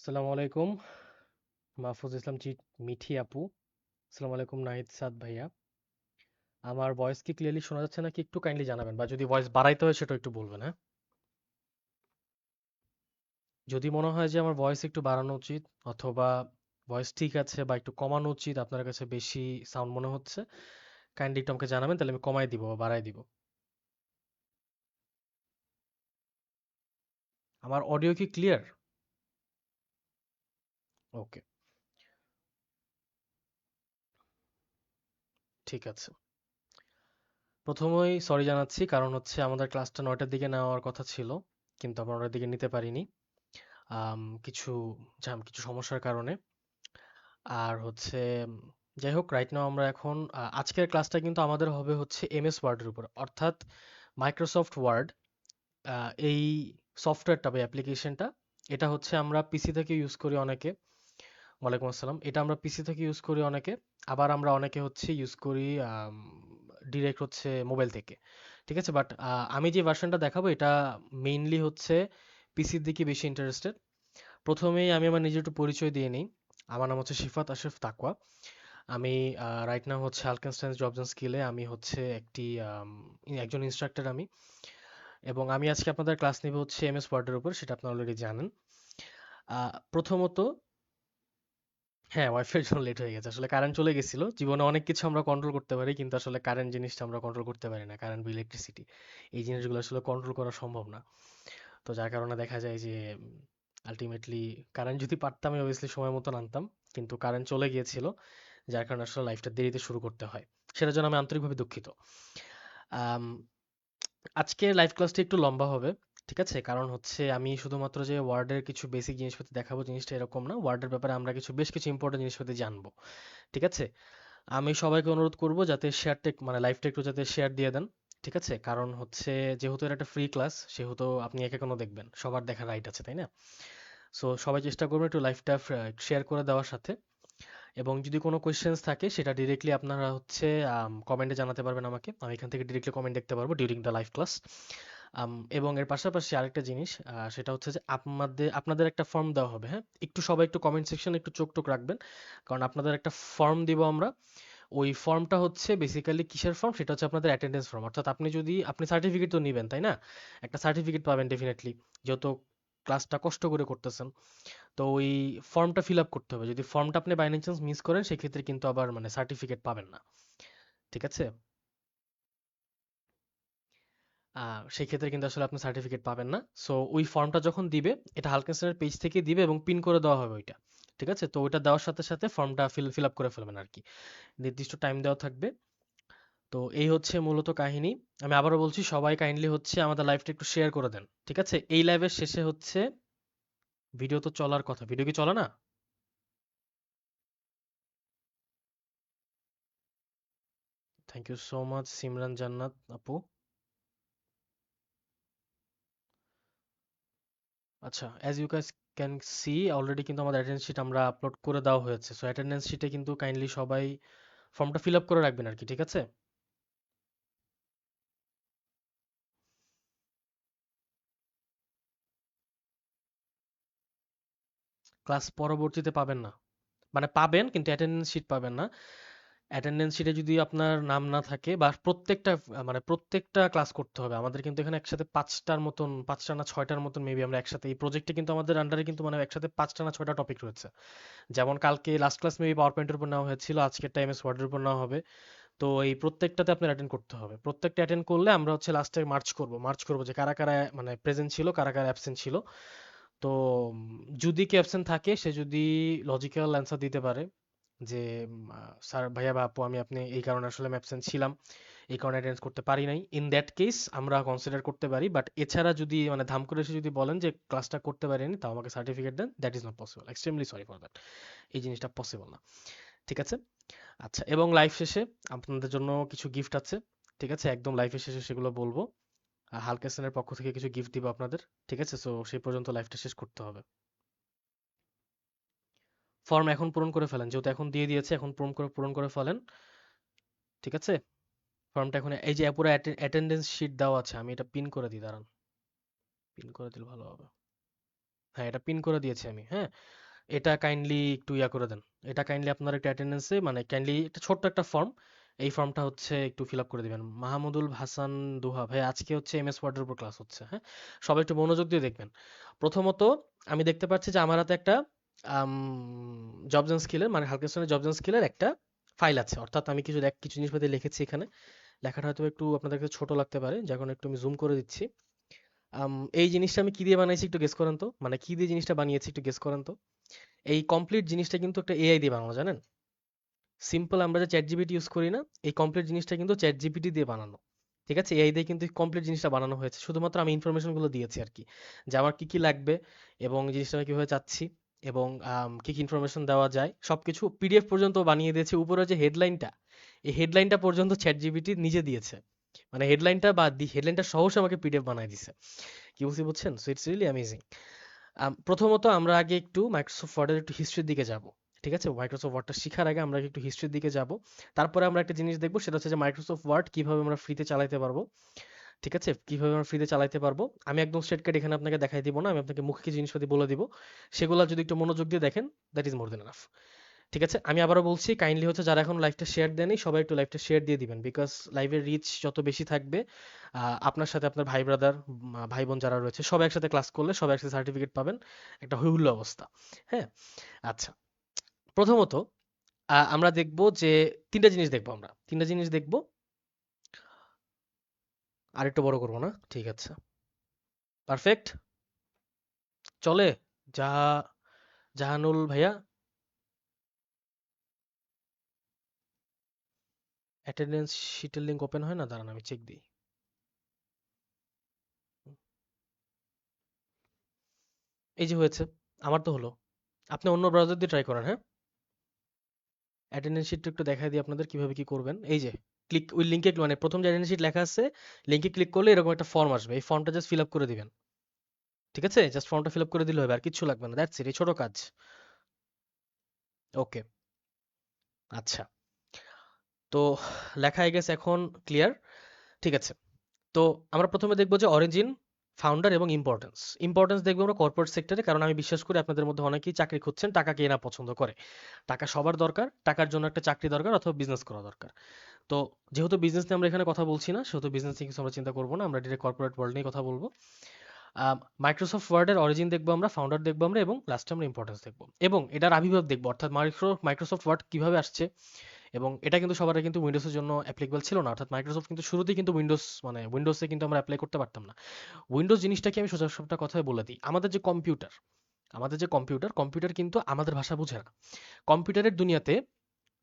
আসসালামু আলাইকুম। মাহফুজ ইসলাম মিঠি আপু। আসসালামু আলাইকুম নাহিদ সাদ ভাইয়া। আমার ভয়েস কি ক্লিয়ারলি শোনা যাচ্ছে নাকি একটু কাইন্ডলি জানাবেন, বা যদি ভয়েস বাড়াইতে হয় সেটা একটু বলবেন, হ্যাঁ? যদি মনে হয় যে আমার ভয়েস একটু বাড়ানো উচিত, অথবা ভয়েস ঠিক আছে বা একটু কমানো উচিত, আপনার কাছে বেশি সাউন্ড মনে হচ্ছে, কাইন্ডলি একটু আমাকে জানাবেন, তাহলে আমি কমাই দিব বা বাড়াই দিব। আমার অডিও কি ক্লিয়ার? ওকে, ঠিক আছে। প্রথমেই সরি জানাচ্ছি, কারণ হচ্ছে আমাদের ক্লাসটা 9টার দিকে নেওয়ার কথা ছিল, কিন্তু আমরা 9টার দিকে নিতে পারিনি। কিছু কিছু সমস্যার কারণে। আর হচ্ছে যাই হোক, রাইট নাও আমরা এখন আজকের ক্লাসটা কিন্তু আমাদের হবে হচ্ছে এমএস ওয়ার্ডের উপর, অর্থাৎ মাইক্রোসফট ওয়ার্ড। এই সফটওয়্যারটা বা অ্যাপ্লিকেশনটা, এটা হচ্ছে আমরা পিসি থেকে ইউজ করি অনেকে। ওয়ালাইকুম আসসালাম। এটা আমরা পিসি থেকে ইউজ করি অনেকে, আবার আমরা অনেকে হচ্ছে ইউজ করি ডিরেক্ট হচ্ছে মোবাইল থেকে। ঠিক আছে, বাট আমি যে ভার্সনটা দেখাবো এটা মেইনলি হচ্ছে পিসির দিকে বেশি ইন্টারেস্টেড। প্রথমেই আমি আমার নিজের একটু পরিচয় দিয়ে নিই। আমার নাম হচ্ছে শিফাত আশরাফ তাকওয়া। আমি রাইট নাও হচ্ছে আলকেনস্টাইন জবস অ্যান্ড স্কিলে আমি হচ্ছে একজন ইনস্ট্রাক্টর আমি। এবং আমি আজকে আপনাদের ক্লাস নিব হচ্ছে এমএস ওয়ার্ডের উপর, সেটা আপনারা অলরেডি জানেন। প্রথমত, হ্যাঁ, ওয়াইফাইয়ের জন্য লেট হয়ে গেছে। আসলে কারেন্ট চলে গেছিল। জীবনে অনেক কিছু আমরা কন্ট্রোল করতে পারি, কিন্তু আসলে কারেন্ট জিনিসটা আমরা কন্ট্রোল করতে পারি না। কারেন্ট বা ইলেকট্রিসিটি, এই জিনিসগুলো আসলে কন্ট্রোল করা সম্ভব না। তো যার কারণে দেখা যায় যে আলটিমেটলি কারেন্ট যদি পারতাম অবভিয়াসলি সময় মতো আনতাম, কিন্তু কারেন্ট চলে গিয়েছিল, যার কারণে আসলে লাইফটা দেরিতে শুরু করতে হয়। সেটার জন্য আমি আন্তরিকভাবে দুঃখিত। আম, আজকে লাইভ ক্লাসটা একটু লম্বা হবে, ঠিক আছে? কারণ হচ্ছে আমি শুধুমাত্র যে ওয়ার্ডের কিছু বেসিক জিনিসপাতি দেখাবো, জিনিসটা এরকম না। ওয়ার্ডের ব্যাপারে আমরা বেশ কিছু ইম্পর্টেন্ট জিনিসপাতি জানবো, ঠিক আছে? আমি সবাইকে অনুরোধ করব যাতে মানে লাইভটা একটু যাতে শেয়ার দিয়ে দেন, ঠিক আছে? কারণ হচ্ছে যেহেতু এটা একটা ফ্রি ক্লাস, সেহেতু আপনি একা কোনো দেখবেন, সবার দেখার রাইট আছে, তাই না? সো সবাই চেষ্টা করবেন একটু লাইভটা শেয়ার করে দেওয়ার সাথে। এবং যদি কোনো কোয়েশ্চেন্স থাকে সেটা ডিরেক্টলি আপনারা হচ্ছে কমেন্টে জানাতে পারবেন আমাকে। আমি এখান থেকে ডিরেক্টলি কমেন্ট দেখতে পারবো ডিউরিং দ্য লাইভ ক্লাস। এবং এর পাশাপাশি আরেকটা জিনিস, সেটা হচ্ছে যে আপনাদের একটা ফর্ম দেওয়া হবে, হ্যাঁ? সবাই একটু কমেন্ট সেকশনে একটু চোখ টোক রাখবেন, কারণ আপনাদের একটা ফর্ম দিব আমরা। ওই ফর্মটা হচ্ছে বেসিক্যালি কিসের ফর্ম, সেটা হচ্ছে আপনাদের অ্যাটেন্ডেন্স ফর্ম। অর্থাৎ আপনি সার্টিফিকেট তো নেবেন, তাই না? একটা সার্টিফিকেট পাবেন ডেফিনেটলি, যেহেতু ক্লাসটা কষ্ট করে করতেছেন। তো ওই ফর্মটা ফিল আপ করতে হবে। যদি ফর্মটা আপনি বাই চান্স মিস করেন, সেক্ষেত্রে কিন্তু আবার মানে সার্টিফিকেট পাবেন না, ঠিক আছে? সেই ক্ষেত্রে কিন্তু আসলে আপনি সার্টিফিকেট পাবেন না। সো ওই ফর্মটা যখন দিবে, এটা হালকেনসেনের পেজ থেকে দিবে এবং পিন করে দেওয়া হবে ওইটা, ঠিক আছে? তো ওইটা দেওয়ার সাথে সাথে ফর্মটা ফিল আপ করে ফেলবেন আর কি। নির্দিষ্ট টাইম দেওয়া থাকবে। তো এই হচ্ছে মূলত কাহিনী। আমি আবারও বলছি, সবাই কাইন্ডলি হচ্ছে আমাদের লাইভটা একটু শেয়ার করে দেন, ঠিক আছে? এই লাইভের শেষে হচ্ছে ভিডিও তো চলার কথা, ভিডিও কি চলে না? Thank you so much Simran Jannat আপু। আচ্ছা, as you guys can see, already কিন্তু আমাদের অ্যাটেন্ডেন্স শিট আমরা আপলোড করে দেওয়া হয়েছে। সো অ্যাটেন্ডেন্স শিটে কিন্তু কাইন্ডলি সবাই ফর্মটা ফিল আপ করে রাখবেন আর কি, ঠিক আছে? ক্লাস পরবর্তীতে পাবেন না, মানে পাবেন কিন্তু অ্যাটেন্ডেন্স শিট পাবেন না। অ্যাটেন্ডেন্স শিটে যদি আপনার নাম না থাকে, বা প্রত্যেকটা ক্লাস করতে হবে আমাদের, কিন্তু এখানে একসাথে পাঁচটা না ছয়টার মতন মেবি আমরা একসাথে এই প্রজেক্টে কিন্তু আমাদের আন্ডারে কিন্তু মানে একসাথে পাঁচটা না ছয়টা টপিক রয়েছে। যেমন কালকে লাস্ট ক্লাস মেবি পাওয়ার পয়েন্টের উপর নেওয়া হয়েছিল, আজকের এমএস ওয়ার্ডের উপর নেওয়া হবে। তো এই প্রত্যেকটাতে আপনার অ্যাটেন্ড করতে হবে। প্রত্যেকটা অ্যাটেন্ড করলে আমরা হচ্ছে লাস্টে মার্চ করব যে কারা কারা মানে প্রেজেন্ট ছিল, কারা কারা অ্যাবসেন্ট ছিল। তো যদি কেউ অ্যাবসেন্ট থাকে, সে যদি লজিক্যাল অ্যান্সার দিতে পারে যে স্যার, ভাইয়া বা আপু, আপনি এই কারণে আসলে আমি অ্যাবসেন্ট ছিলাম, এই কারণে অ্যাটেন্ড করতে পারি নাই, ইন দ্যাট কেস আমরা কনসিডার করতে পারি। বাট এছাড়া যদি মানে ধাম করে এসে যদি বলেন যে ক্লাসটা করতে পারিনি, তাও আমাকে সার্টিফিকেট দেন, that is not possible. Extremely sorry for that. এই জিনিসটা পসিবল না, ঠিক আছে? আচ্ছা, এবং লাইভ শেষে আপনাদের জন্য কিছু গিফট আছে, ঠিক আছে? একদম লাইভের শেষে সেগুলো বলবো। হালকেসনের পক্ষ থেকে কিছু গিফট দিব আপনাদের, ঠিক আছে? সো সেই পর্যন্ত লাইভটা শেষ করতে হবে। ফর্ম এখন পূরণ করে ফেলেন, যেহেতু এখন দিয়ে দিয়েছে, এখন পূরণ করে ফেলেন, ঠিক আছে? ফর্মটা এখন এই যে পুরো অ্যাটেন্ডেন্স শিট দেওয়া আছে, আমি এটা পিন করে দিই, দাঁড়ান। পিন করে দিলে ভালো হবে। হ্যাঁ, এটা পিন করে দিয়েছি আমি। হ্যাঁ, এটা কাইন্ডলি একটু ইয়া করে দেন। এটা কাইন্ডলি আপনার একটা অ্যাটেন্ডেন্সে মানে কাইন্ডলি একটা ছোট্ট একটা ফর্ম, এই ফর্মটা হচ্ছে একটু ফিল আপ করে দিবেন। মাহমুদুল হাসান দুহা ভাই, আজকে হচ্ছে এমএস ওয়ার্ডের উপর ক্লাস হচ্ছে। হ্যাঁ, সবাই একটু মনোযোগ দিয়ে দেখবেন। প্রথমত আমি দেখতে পাচ্ছি যে আমার হাতে একটা জবস এন্ড স্কিলের মানে হালকেস্টনের জবস এন্ড স্কিলের একটা ফাইল আছে, অর্থাৎ আমি কিছু জিনিসপাতি লিখেছি এখানে। লেখাটা হয়তো একটু আপনাদের কাছে ছোট লাগতে পারে, যার কারণে একটু আমি জুম করে দিচ্ছি। এই জিনিসটা আমি কি দিয়ে বানাইছি একটু গেস করেন তো, মানে কি দিয়ে জিনিসটা বানিয়েছি একটু গেস করেন তো। এই কমপ্লিট জিনিসটা কিন্তু একটা এআই দিয়ে বানানো, জানেন? সিম্পল আমরা যে চ্যাট জিপিটি ইউজ করি না, এই কমপ্লিট জিনিসটা কিন্তু চ্যাট জিপিটি দিয়ে বানানো। ঠিক আছে, এআই দিয়ে কিন্তু কমপ্লিট জিনিসটা বানানো হয়েছে, শুধুমাত্র আমি ইনফরমেশনগুলো দিয়েছি আর কি, যে আমার কি কি লাগবে এবং জিনিসটা আমি কিভাবে চাচ্ছি এবং কি কি ইনফরমেশন দেওয়া যায় সবকিছু পিডিএফ পর্যন্ত বানিয়ে দিয়েছি। উপরে যে হেডলাইনটা, এই হেডলাইনটা পর্যন্ত চ্যাট জিপিটি নিজে দিয়েছে, মানে হেডলাইনটা বা হেডলাইনটা সহ সে আমাকে পিডিএফ বানিয়ে দিছে। কি বলছি বুঝছেন? So it's really amazing. প্রথমত আমরা আগে একটু মাইক্রোসফট ওয়ার্ডের একটু হিস্ট্রির দিকে যাব। ঠিক আছে, মাইক্রোসফট ওয়ার্ডটা শেখার আগে আমরা একটু হিস্ট্রির দিকে যাব। তারপরে আমরা একটা জিনিস দেখবো, সেটা হচ্ছে যে মাইক্রোসফট ওয়ার্ড কিভাবে আমরা ফ্রিতে চালাতে পারবো। ঠিক আছে, কিভাবে আমরা ফ্রিতে চালাতে পারবো। আমি একদম স্ট্রেটকাট এখানে আপনাকে দেখাই দিব না, আমি আপনাকে মুখে কিছু জিনিসপাতি বলে দিব, সেগুলো যদি একটু মনোযোগ দিয়ে দেখেন, that is more than enough. ঠিক আছে, আমি আবারও বলছি, কাইন্ডলি হচ্ছে যারা এখন লাইভটা শেয়ার দেয়নি সবাই একটু লাইভটা শেয়ার দিয়ে দিবেন, বিকজ লাইভের রিচ যত বেশি থাকবে, আপনার সাথে আপনার ভাই ব্রাদার, ভাই বোন যারা রয়েছে সবাই একসাথে ক্লাস করলে সবাই একসাথে সার্টিফিকেট পাবেন, একটা হই হুল্লো অবস্থা। হ্যাঁ, আচ্ছা। প্রথমত আমরা দেখব যে তিনটা জিনিস দেখবো, আমরা তিনটা জিনিস দেখবো। আর একটু বড় করবো না? ঠিক আছে, পারফেক্ট, চলে। জাহা জাহানুল ভাইয়া, অ্যাটেন্ডেন্স শিটের লিঙ্ক ওপেন হয় না, দাঁড়ান আমি চেক দিই। এই যে হয়েছে, আমার তো হলো। আপনি অন্য ব্রাউজার দিয়ে ট্রাই করেন। হ্যাঁ, অ্যাটেন্ডেন্স শিটটা একটু দেখাই দিই আপনাদের কিভাবে কি করবেন। এই যে ক্লিক ওই লিঙ্কে, মানে প্রথম যে অ্যাটেন্ডেন্স শিট লেখা আছে, লিঙ্কে ক্লিক করলে এরকম একটা ফর্ম আসবে, এই ফর্মটা জাস্ট ফিল আপ করে দিবেন। ঠিক আছে, জাস্ট ফর্মটা ফিল আপ করে দিলে হবে, আর কিচ্ছু লাগবে না, দ্যাটস ইট, এই ছোট কাজ। ওকে, আচ্ছা। তো লেখা হয়ে গেছে, এখন ক্লিয়ার। ঠিক আছে, তো আমরা প্রথমে দেখবো যে অরিজিন, ফাউন্ডার এবং ইম্পর্টেন্স। ইম্পর্টেন্স দেখবো আমরা কর্পোরেট সেক্টরে, কারণ আমি বিশ্বাস করি আপনাদের মধ্যে অনেকেই চাকরি খুঁজছেন, টাকা কে না পছন্দ করে। টাকা সবার দরকার, টাকার জন্য একটা চাকরি দরকার অথবা বিজনেস করা দরকার। তো যেহেতু বিজনেস নিয়ে আমরা এখানে কথা বলছি না, সেহেতু বিজনেস নিয়ে কিছু আমরা চিন্তা করবো না, আমরা ডিরেক্ট কর্পোরেট ওয়ার্ল্ড নিয়ে কথা বলবো। মাইক্রোসফট ওয়ার্ডের অরিজিন দেখবো আমরা, ফাউন্ডার দেখবো আমরা, এবং লাস্টে আমরা ইম্পর্টেন্স দেখবো এবং এটার আবির্ভাব দেখবো, অর্থাৎ মাইক্রোসফট ওয়ার্ড কিভাবে আসছে। এবং এটা কিন্তু সবার আগে কিন্তু উইন্ডোজের জন্য অ্যাপ্লিকেবল ছিল না, অর্থাৎ মাইক্রোসফট কিন্তু শুরুতেই কিন্তু উইন্ডোজ মানে উইন্ডোজে কিন্তু আমরা অ্যাপ্লাই করতে পারতাম না। উইন্ডোজ জিনিসটাকে আমি সোজা সাপটা কথায় বলে দিই, আমাদের যে কম্পিউটার কিন্তু আমাদের ভাষা বুঝে না। কম্পিউটারের দুনিয়াতে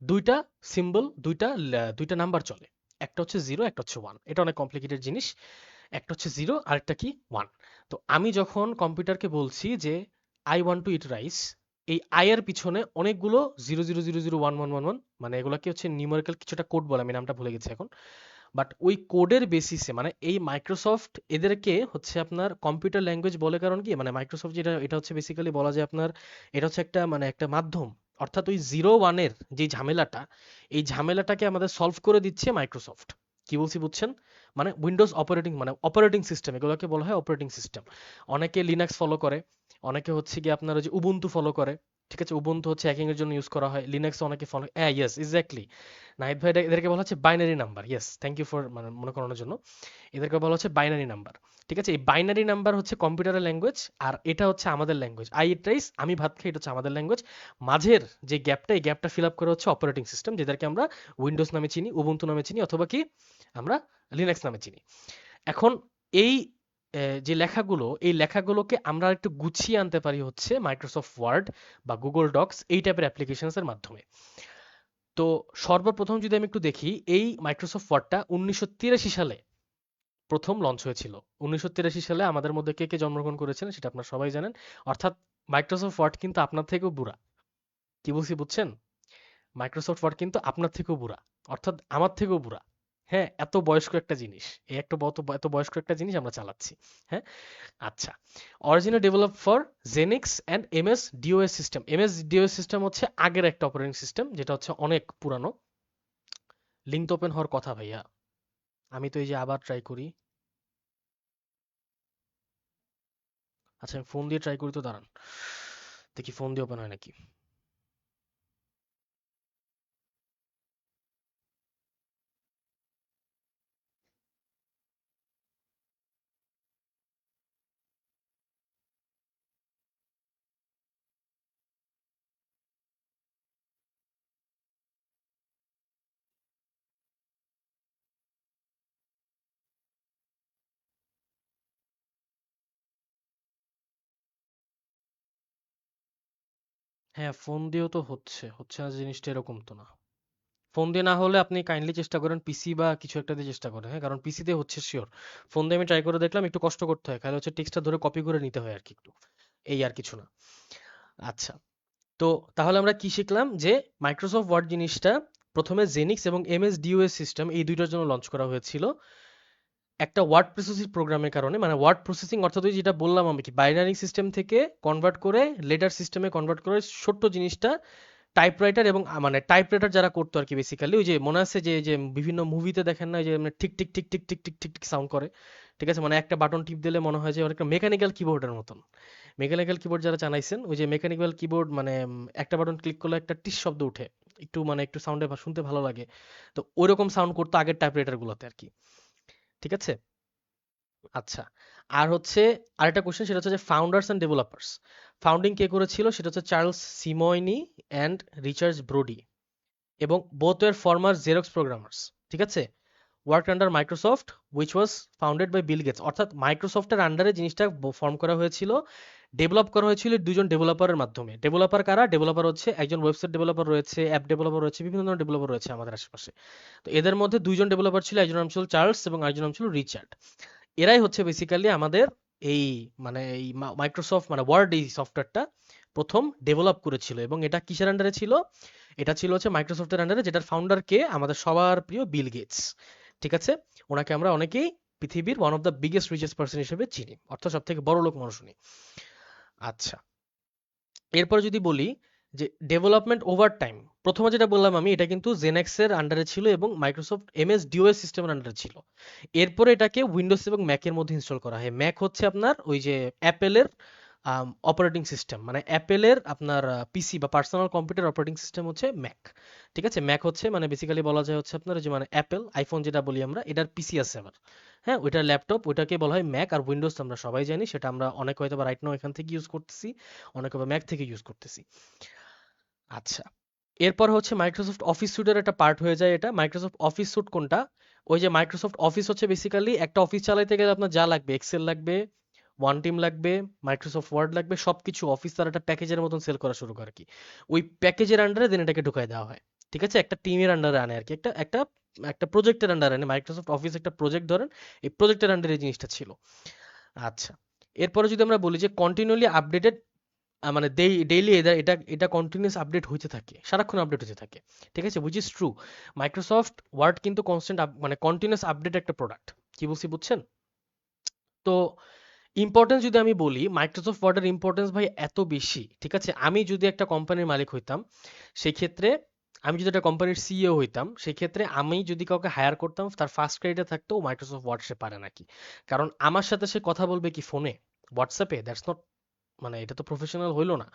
দুইটা সিম্বল, দুইটা নাম্বার চলে, একটা হচ্ছে জিরো, একটা হচ্ছে ওয়ান। এটা অনেক কমপ্লিকেটেড জিনিস। একটা হচ্ছে জিরো, আরেকটা কি ওয়ান। তো আমি যখন কম্পিউটারকে বলছি যে I want to eat rice, এই আই এর পিছনে অনেকগুলো zero zero zero zero one one one one, মানে এগুলোকে হচ্ছে নিউমেরিক্যাল কিছুটা কোড বলে, আমি নামটা ভুলে গেছি এখন। বাট ওই কোডের বেসিসে মানে এই মাইক্রোসফট এদেরকে হচ্ছে আপনার কম্পিউটার ল্যাঙ্গুয়েজ বলে, কারণ কি মানে মাইক্রোসফট যেটা, এটা হচ্ছে বেসিক্যালি বলা যায় আপনার, এটা হচ্ছে একটা মানে একটা মাধ্যম। অর্থাৎ ওই জিরো ওয়ানের যে ঝামেলাটা, এই ঝামেলাটাকে আমাদের সলভ করে দিচ্ছে মাইক্রোসফট। কি বলছি বুঝছেন? মানে উইন্ডোজ অপারেটিং মানে অপারেটিং সিস্টেম, এগুলোকে বলা হয় অপারেটিং সিস্টেম। অনেকে লিনাক্স ফলো করে, অনেকে হচ্ছে কি আপনার ওই যে উবুন্টু ফলো করে। ঠিক আছে, উবুন্টু হচ্ছে হ্যাকিং এর জন্য ইউজ করা হয়, লিনাক্স অনেকে ফলো, হ্যাঁ ইয়েস এক্স্যাক্টলি। নাহিদ ভাই, এদেরকে বলা হচ্ছে binary number. Yes, thank you for মানে মনে করানোর জন্য। এদেরকে বলা হচ্ছে বাইনারি নাম্বার। ঠিক আছে, এই বাইনারি নাম্বার হচ্ছে কম্পিউটারের ল্যাঙ্গুয়েজ, আর এটা হচ্ছে আমাদের ল্যাঙ্গুয়েজ। আই ইট রাইস, আমি ভাত খাই, এটা হচ্ছে আমাদের ল্যাঙ্গুয়েজ। মাঝের যে গ্যাপটা, এই গ্যাপটা ফিল আপ করে হচ্ছে অপারেটিং সিস্টেম, যেটাকে আমরা উইন্ডোজ নামে চিনি, উবুন্টু নামে চিনি, অথবা কি আমরা লিনাক্স নামে চিনি। এখন এই যে লেখাগুলো, এই লেখাগুলোকে আমরা একটু গুছিয়ে আনতে পারি হচ্ছে মাইক্রোসফট ওয়ার্ড বা গুগল ডক্স এই টাইপের অ্যাপ্লিকেশনস এর মাধ্যমে। তো সর্বপ্রথম যদি আমি একটু দেখি, এই মাইক্রোসফট ওয়ার্ডটা 1983 সালে প্রথম লঞ্চ হয়েছিল। 1983 সালে আমাদের মধ্যে কে কে জন্মগ্রহণ করেছিলেন সেটা আপনারা সবাই জানেন। অর্থাৎ মাইক্রোসফট ওয়ার্ড কিন্তু আপনার থেকেও বুড়া। কি বলছি বুঝছেন? মাইক্রোসফট ওয়ার্ড কিন্তু আপনার থেকেও বুড়া, অর্থাৎ আমার থেকেও বুড়া। হ্যাঁ, এত বয়স্ক একটা জিনিস, এই একটা এত বয়স্ক একটা জিনিস আমরা চালাচ্ছি। হ্যাঁ, আচ্ছা। Original develop for Xenix and MS DOS system. MS DOS system হচ্ছে আগের একটা অপারেটিং সিস্টেম, যেটা হচ্ছে অনেক পুরানো। লিঙ্ক তো ওপেন হওয়ার কথা ভাইয়া। আমি তো এই যে আবার ট্রাই করি। আচ্ছা আমি ফোন দিয়ে ট্রাই করি তো, দাঁড়ান দেখি ফোন দিয়ে ওপেন হয় নাকি। হ্যাঁ ফোন দিয়েও তো হচ্ছে, হচ্ছে না জিনিসটা এরকম তো না। ফোন দিয়ে না হলে আপনি কাইন্ডলি চেষ্টা করেন পিসি বা কিছু একটা দিয়ে চেষ্টা করেন, হ্যাঁ কারণ পিসি দিয়ে হচ্ছে শিওর। ফোন দিয়ে আমি ট্রাই করে দেখলাম, একটু কষ্ট করতে হয়, খালি হচ্ছে টেক্সটটা ধরে কপি করে নিতে হয় আর কি একটু, এই আর কিছু না। আচ্ছা, তো তাহলে আমরা কি শিখলাম যে মাইক্রোসফট ওয়ার্ড জিনিসটা প্রথমে জেনিক্স এবং এমএস ডিওএস সিস্টেম এই দুইটার জন্য লঞ্চ করা হয়েছিল একটা ওয়ার্ড প্রসেসিং প্রোগ্রামের কারণে। মানে ওয়ার্ড প্রসেসিং অর্থাৎ ওই যেটা বললাম আমি কি বাইনারি সিস্টেম থেকে কনভার্ট করে লেটার সিস্টেমে কনভার্ট করে ছোট্ট জিনিসটা টাইপরাইটার এবং মানে টাইপরাইটার যারা করতো আর কি বেসিক্যালি, ওই যে মনে আছে যে যে বিভিন্ন মুভিতে দেখেন না, ওই যে মানে ঠিক ঠিক ঠিক ঠিক ঠিক ঠিক ঠিক ঠিক সাউন্ড করে, ঠিক আছে, মানে একটা বাটন টিপ দিলে মনে হয় যে অনেকটা মেকানিক্যাল কিবোর্ডের মতন। মেকানিক্যাল কিবোর্ড যারা চালাইছেন, ওই যে মেকানিক্যাল কিবোর্ড মানে একটা বাটন ক্লিক করলে একটা টিস শব্দ উঠে, একটু মানে একটু সাউন্ডে শুনতে ভালো লাগে। তো ওইরকম সাউন্ড করতো আগের টাইপরাইটার গুলোতে আর কি, ঠিক আছে। আচ্ছা, আর হচ্ছে আরেকটা কোশ্চেন, সেটা হচ্ছে যে ফাউন্ডার্স এন্ড ডেভেলপার্স, ফাউন্ডিং কে করেছিল, সেটা হচ্ছে Charles Simonyi and Richard Brodie, এবং both were former Xerox programmers, ঠিক আছে। Work under Microsoft which was founded by Bill Gates, অর্থাৎ মাইক্রোসফটের আন্ডারে জিনিসটা ফর্ম করা হয়েছিল, ডেভেলপ করা হয়েছিল দুজন ডেভেলপারের মাধ্যমে। ডেভেলপার কারা? ডেভেলপার হচ্ছে একজন ওয়েবসাইট ডেভেলপার রয়েছে, অ্যাপ ডেভেলপার রয়েছে, বিভিন্ন ধরনের ডেভেলপার রয়েছে আমাদের আশেপাশে। তো এদের মধ্যে দুইজন ডেভেলপার ছিল, একজন নাম ছিল চার্লস এবং আরেকজন নাম ছিল রিচার্ড। এরাই হচ্ছে বেসিক্যালি আমাদের এই মানে এই মাইক্রোসফট মানে ওয়ার্ড এই সফটওয়্যারটা প্রথম ডেভেলপ করেছিল। এবং এটা কিসের আন্ডারে ছিল? এটা ছিল হচ্ছে মাইক্রোসফটের আন্ডারে, যেটার ফাউন্ডার কে? আমাদের সবার প্রিয় বিল গেটস, ঠিক আছে। ওনাকে আমরা অনেকেই পৃথিবীর one of the biggest richest person হিসেবে চিনি, অর্থাৎ সব থেকে বড় লোক মানুষ উনি। আচ্ছা, এরপর যদি বলি যে ডেভেলপমেন্ট ওভার টাইম, প্রথমে যেটা বললাম আমি, এটা কিন্তু জেনেক্স এর আন্ডারে ছিল এবং মাইক্রোসফট এমএস ডিওএস সিস্টেমের আন্ডারে ছিল। এরপরে এটাকে উইন্ডোজ এবং ম্যাকের মধ্যে ইনস্টল করা হয়। ম্যাক হচ্ছে আপনার ওই যে অ্যাপেলের অপারেটিং সিস্টেম, মানে অ্যাপেলের আপনার পিসি বা পার্সোনাল কম্পিউটার অপারেটিং সিস্টেম হচ্ছে ম্যাক, ঠিক আছে। ম্যাক হচ্ছে মানে বেসিক্যালি বলা যায় হচ্ছে আপনার যে মানে অ্যাপেল আইফোন যেটা বলি আমরা, এটার পিসি আছে আবার, হ্যাঁ ওইটার ল্যাপটপ, ওইটাকে বলা হয় ম্যাক। আর উইন্ডোজ আমরা সবাই জানি, সেটা আমরা অনেক হয়তো বা রাইট নাও এখান থেকে ইউজ করতেছি, অনেকে বা ম্যাক থেকে ইউজ করতেছি। আচ্ছা, এরপর হচ্ছে মাইক্রোসফট অফিস স্যুটের একটা পার্ট হয়ে যায় এটা। মাইক্রোসফট অফিস স্যুট কোনটা? ওই যে মাইক্রোসফট অফিস হচ্ছে বেসিক্যালি একটা অফিস চালাইতে গেলে আপনার যা লাগবে, এক্সেল লাগবে, ওয়ান টিম লাগবে, মাইক্রোসফট ওয়ার্ড লাগবে, সবকিছু অফিস তার একটা প্যাকেজের মতন সেল করা শুরু করে আর কি। ওই প্যাকেজের আন্ডারে দেন এটাকে ঢুকাই দেওয়া হয়, ঠিক আছে। একটা টিমের আন্ডারে আনে আর কি, একটা একটা একটা প্রজেক্টের আন্ডারে আনে। মাইক্রোসফট অফিস একটা প্রজেক্ট ধরেন, এই প্রজেক্টের আন্ডারে এই জিনিসটা ছিল। আচ্ছা, এরপরে যদি আমরা বলি যে কন্টিনিউয়ালি আপডেটেড, মানে ডেইলি এটা এটা এটা কন্টিনিউয়াস আপডেট হইতে থাকে, সারাক্ষণ আপডেট হতে থাকে, ঠিক আছে, which is true. Microsoft Word কিন্তু কনস্ট্যান্ট মানে কন্টিনিউয়াস আপডেট একটা প্রোডাক্ট। কি বলছি বুঝছেন? তো ইম্পর্টেন্স যদি আমি বলি, মাইক্রোসফট ওয়ার্ডের ইম্পর্টেন্স ভাই এত বেশি, ঠিক আছে। আমি যদি একটা কোম্পানির মালিক হইতাম, সেই ক্ষেত্রে আমি যদি একটা কোম্পানির সিইও হইতাম, সেই ক্ষেত্রে আমি যদি কাউকে হায়ার করতাম, তার ফার্স্ট ক্রাইটেরিয়া থাকতো মাইক্রোসফট ওয়ার্ড সে পারে নাকি। কারণ আমার সাথে সে কথা বলবে কি ফোনে, হোয়াটসঅ্যাপে? দ্যাটস নট, মানে এটা তো প্রফেশনাল হইলো না।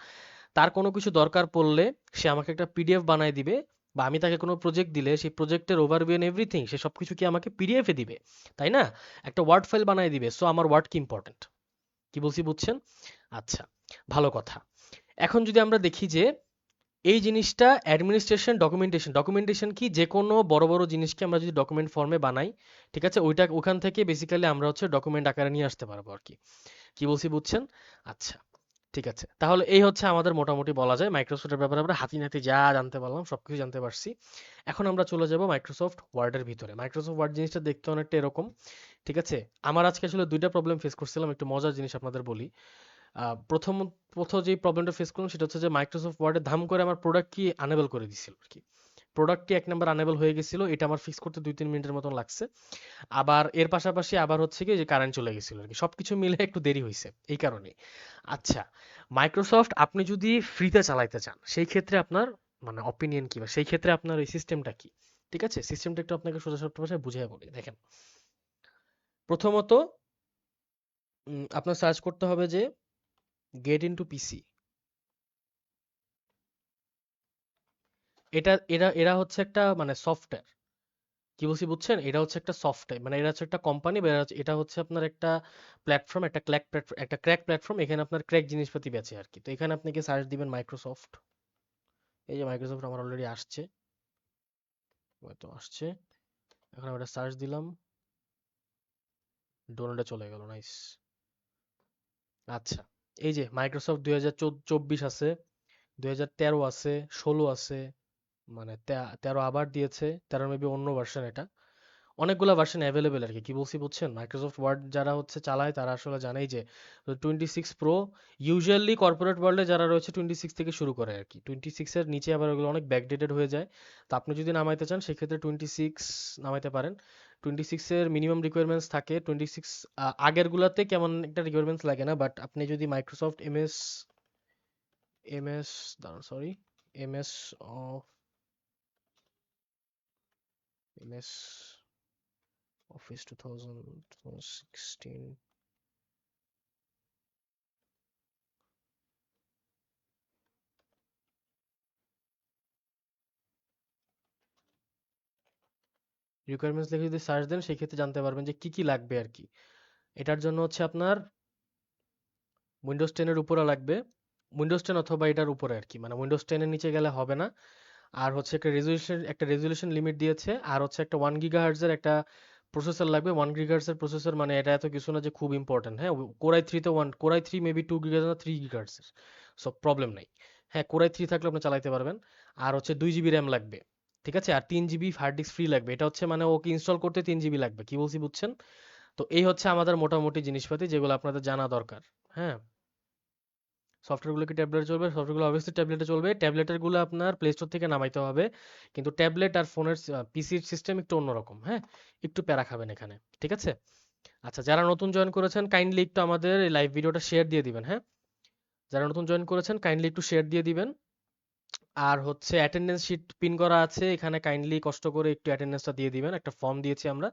তার কোনো কিছু দরকার পড়লে সে আমাকে একটা পিডিএফ বানায় দিবে, বা আমি তাকে কোনো প্রজেক্ট দিলে সেই প্রজেক্টের ওভারভিউ এন্ড এভরিথিং সে সবকিছু কি আমাকে পিডিএফ এ দিবে, তাই না? একটা ওয়ার্ড ফাইল বানায় দিবে। সো আমার ওয়ার্ড কি ইম্পর্টেন্ট, কি বলছি বুঝছেন? আচ্ছা, ভালো কথা। এখন যদি আমরা দেখি যে এই জিনিসটা অ্যাডমিনিস্ট্রেশন, ডকুমেন্টেশন, ডকুমেন্টেশন কি? যে কোনো বড় বড় জিনিসকে আমরা যদি ডকুমেন্ট ফর্মে বানাই, ঠিক আছে, ওইটা ওখান থেকে বেসিক্যালি আমরা হচ্ছে ডকুমেন্ট আকারে নিয়ে আসতে পারবো আর কি। কি বলছি বুঝছেন? আচ্ছা, ঠিক আছে, তাহলে এই হচ্ছে আমাদের মোটামুটি বলা যায় মাইক্রোসফটের ব্যাপারে আমরা হাতি নাতি যা জানতে পারলাম সবকিছু জানতে পারছি। এখন আমরা চলে যাব মাইক্রোসফট ওয়ার্ডের ভিতরে। মাইক্রোসফট ওয়ার্ড জিনিসটা দেখতে অনেকটা এরকম, ঠিক আছে। আমার আজকে আসলে দুইটা প্রবলেম ফেস করছিলাম, একটু মজার জিনিস আপনাদের বলি। প্রথম প্রথম যে প্রবলেমটা ফেস করলাম সেটা হচ্ছে যে মাইক্রোসফট ওয়ার্ডে ধাম করে আমার প্রোডাক্ট কি আনেবল করে দিছিল আর কি। প্রোডাক্ট কি এক নাম্বার আনেবল হয়ে গেছিল, এটা আমার ফিক্স করতে 2-3 মিনিটের মতন লাগছে। আবার এর পাশাপাশি আবার হচ্ছে কি যে কারেন্ট চলে গেছিল আর কি, সবকিছু মিলে একটু দেরি হয়েছে এই কারণে। আচ্ছা, মাইক্রোসফট আপনি যদি ফ্রিতে চালাইতে চান, সেই ক্ষেত্রে আপনার মানে অপিনিয়ন কি, বা সেই ক্ষেত্রে আপনার এই সিস্টেমটা কি? ঠিক আছে, সিস্টেমটা একটু আপনাকে সোজা সাপটা ভাষায় বুঝিয়ে বলি, দেখেন। প্রথমত আপনার সার্চ করতে হবে যে গেট ইনটু পিসি। এটা এরা এরা হচ্ছে একটা মানে সফটওয়্যার। কি বলছি বুঝছেন? এটা হচ্ছে একটা সফটওয়্যার, মানে এটা হচ্ছে একটা কোম্পানি, বা এটা হচ্ছে আপনার একটা প্ল্যাটফর্ম, একটা ক্র্যাক প্ল্যাটফর্ম। এখানে আপনার ক্র্যাক জিনিসপাতি বেচে আর কি। তো এখানে আপনি কি সার্চ দিবেন মাইক্রোসফট। এই যে মাইক্রোসফট আমার অলরেডি আসছে, হয়তো আসছে। এখন আমরা সার্চ দিলাম, ডোনাল্ডে চলে গেল, নাইস। আচ্ছা, এই যে মাইক্রোসফট 2024 আছে, 2013 আছে, 16 আছে, মানে 13 আবার দিয়েছে, 13 মেবি অন্য ভার্সন এটা। অনেকগুলা ভার্সন অ্যাভেলেবেল আর কি। কি বলছি বুঝছেন? মাইক্রোসফট ওয়ার্ড যারা হচ্ছে চালায় তারা আসলে জানেই যে 26 প্রো ইউজুয়ালি কর্পোরেট ওয়ার্ল্ডে যারা রয়েছে 26 থেকে শুরু করে আর কি। 26 এর নিচে আবার ওগুলো অনেক ব্যাকডেটেড হয়ে যায়। তো আপনি যদি নামাইতে চান সেক্ষেত্রে 26 নামাইতে পারেন। 26 এর মিনিমাম রিকোয়ারমেন্টস থাকে। 26 আগের গুলাতে কেমন একটা রিকোয়ারমেন্টস লাগে না, বাট আপনি যদি মাইক্রোসফট এমএস দাঁড়ান sorry, MS MS office 2016 requirements লিখে যদি সার্চ দেন সেক্ষেত্রে জানতে পারবেন যে কি কি লাগবে আর কি। এটার জন্য হচ্ছে আপনার উইন্ডোজ 10 এর উপরে লাগবে, উইন্ডোজ 10 অথবা এটার উপরে আর কি, মানে উইন্ডোজ 10 এর নিচে গেলে হবে না। আর হচ্ছে একটা রেজুলেশন লিমিট দিয়েছে, আর হচ্ছে একটা 1 গিগাহার্টজ এর একটা প্রসেসর লাগবে। 1 গিগাহার্টজ এর প্রসেসর মানে এটা এত কিছু না যে খুব ইম্পর্টেন্ট। হ্যাঁ, কোরাই থ্রি মেবি 2 গিগাহার্টজ না 3 গিগাহার্টজ এর, সো প্রবলেম নাই। হ্যাঁ, কোরাই 3 থাকলে আপনি চালাতে পারবেন। আর হচ্ছে 2 জিবি র্যাম লাগবে, ঠিক আছে। আর 3 জিবি হার্ড ডিস্ক ফ্রি লাগবে। এটা হচ্ছে মানে ওকে ইনস্টল করতে 3 জিবি লাগবে। কি বলছি বুঝছেন? তো এই হচ্ছে আমাদের মোটামুটি জিনিসপাতি যেগুলো আপনাদের জানা দরকার। হ্যাঁ, সফটওয়্যারগুলো কি ট্যাবলেটে চলবে? সফটওয়্যারগুলো অবশ্যই ট্যাবলেটে চলবে। ট্যাবলেটের গুলো আপনার প্লে স্টোর থেকে নামাইতে হবে। কিন্তু ট্যাবলেট আর ফোনের পিসির সিস্টেম একটু অন্যরকম। হ্যাঁ, একটু প্যারা খাবেন এখানে, ঠিক আছে। আচ্ছা, যারা নতুন জয়েন করেছেন কাইন্ডলি একটু আমাদের এই লাইভ ভিডিওটা শেয়ার দিয়ে দিবেন। হ্যাঁ, যারা নতুন জয়েন করেছেন কাইন্ডলি একটু শেয়ার দিয়ে দিবেন। আর হচ্ছে অ্যাটেন্ডেন্স শিট পিন করা আছে এখানে, কাইন্ডলি কষ্ট করে একটু অ্যাটেন্ডেন্সটা দিয়ে দিবেন। একটা ফর্ম দিয়েছি আমরা,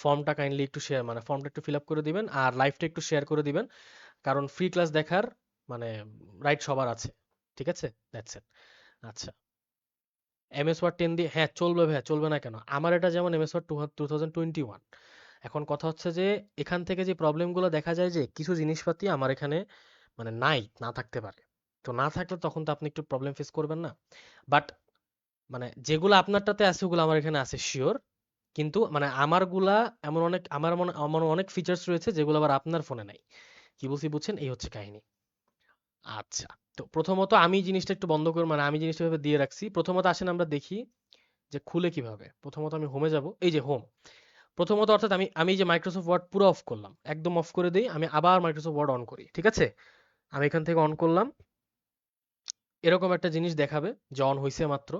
ফর্মটা কাইন্ডলি একটু শেয়ার, মানে ফর্মটা একটু ফিল আপ করে দিবেন, আর লাইভটা একটু শেয়ার করে দিবেন। কারণ ফ্রি ক্লাস দেখার মানে রাইট সবার আছে, ঠিক আছে। That's it. আচ্ছা, এমএস ওয়ার্ড 10 দিয়ে হ্যাঁ চলবে ভাইয়া, চলবে না কেন? আমার এটা যেমন এমএস ওয়ার্ড 2021। এখন কথা হচ্ছে যে এখান থেকে যে প্রবলেমগুলো দেখা যায় যে কিছু জিনিসপাতি আমার এখানে মানে না থাকতে পারে। তো না থাকলে তখন তো আপনি একটু প্রবলেম ফেস করবেন না। বাট মানে যেগুলো আপনারটাতে আছে ওগুলো আমার এখানে আছে শিওর। কিন্তু মানে আমারগুলা এমন অনেক আমার অনেক ফিচার্স রয়েছে যেগুলো আবার আপনার ফোনে নাই। কি বলছি বুঝছেন? এই হচ্ছে কাহিনী। আচ্ছা, তো প্রথমত আমি জিনিসটা একটু বন্ধ করে, মানে আমি জিনিসটা ভাবে দিয়ে রাখছি। প্রথমত আসেন আমরা দেখি যে খুলে কিভাবে। প্রথমত আমি হোমে যাব, এই যে হোম। প্রথমত অর্থাৎ আমি আমি যে মাইক্রোসফট ওয়ার্ড পুরো অফ করলাম, একদম অফ করে দেই, আমি আবার মাইক্রোসফট ওয়ার্ড অন করি, ঠিক আছে। আমি এখান থেকে অন করলাম, এরকম একটা জিনিস দেখাবে যে অন হয়েছে মাত্র,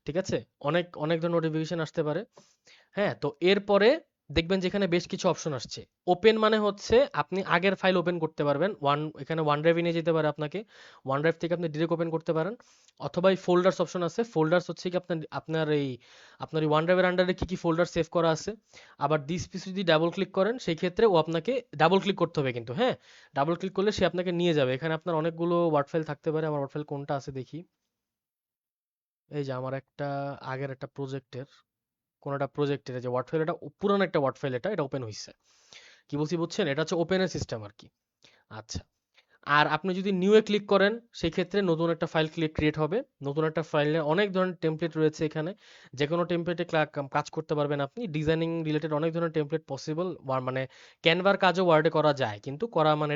ঠিক আছে। অনেক অনেক ধরনের নোটিফিকেশন আসতে পারে। হ্যাঁ, তো এরপরে দেখবেন যেখানে বেশ কিছু অপশন আসছে। ওপেন মানে হচ্ছে আপনি আগের ফাইল ওপেন করতে পারবেন। এখানে ওয়ান ড্রাইভে নিয়ে যেতে পারে আপনাকে। ওয়ান ড্রাইভ থেকে আপনি ডিরেক্ট ওপেন করতে পারেন। অথবা এই ফোল্ডার্স অপশন আছে। ফোল্ডার্স হচ্ছে কি আপনার এই ওয়ান ড্রাইভের আন্ডারে কি কি ফোল্ডার সেভ করা আছে। আবার দিস পিস যদি ডাবল ক্লিক করেন সেই ক্ষেত্রে ও আপনাকে ডাবল ক্লিক করতে হবে কিন্তু, হ্যাঁ। ডাবল ক্লিক করলে সে আপনাকে নিয়ে যাবে। এখানে আপনার অনেকগুলো ওয়ার্ড ফাইল থাকতে পারে। আমার ওয়ার্ড ফাইল কোনটা আছে দেখি। এই যে আমার একটা আগের একটা প্রজেক্টের, কোন একটা প্রজেক্টের যে ওয়ার্ড ফাইল, এটা পুরানো একটা ওয়ার্ড ফাইল, এটা ওপেন হয়েছে। কি বলছি বুঝছেন? এটা হচ্ছে ওপেনের সিস্টেম আর কি। আচ্ছা, আর আপনি যদি নিউ এ ক্লিক করেন সেই ক্ষেত্রে নতুন একটা ফাইল ক্রিয়েট হবে। নতুন একটা ফাইলে অনেক ধরনের টেমপ্লেট রয়েছে এখানে। যে কোনো টেমপ্লেটে কাজ করতে পারবেন আপনি। ডিজাইনিং রিলেটেড অনেক ধরনের টেমপ্লেট পসিবল, মানে ক্যানভার কাজও ওয়ার্ডে করা যায়, কিন্তু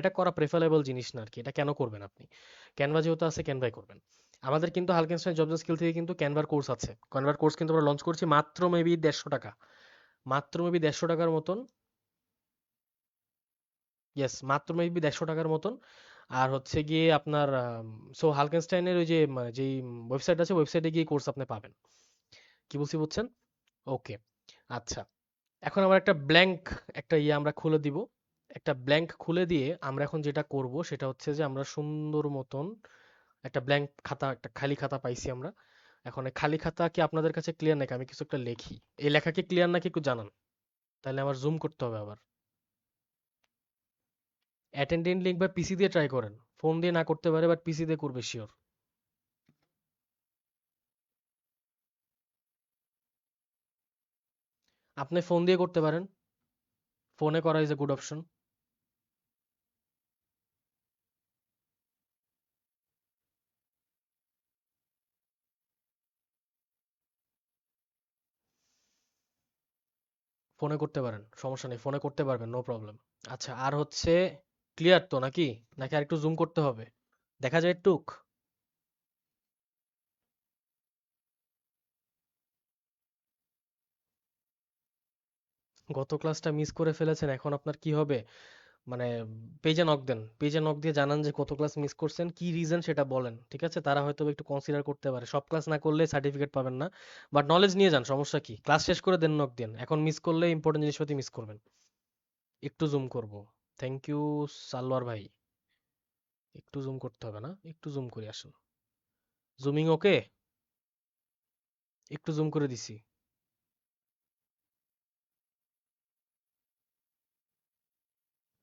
এটা করা প্রেফারেবল জিনিস না আর কি। এটা কেন করবেন আপনি? ক্যানভা যেহেতু আছে ক্যানভাই করবেন। আমাদের কিন্তু হালকেনস্টাইন জবস স্কিল থেকে কিন্তু ক্যানভার কোর্স আছে। ক্যানভার কোর্স কিন্তু আমরা লঞ্চ করছি মাত্র মেবি 150 টাকা, মাত্র মেবি 150 টাকার মতন। ইয়েস, মাত্র মেবি 150 টাকার মতন। আর হচ্ছে গিয়ে আপনার সো হালকেনস্টাইনের ওই যে যেই ওয়েবসাইট আছে ওয়েবসাইটে গিয়ে কোর্স আপনি পাবেন। কি বলছি বুঝছেন? ওকে। আচ্ছা, এখন আমরা একটা ব্ল্যাঙ্ক একটা আমরা খুলে দিব। একটা ব্ল্যাঙ্ক খুলে দিয়ে আমরা এখন যেটা করব সেটা হচ্ছে যে আমরা সুন্দর মতন একটা ব্ল্যাঙ্ক খাতা, একটা খালি খাতা পাইছি আমরা। এখন এই খালি খাতা কি আপনাদের কাছে ক্লিয়ার নাকি আমি কিছু একটা লিখি? এই লেখা কি ক্লিয়ার নাকি একটু জানান, তাহলে আমার জুম করতে হবে আবার। অ্যাটেন্ডেন্ট লিঙ্ক বা পিসি দিয়ে ট্রাই করেন। ফোন দিয়ে না করতে পারে, বাট পিসি দিয়ে করবে শিওর। আপনি ফোন দিয়ে করতে পারেন, ফোনে করা ইজ এ গুড অপশন। ফোনে করতে পারেন, সমস্যা নেই, ফোনে করতে পারবেন, নো প্রবলেম। আচ্ছা, আর হচ্ছে ক্লিয়ার তো নাকি, নাকি আর একটু জুম করতে হবে? দেখা যায় টুক। গত ক্লাসটা মিস করে ফেলেছেন, এখন আপনার কি হবে? মানে পেজে নক দেন, পেজে নক দিয়ে জানান যে কত ক্লাস মিস করছেন, কি রিজন সেটা বলেন, ঠিক আছে? তারা হয়তো একটু কনসিডার করতে পারে। সব ক্লাস না করলে সার্টিফিকেট পাবেন না, বাট নলেজ নিয়ে যান, সমস্যা কি? ক্লাস শেষ করে দেন নক দেন, এখন মিস করলে ইম্পর্টেন্ট জিনিসপাতি মিস করবেন। একটু জুম করব। থ্যাংক ইউ সালোয়ার ভাই। একটু জুম করতে হবে না, একটু জুম করে আসুন। জুমিং ওকে? একটু জুম করে দিছি।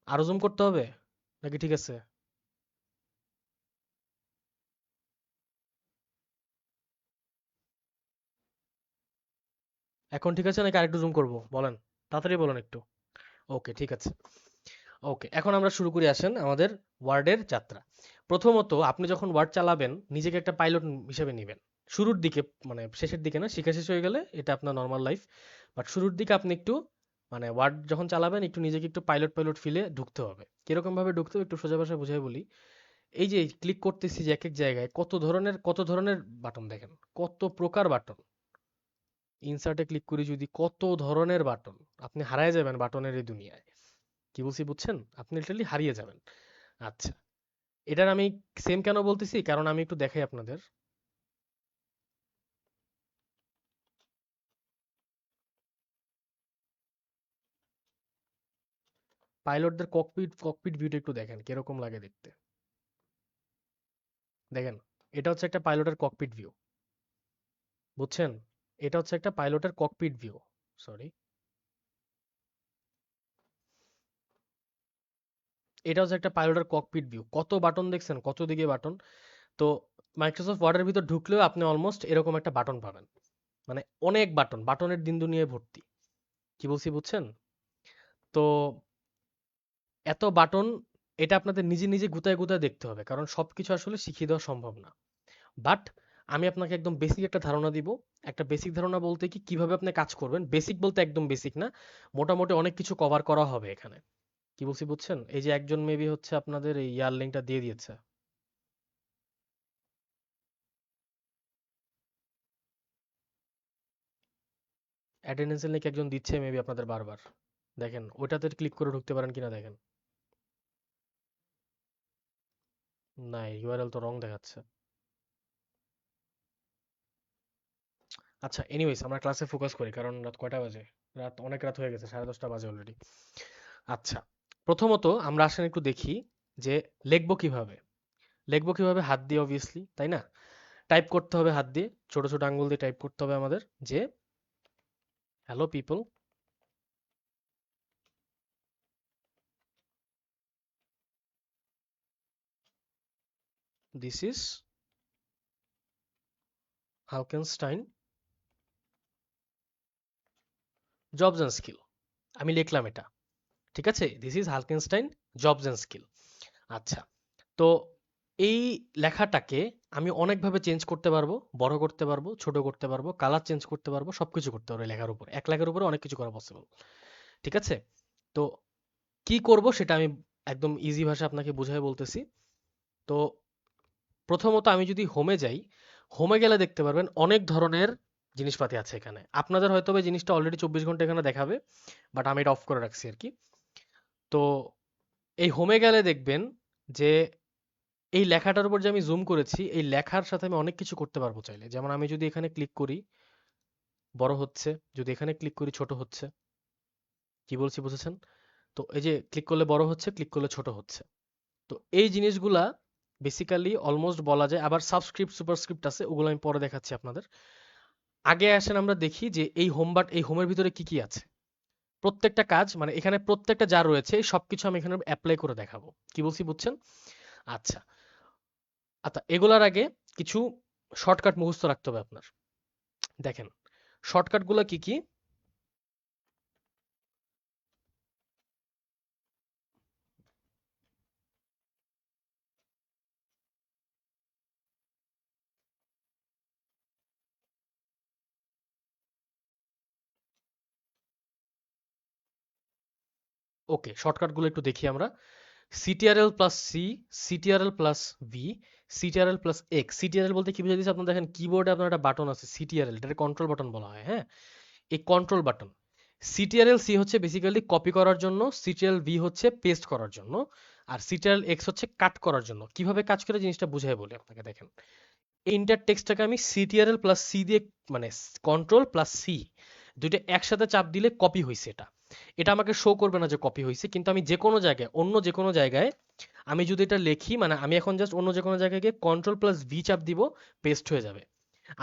আরো জুম করতে হবে নাকি ঠিক আছে? এখন ঠিক আছে নাকি আরেকটু জুম করব বলেন, তাড়াতাড়ি বলেন একটু। ওকে, ঠিক আছে। ওকে, এখন আমরা শুরু করি, আসেন আমাদের ওয়ার্ডের যাত্রা। প্রথমত আপনি যখন ওয়ার্ড চালাবেন নিজেকে একটা পাইলট হিসেবে নেবেন। শুরুর দিকে, মানে শেষের দিকে না, শিক্ষা শেষ হয়ে গেলে এটা আপনার নর্মাল লাইফ, বাট শুরুর দিকে আপনি একটু, মানে ওয়ার্ড যখন চালাবেন একটু নিজেকে একটু পাইলট পাইলট ফিলে ঢুকতে হবে। কিরকম ভাবে ঢুকতে হবে একটু সোজা ভাষায় বুঝাই বলি। এই যে ক্লিক করতেছি যে এক এক জায়গায় কত ধরনের বাটন দেখেন, কত প্রকার বাটন। ইনসার্টে ক্লিক করি যদি, কত ধরনের বাটন। আপনি হারায় যাবেন বাটনের এই দুনিয়ায়। কি বলছি বুঝছেন? আপনি লিটারালি হারিয়ে যাবেন। আচ্ছা, এটার আমি সেম কেন বলতেছি, কারণ আমি একটু দেখাই আপনাদের। পাইলটদের ককপিট ককপিট ভিউটা একটু দেখেন কিরকম লাগে দেখতে। দেখেন, এটা হচ্ছে একটা পাইলটের ককপিট ভিউ, বুঝছেন? এটা হচ্ছে একটা পাইলটের ককপিট ভিউ। সরি, এটা হচ্ছে একটা পাইলটের ককপিট ভিউ। কত বাটন দেখছেন, কত দিকে বাটন। তো মাইক্রোসফট ওয়ার্ডের ভিতর ঢুকলেও আপনি অলমোস্ট এরকম একটা বাটন পাবেন। মানে অনেক বাটন, বাটনের দিন দুনিয়ায় ভর্তি। কি বলছি বুঝছেন? তো এত বাটন, এটা আপনাদের নিজে নিজে গুতায় গুতায় দেখতে হবে, কারণ সবকিছু আসলে শিখিয়ে দেওয়া সম্ভব না। বাট আমি আপনাকে একদম বেসিক একটা ধারণা দিব। একটা বেসিক ধারণা বলতে কি, কিভাবে আপনি কাজ করবেন, বেসিক বলতে একদম বেসিক না, মোটামুটি অনেক কিছু কভার করা হবে এখানে। কি বলছি বুঝছেন? এই যে একজন মেবি হচ্ছে আপনাদের এই ইয়ার লিঙ্কটা দিয়ে দিয়েছে, অ্যাটেন্ডেন্সের লিঙ্ক একজন দিচ্ছে মেবি আপনাদের বারবার। দেখেন ওইটাতে ক্লিক করে ঢুকতে পারেন কিনা দেখেন। না, ইউআরএল তো রং দেখাচ্ছে। আচ্ছা, এনিওয়েজ আমরা ক্লাসে ফোকাস করি, কারণ রাত কয়টা বাজে? রাত অনেক রাত হয়ে গেছে, 10:30 বাজে অলরেডি। আচ্ছা, প্রথমত আমরা আসেন একটু দেখি যে লিখবো কিভাবে। লিখবো কিভাবে? হাত দিয়ে অবভিয়াসলি, তাই না? টাইপ করতে হবে হাত দিয়ে, ছোট ছোট আঙ্গুল দিয়ে টাইপ করতে হবে আমাদের, যে hello people, this is Halkenstein jobs and skill. আমি লিখলাম এটা, ঠিক আছে? This is Halkenstein jobs and skill. আচ্ছা, তো এই লেখাটাকে আমি অনেকভাবে চেঞ্জ করতে পারবো, বড় করতে পারবো, ছোট করতে পারবো, কালার চেঞ্জ করতে পারবো, সবকিছু করতে পারবো লেখার উপর। এক লেখার উপরে অনেক কিছু করা পসিবল, ঠিক আছে? তো কি করব সেটা আমি একদম ইজি ভাষা আপনাকে বুঝাই বলতেছি। তো প্রথমত আমি যদি হোমে যাই, হোমে গেলে দেখতে পারবেন অনেক ধরনের জিনিসপাতি আছে এখানে। আপনাদের হয়তো এই জিনিসটা অলরেডি 24 ঘন্টা এখানে দেখাবে, বাট আমি এটা অফ করে রাখছি আর কি। তো এই হোমে গেলে দেখবেন যে এই লেখাটার উপর যে আমি জুম করেছি, এই লেখার সাথে আমি অনেক কিছু করতে পারবো চাইলে। যেমন আমি যদি এখানে ক্লিক করি, বড় হচ্ছে, যদি এখানে ক্লিক করি ছোট হচ্ছে। কি বলছি বুঝেছেন? তো এই যে ক্লিক করলে বড় হচ্ছে, ক্লিক করলে ছোট হচ্ছে। তো এই জিনিসগুলা বেসিক্যালি অলমোস্ট বলা যায়, আবার সাবস্ক্রিপ্ট সুপারস্ক্রিপ্ট আছে, ওগুলো আমি পরে দেখাচ্ছি আপনাদের। আগে আসেন আমরা দেখি যে এই হোমের ভিতরে কি কি আছে। প্রত্যেকটা কাজ, মানে এখানে প্রত্যেকটা যা রয়েছে এই সবকিছু আমি এখানে অ্যাপ্লাই করে দেখাবো। কি বলছি বুঝছেন? আচ্ছা আচ্ছা, এগুলার আগে কিছু শর্টকাট মুখস্থ রাখতে হবে আপনার। দেখেন, শর্টকাট গুলো কি কি? ওকে, শর্টকাট গুলো একটু দেখি আমরা। CTRL plus C, CTRL plus V, CTRL plus X. CTRL বলতে কি বুঝাই দিচ্ছে? আপনার দেখেন কিবোর্ডে আপনার একটা বাটন আছে সিটিআরএল, এটা কন্ট্রোল বাটন বলা হয়, হ্যাঁ? এই কন্ট্রোল বাটন। সিটিআরএল সি হচ্ছে বেসিক্যালি কপি করার জন্য, সিটিআরএল ভি হচ্ছে পেস্ট করার জন্য, আর সিটিআরএল এক্স হচ্ছে কাট করার জন্য। কিভাবে কাজ করে জিনিসটা বুঝাই বলি আপনাকে, দেখেন। এই ইন্টার টেক্সটটাকে আমি সিটিআরএল প্লাস সি দিয়ে, মানে কন্ট্রোল প্লাস সি দুইটা একসাথে চাপ দিলে কপি হয়েছে। এটা এটা আমাকে শো করবে না যে কপি হয়েছে, কিন্তু আমি যে কোনো জায়গায়, অন্য যে কোনো জায়গায় আমি যদি এটা লিখি, মানে আমি এখন জাস্ট অন্য যে কোনো জায়গায় গিয়ে কন্ট্রোল প্লাস ভি চাপ দিব, পেস্ট হয়ে যাবে।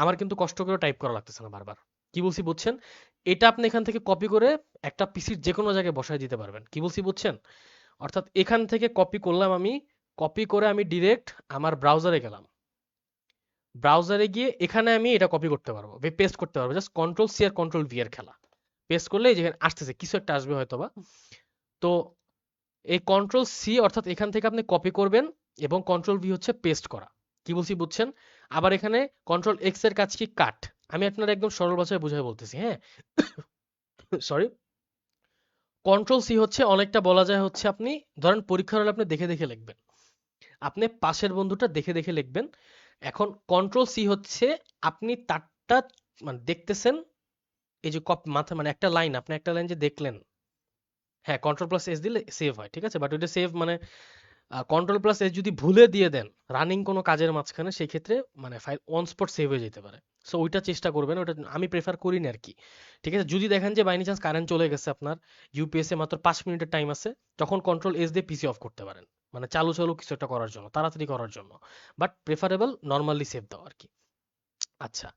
আমার কিন্তু কষ্ট করে টাইপ করা লাগতেছে না বারবার। কি বলছি বুঝছেন? এটা আপনি এখান থেকে কপি করে একটা পিসির যে কোনো জায়গায় বসায় দিতে পারবেন। কি বলছি বুঝছেন? অর্থাৎ এখান থেকে কপি করলাম আমি, কপি করে আমি ডিরেক্ট আমার ব্রাউজারে গেলাম, ব্রাউজারে গিয়ে এখানে আমি এটা কপি করতে পারবো, পেস্ট করতে পারবো। জাস্ট কন্ট্রোল সি আর কন্ট্রোল ভি এর খেলা। পেস্ট করলে এই যেখানে আসতেছে কিছু একটা আসবে হয়তোবা। তো এই কন্ট্রোল সি অর্থাৎ এখান থেকে আপনি কপি করবেন, এবং কন্ট্রোল ভি হচ্ছে পেস্ট করা। কি বলছি বুঝছেন? আবার এখানে কন্ট্রোল এক্স এর কাজ কি? কাট। আমি আপনার একদম সরল ভাষায় বুঝাই বলতেছি, হ্যাঁ? সরি। কন্ট্রোল সি হচ্ছে অনেকটা বলা যায় হচ্ছে, আপনি ধরেন পরীক্ষার হলে আপনি দেখে দেখে লিখবেন, আপনি পাশের বন্ধুটা দেখে দেখে লিখবেন। এখন কন্ট্রোল সি হচ্ছে আপনি তারটা মানে দেখতেছেন, এই যে মাথা মানে একটা লাইন, আপনি একটা লাইন যে দেখলেন, হ্যাঁ, কন্ট্রোল প্লাস এস দিলে সেভ হয়, ঠিক আছে? বাট ওইটা সেভ মানে কন্ট্রোল প্লাস এস যদি ভুলে দিয়ে দেন রানিং কোনো কাজের মাঝখানে, সেই ক্ষেত্রে মানে ফাইল অন স্পট সেভ হয়ে যেতে পারে। সো ওইটা চেষ্টা করবেন, ওটা আমি প্রেফার করি না আর কি। ঠিক আছে, যদি দেখেন যে বাইনি চান্স কারেন্ট চলে গেছে আপনার, ইউপিএসে মাত্র 5 মিনিটের টাইম আছে, তখন কন্ট্রোল এস দিয়ে পিসি অফ করতে পারেন, মানে চালু চালু কিছু একটা করার জন্য, তাড়াতাড়ি করার জন্য। বাট প্রেফারেবল নর্মালি সেভ দাও আর কি। আচ্ছা,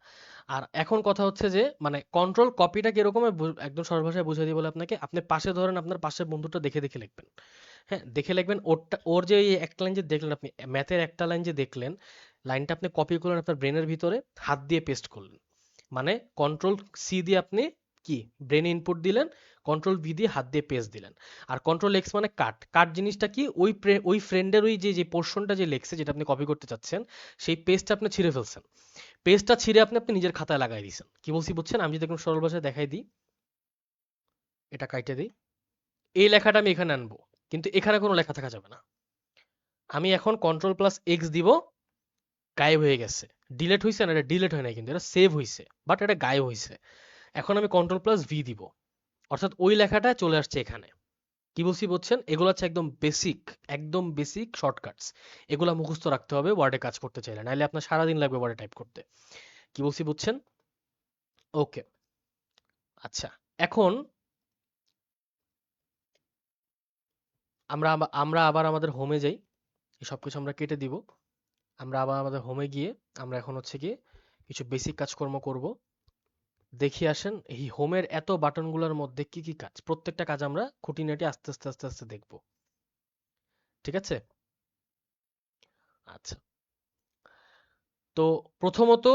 আর এখন কথা হচ্ছে যে মানে কন্ট্রোল কপিটা কিরকম একদম সহজ ভাষায় বুঝিয়ে দিই বলে আপনাকে। আপনি পাশে ধরেন আপনার পাশের বন্ধুটা দেখে দেখে লিখবেন, হ্যাঁ? দেখে লিখবেন ওরটা, ওর যে এই একটা লাইন যে দেখলেন আপনি, ম্যাথের একটা লাইন যে দেখলেন, লাইনটা আপনি কপি করলেন আপনার ব্রেনের ভিতরে, হাত দিয়ে পেস্ট করলেন। মানে কন্ট্রোল সি দিয়ে আপনি কি ব্রেনে ইনপুট দিলেন, কন্ট্রোল ভি দিয়ে হাত দিয়ে পেস্ট দিলেন। আর কন্ট্রোল এক্স মানে কাট। কাট জিনিসটা কি? ওই ফ্রেন্ডের ওই যে যে পোর্শনটা যে লেখছে, যেটা আপনি কপি করতে চাচ্ছেন, সেই পেজটা আপনি ছিঁড়ে ফেলছেন। পেজটা ছিঁড়ে আপনি আপনি নিজের খাতায় লাগাই দিয়েছেন। কি বলছি বুঝছেন? আমি যদি একদম সরল ভাষায় দেখাই দিই, এটা কাইটে দিই, এই লেখাটা আমি এখানে আনবো, কিন্তু এখানে কোনো লেখা থাকা যাবে না। আমি এখন কন্ট্রোল প্লাস এক্স দিব, গায়েব হয়ে গেছে। ডিলেট হয়েছে না? এটা ডিলেট হয় নাই, কিন্তু এটা সেভ হয়েছে, বাট এটা গায়েব হয়েছে। এখন আমি কন্ট্রোল প্লাস ভি দিব, অর্থাৎ ওই লেখাটা চলে আসছে এখানে। কি বলছি বুঝছেন? এগুলো হচ্ছে একদম বেসিক শর্টকাটস। এগুলা মুখস্থ রাখতে হবে ওয়ার্ডে কাজ করতে চাইলে, নাহলে আপনার সারাদিন লাগবে ওয়ার্ডে টাইপ করতে। কি বলছি বুঝছেন? ওকে। আচ্ছা, এখন আমরা আবার আমাদের হোমে যাই। এই সবকিছু আমরা কেটে দিব। আমরা আবার আমাদের হোমে গিয়ে আমরা এখন হচ্ছে গিয়ে কিছু বেসিক কাজকর্ম করব। দেখি আসেন এই হোমের এত বাটনগুলোর মধ্যে কি কি কাজ, প্রত্যেকটা কাজ আমরা খুঁটিনাটি আস্তে আস্তে আস্তে আস্তে দেখব। ঠিক আছে? আচ্ছা, তো প্রথমত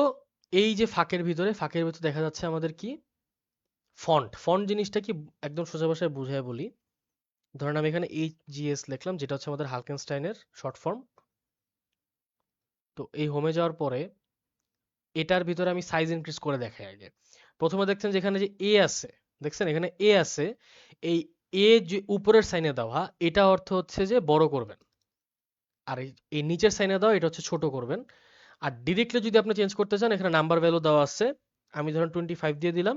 এই যে ফাঁকের ভিতরে দেখা যাচ্ছে আমাদের কি ফন্ট। ফন্ট জিনিসটা কি একদম সোজা ভাষায় বুঝায় বলি। ধরেন আমি এখানে এইচজিএস লিখলাম, যেটা হচ্ছে আমাদের হালকেনস্টাইনের শর্ট ফর্ম। তো এই হোমে যাওয়ার পরে এটার ভিতরে আমি সাইজ ইনক্রিজ করে দেখাই আগে। প্রথমে দেখছেন যেখানে যে এ আছে, দেখছেন এখানে এ আছে, এই এ যে উপরের সাইনে দেওয়া, এটা অর্থ হচ্ছে যে বড় করবেন। আর এই নিচের সাইনে দেওয়া, এটা হচ্ছে ছোট করবেন। আর ডিরেক্টলি যদি আপনি চেঞ্জ করতে চান, এখানে নাম্বার ভ্যালু দেওয়া আছে। আমি ধরেন 25 দিয়ে দিলাম,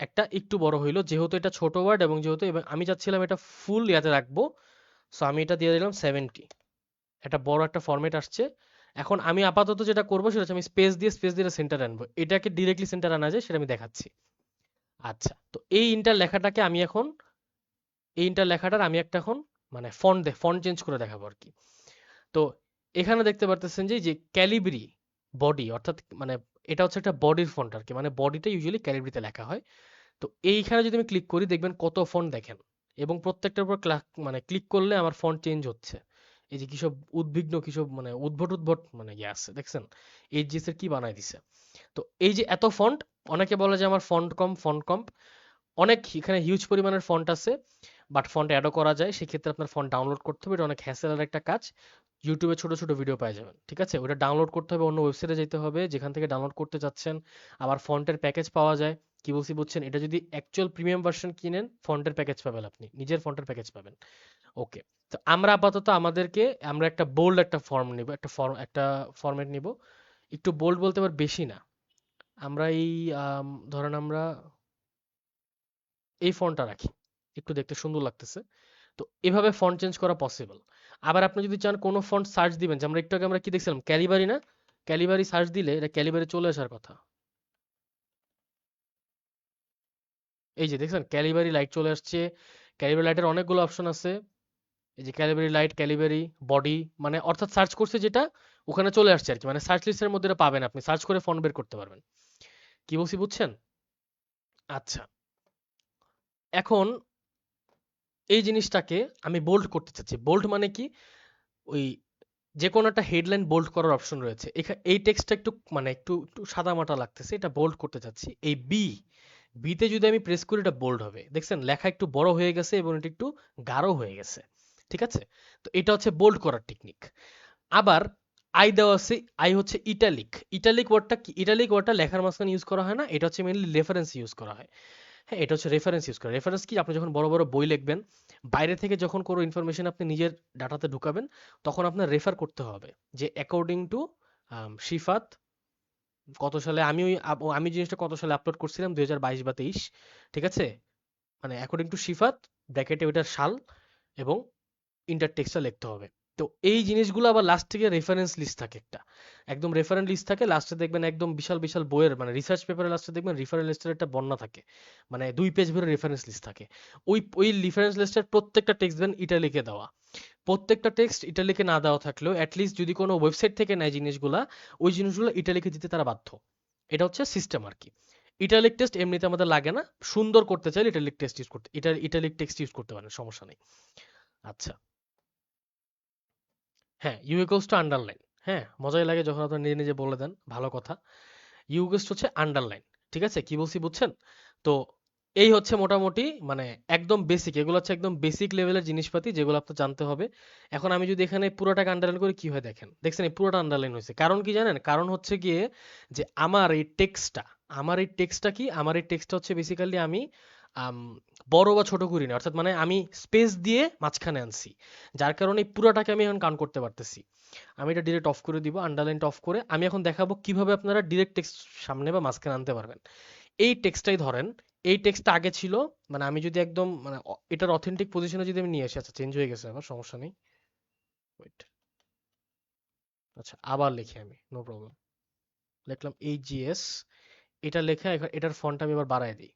একটা একটু বড় হইলো, যেহেতু এটা ছোট ওয়ার্ড এবং যেহেতু আমি চাচ্ছিলাম এটা ফুল ইয়াতে রাখবো, সো আমি এটা দিয়ে দিলাম 70। একটা বড় একটা ফরম্যাট আসছে। এখন আমি আপাতত যেটা করবো সেটা হচ্ছে আমি স্পেস দিয়ে সেন্টার আনবো। এটাকে ডিরেক্টলি সেন্টার আনা যায় সেটা আমি দেখাচ্ছি। আচ্ছা, তো এই ইন্টার লেখাটার আমি একটা এখন মানে ফন্ট চেঞ্জ করে দেখাবো আর কি। তো এখানে দেখতে পারতেছেন যে যে ক্যালিব্রি বডি, অর্থাৎ মানে এটা হচ্ছে একটা বডির ফন্ট আর কি, মানে বডিটা ইউজুয়ালি ক্যালিব্রিতে লেখা হয়। তো এইখানে যদি আমি ক্লিক করি দেখবেন কত ফন্ট দেখেন, এবং প্রত্যেকটার উপর মানে ক্লিক করলে আমার ফন্ট চেঞ্জ হচ্ছে। এই যে কিসব উদ্বিগ্ন কিসব মানে উদ্ভট উদ্ভট মানে ইয়ে আছে দেখছেন, এইচজিএস এর কি বানাই দিছে। তো এই যে এত ফন্ট, অনেকে বলে যে আমার ফন্ট কম, অনেক এখানে হিউজ পরিমাণের ফন্ট আছে, বাট ফন্ট অ্যাডও করা যায়, সেক্ষেত্রে আপনার ফন্ট ডাউনলোড করতে হবে, এটা অনেক হ্যাসেলের একটা কাজ। ইউটিউবে ছোট ছোট ভিডিও পেয়ে যাবেন, ঠিক আছে, ওটা ডাউনলোড করতে হবে, অন্য ওয়েবসাইটে যেতে হবে যেখান থেকে ডাউনলোড করতে চাচ্ছেন। আবার ফন্টের প্যাকেজ পাওয়া যায়, কি বলছি বুঝছেন, এটা যদি অ্যাকচুয়াল প্রিমিয়াম ভার্সন কিনেন ফন্টের প্যাকেজ পাবেন, আপনি নিজের ফন্টের প্যাকেজ পাবেন। ওকে, তো আমরা আপাতত আমরা একটা বোল্ড একটা ফর্ম নিব, একটা ফরম্যাট নিব, একটু বোল্ড বলতে আবার বেশি না। আমরা ধরেন আমরা এই ফন্টটা রাখি, একটু দেখতে সুন্দর লাগতেছে। তো এভাবে ফন্ট চেঞ্জ করা পসিবল। আবার আপনি যদি চান কোনো ফন্ট সার্চ দিবেন, যে আমরা একটু আগে আমরা কি দেখছিলাম, ক্যালিবারি না, ক্যালিবারি সার্চ দিলে এটা ক্যালিবারি চলে আসার কথা। এই যে দেখছেন ক্যালিবারি লাইট চলে আসছে, ক্যালিবারি লাইটের অনেকগুলো অপশন আছে। এই যে ক্যালিবারি লাইট, ক্যালিবারি বডি, মানে অর্থাৎ সার্চ করছে যেটা ওখানে চলে আসছে আর কি, মানে সার্চ লিস্টের মধ্যে এটা পাবেন, আপনি সার্চ করে ফন্ট বের করতে পারবেন। কি বলছি বুঝছেন? আচ্ছা, এখন এই জিনিসটাকে আমি বোল্ড করতে চাচ্ছি। বোল্ড মানে কি, ওই যে কোনো একটা হেডলাইন বোল্ড করার অপশন রয়েছে, এই টেক্সটটা একটু মানে একটু একটু সাদামাটা লাগতেছে, এটা বোল্ড করতে চাচ্ছি। এই বিতে যদি আমি প্রেস করি এটা বোল্ড হবে, দেখছেন লেখা একটু বড় হয়ে গেছে এবং এটা একটু গাঢ় হয়ে গেছে, ঠিক আছে। তো এটা হচ্ছে বোল্ড করার টেকনিক। আবার আই দেওয়া আছে, আই হচ্ছে ইটালিক। ইটালিক ওয়ার্ডটা কি, ইটালিক ওয়ার্ডটা লেখার মাঝখানে ইউজ করা হয় না, এটা হচ্ছে মেইনলি রেফারেন্স ইউজ করা হয়। হ্যাঁ, এটা হচ্ছে রেফারেন্স ইউজ করা। রেফারেন্স কি, আপনি যখন বড় বড় বই লিখবেন, বাইরে থেকে যখন কোনো ইনফরমেশন আপনি নিজের ডাটাতে ঢুকাবেন, তখন আপনার রেফার করতে হবে যে অ্যাকর্ডিং টু শিফাত কত সালে, আমি জিনিসটা কত সালে আপলোড করছিলাম, 2022 বা 23, ঠিক আছে, মানে অ্যাকর্ডিং টু শিফাত ব্র্যাকেটে ওইটার সাল এবং ইন্টার টেক্সটটা লিখতে হবে। তো এই জিনিসগুলো আবার লাস্ট থেকে রেফারেন্স লিস্ট থাকে একটা, একদম রেফারেন্স লিস্ট থাকে লাস্টে, দেখবেন একদম বিশাল বিশাল বইয়ের মানে রিসার্চ পেপারের লাস্টে দেখবেন রেফারেন্স লিস্টের একটা বন্যা থাকে, মানে 2 পেজ ভরে রেফারেন্স লিস্ট থাকে। ওই রেফারেন্স লিস্টের প্রত্যেকটা টেক্সট দেন ইটালিকে দেওয়া, প্রত্যেকটা টেক্সট ইটালিকে না দেওয়া থাকলেও অ্যাটলিস্ট যদি কোনো ওয়েবসাইট থেকে নেয় জিনিসগুলা, ওই জিনিসগুলো ইটালিকে দিতে তারা বাধ্য। এটা হচ্ছে সিস্টেম আর কি। ইটালিক টেক্সট এমনিতে আমাদের লাগে না, সুন্দর করতে চাইলে ইটালিক টেক্সট ইউজ করতে, ইটালিক টেক্সট ইউজ করতে পারেন, সমস্যা নেই। আচ্ছা, হ্যাঁ, ইউ ইকুয়ালস টু আন্ডারলাইন। হ্যাঁ, মজাই লাগে যখন আপনার নিজে নিজে বলে দেন, ভালো কথা। ইউ ইকুয়ালস হচ্ছে আন্ডারলাইন, ঠিক আছে, কি বলছি বুঝছেন? তো এই হচ্ছে মোটামুটি মানে একদম বেসিক, এগুলো হচ্ছে একদম বেসিক লেভেলের জিনিসপাতি যেগুলো আপনার জানতে হবে। এখন আমি যদি এখানে পুরোটাকে আন্ডারলাইন করি কি হয় দেখেন, দেখছেন এই পুরোটা আন্ডারলাইন হয়েছে, কারণ কি জানেন, কারণ হচ্ছে গিয়ে যে আমার এই টেক্সটটা হচ্ছে বেসিক্যালি আমি আম, বড় বা ছোট করি না, অর্থাৎ মানে আমি স্পেস দিয়ে মাঝখানে আনছি, যার কারণে এই পুরোটাকে আমি এখন কাউন্ট করতে পারতেছি। আমি এটা ডিরেক্ট অফ করে দিব, আন্ডারলাইনটা অফ করে আমি এখন দেখাবো কিভাবে আপনারা ডিরেক্ট টেক্সট সামনে বা মাঝখানে আনতে পারবেন। এই টেক্সটটাই ধরেন, এই টেক্সটটা আগে ছিল, মানে আমি যদি একদম মানে এটার অথেন্টিক পজিশনে যদি আমি নিয়ে আসি, আচ্ছা চেঞ্জ হয়ে গেছে আবার, সমস্যা নেই, ওয়েট, আচ্ছা আবার লিখি আমি, নো প্রবলেম, লিখলাম এইচজিএস, এটা লেখা এটার ফন্ট আমি এবার বাড়ায় দিই,